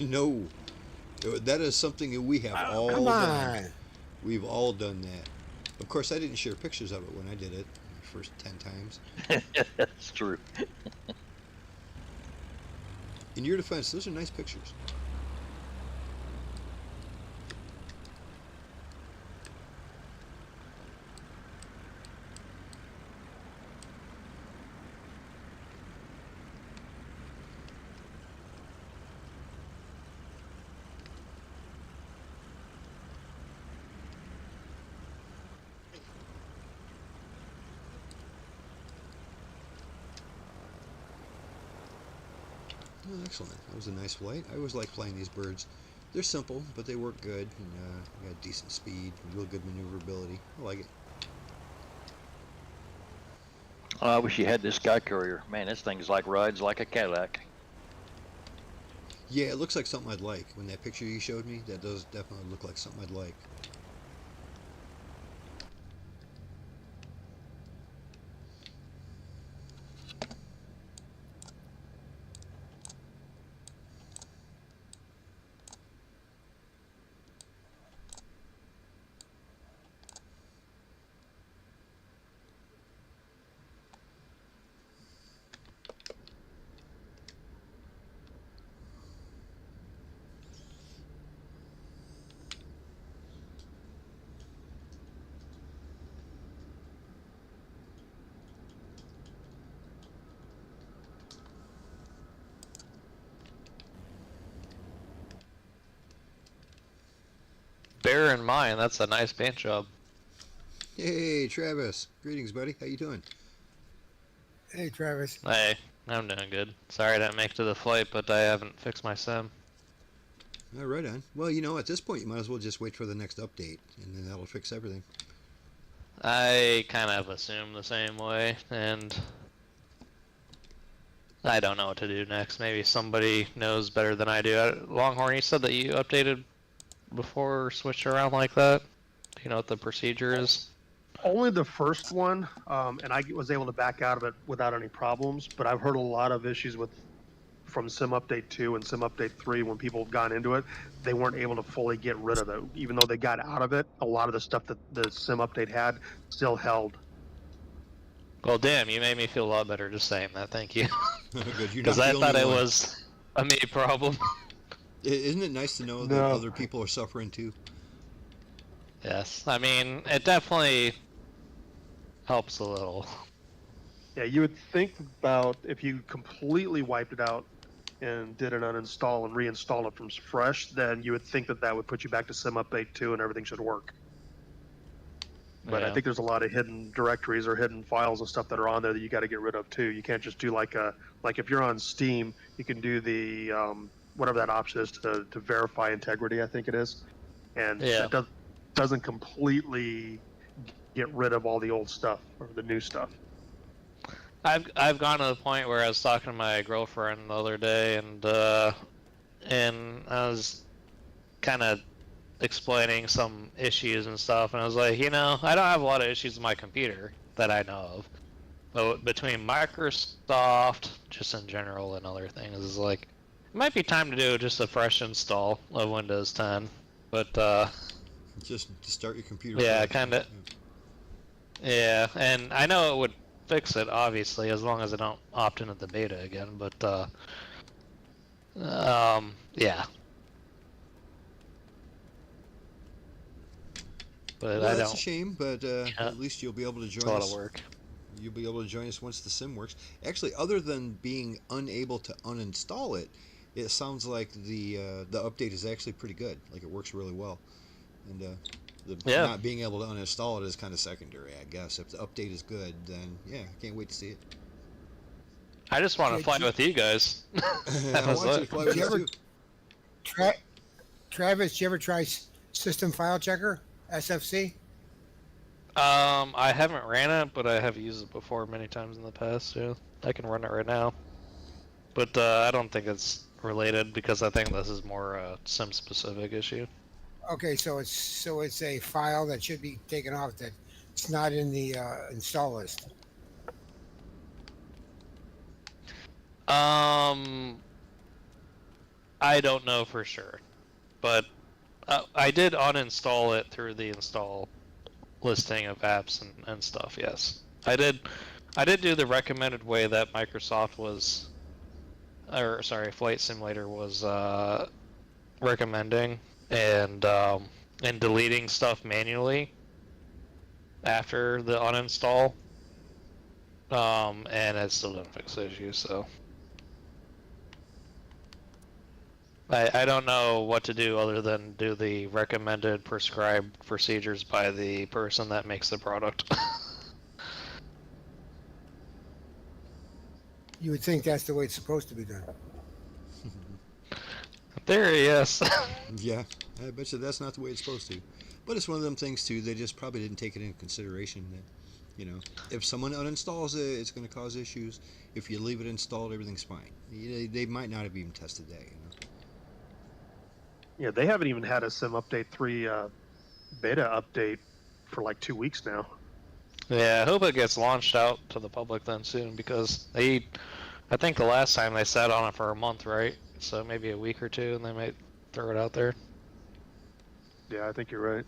No. That is something that we have all Come done. on. We've all done that. Of course, I didn't share pictures of it when I did it the first 10 times. That's true. In your defense, those are nice pictures. Oh, excellent. That was a nice flight. I always like flying these birds. They're simple, but they work good, and got decent speed, real good maneuverability. I like it. Oh, I wish you had this Sky Courier. Man, this thing's like rides like a Cadillac. Yeah, it looks like something I'd like. When that picture you showed me, that does definitely look like something I'd like. Bear in mind, that's a nice paint job. Hey, Travis. Greetings, buddy. How you doing? Hey, Travis. Hey, I'm doing good. Sorry I didn't make it to the flight, but I haven't fixed my sim. All right, on. Well, at this point, you might as well just wait for the next update, and then that'll fix everything. I kind of assume the same way, and I don't know what to do next. Maybe somebody knows better than I do. Longhorn, you said that you updated before or switched around like that? Do you know what the procedure is? Only the first one, and I was able to back out of it without any problems. But I've heard a lot of issues from Sim Update 2 and Sim Update 3 when people have gone into it, they weren't able to fully get rid of it. Even though they got out of it, a lot of the stuff that the Sim Update had still held. Well, damn, you made me feel a lot better just saying that. Thank you. Good. You're Because not I the thought only it one. was a me problem. Isn't it nice to know that No. other people are suffering too? Yes, I mean, it definitely helps a little. Yeah, you would think about if you completely wiped it out and did an uninstall and reinstall it from fresh, then you would think that that would put you back to Sim Update 2 and everything should work. But I Yeah. think there's a lot of hidden directories or hidden files and stuff that are on there that you got to get rid of too. You can't just do like if you're on Steam, you can do the whatever that option is to verify integrity. I think it is, and Yeah. that doesn't completely get rid of all the old stuff or the new stuff. I've gone to the point where I was talking to my girlfriend the other day, and I was kind of explaining some issues and stuff, and I was like, I don't have a lot of issues with my computer that I know of, but between Microsoft, just in general, and other things, is like, it might be time to do just a fresh install of Windows 10, but Just to start your computer. yeah, fresh. kind of. Yeah, and I know it would fix it, obviously, as long as I don't opt into the beta again, but yeah. But Well, I that's don't. a shame, but at least you'll be able to It's join a lot us. of work. You'll be able to join us once the sim works. Actually, other than being unable to uninstall it, it sounds like the update is actually pretty good. Like it works really well, and the Yeah. not being able to uninstall it is kind of secondary, I guess. If the update is good, then yeah, I can't wait to see it. I just want to Did fly you- with you guys. I was want you to it. fly Did with you us ever- too. Travis, did you ever try System File Checker, SFC? I haven't ran it, but I have used it before many times in the past. Yeah, I can run it right now. But I don't think it's related because I think this is more a sim specific issue. Okay, so it's a file that should be taken off. That it's not in the install list. I don't know for sure, but I did uninstall it through the install listing of apps and stuff. Yes, I did do the recommended way that Microsoft was, or sorry, Flight Simulator was recommending, and deleting stuff manually after the uninstall, and it still didn't fix the issue. So I don't know what to do other than do the recommended prescribed procedures by the person that makes the product. You would think that's the way it's supposed to be done. theory, yes. Yeah, I bet you that's not the way it's supposed to. But it's one of them things too. They just probably didn't take it into consideration that, if someone uninstalls it, it's going to cause issues. If you leave it installed, everything's fine. They might not have even tested that. Yeah, they haven't even had a Sim Update 3 beta update for like 2 weeks now. Yeah, I hope it gets launched out to the public then soon, because I think the last time they sat on it for a month, right? So maybe a week or two, and they might throw it out there. Yeah, I think you're right.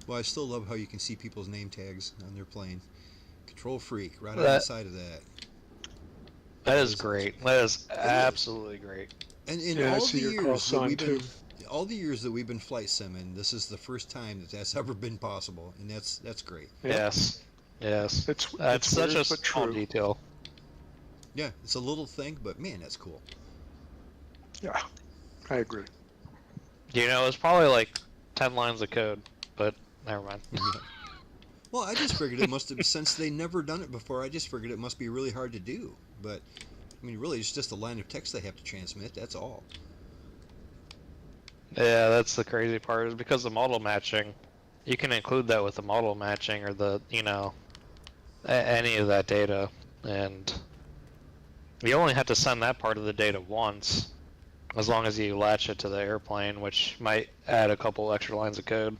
Well, I still love how you can see people's name tags on their plane. Control Freak, right on That- the side of that. That is great. That is absolutely great. And in Yeah, I all see the your call years that sign we've been, too. all the years that we've been flight simming, this is the first time that that's ever been possible, and that's great. Yeah. Yes. Yes. It's That's such weird, a but small true. detail. Yeah, it's a little thing, but man, that's cool. Yeah, I agree. You know, it's probably like 10 lines of code, but never mind. Well, I just figured it must have, since they never done it before, I just figured it must be really hard to do. But, I mean, really, it's just a line of text they have to transmit, that's all. Yeah, that's the crazy part, is because the model matching, you can include that with the model matching or the, any of that data, and you only have to send that part of the data once, as long as you latch it to the airplane, which might add a couple extra lines of code.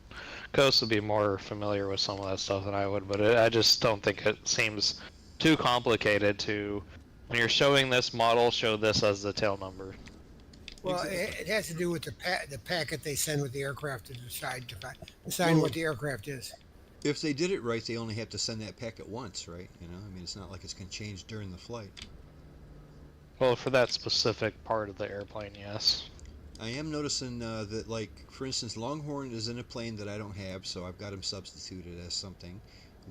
KOZS would be more familiar with some of that stuff than I would, but I just don't think it seems too complicated to, when you're showing this model, show this as the tail number. Well, it has to do with the packet they send with the aircraft to decide what the aircraft is. If they did it right, they only have to send that packet once, right? I mean, it's not like it's going to change during the flight. Well, for that specific part of the airplane, yes. I am noticing that, like, for instance, Longhorn is in a plane that I don't have, so I've got him substituted as something.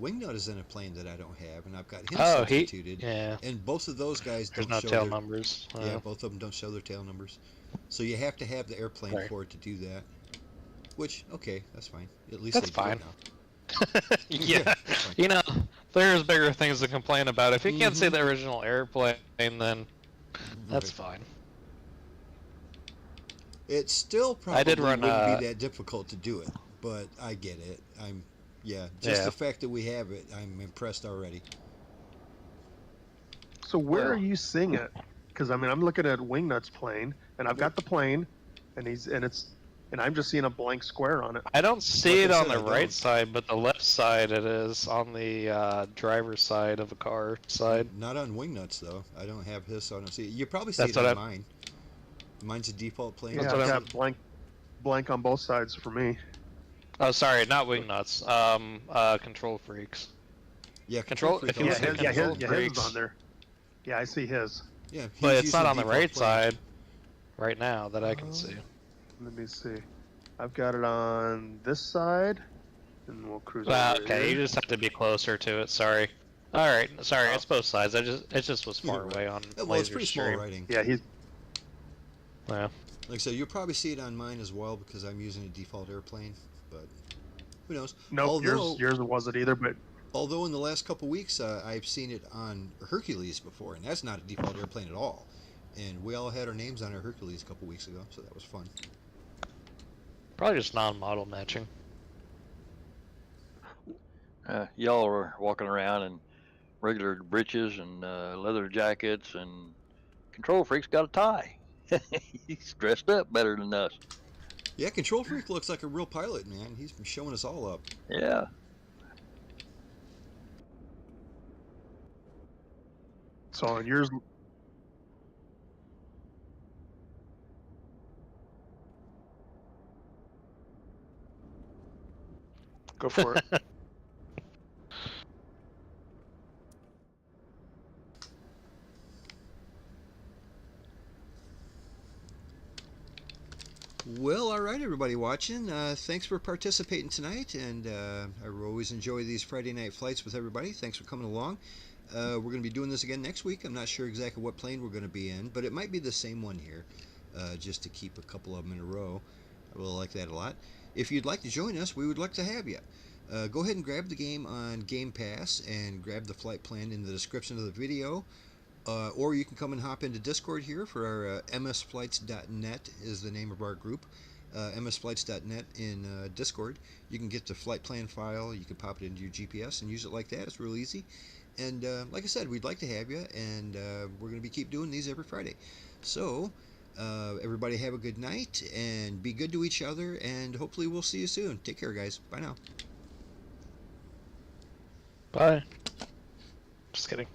Wingnut is in a plane that I don't have, and I've got him substituted. Yeah. And both of those guys There's don't no show tail their numbers. Yeah, both of them don't show their tail numbers. So you have to have the airplane Right. for it to do that. Which, okay, that's fine. At least That's they do it fine. now. Yeah. that's fine. There's bigger things to complain about. If you can't see the original airplane, then that's Right. fine. It still probably I did run, wouldn't be that difficult to do it, but I get it. Just Yeah. the fact that we have it, I'm impressed already. So where Well- are you seeing it? Because I mean, I'm looking at Wingnut's plane, and I've got the plane, and I'm just seeing a blank square on it. I don't see Like it I on said, the I right don't. side, but the left side it is on the driver's side of a car side. Not on Wingnuts, though. I don't have his, so I don't see it. You probably see That's it what on mine. Mine's a default plane. Yeah, That's what I've got blank on both sides for me. Oh, sorry, not Wingnuts. Control Freaks. Yeah, Control- Freak if you also look at has Control it. his Freaks. is on there. Yeah, I see his. Yeah, But he's it's not using on the default right plane. side right now that I can see. Let me see. I've got it on this side, and we'll cruise Well, over okay, you here. just have to be closer to it. Sorry. All right, sorry, it's both sides. It just was far You're right. away on. Well, it's laser pretty small stream. writing. Yeah, he's Yeah. Like I said, you'll probably see it on mine as well because I'm using a default airplane, but who knows? nope. Although, Yours wasn't either, but although in the last couple weeks I've seen it on Hercules before, and that's not a default airplane at all. And we all had our names on our Hercules a couple weeks ago, so that was fun. Probably just non-model matching. Y'all are walking around in regular breeches and leather jackets, and Control Freak's got a tie. He's dressed up better than us. Yeah, Control Freak looks like a real pilot, man. He's been showing us all up. Yeah. so on yours. Go for it. Well, all right, everybody watching. Thanks for participating tonight, and I always enjoy these Friday night flights with everybody. Thanks for coming along. We're going to be doing this again next week. I'm not sure exactly what plane we're going to be in, but it might be the same one here, just to keep a couple of them in a row. I will like that a lot. If you'd like to join us, we would like to have you. Go ahead and grab the game on GamePass and grab the flight plan in the description of the video. or you can come and hop into Discord here for our msflights.net is the name of our group. msflights.net in Discord. You can get the flight plan file, you can pop it into your GPS and use it like that. It's real easy. And like I said, we'd like to have you, and we're going to keep doing these every Friday. So, everybody have a good night, and be good to each other, and hopefully we'll see you soon. Take care, guys. Bye now. Bye. Just kidding.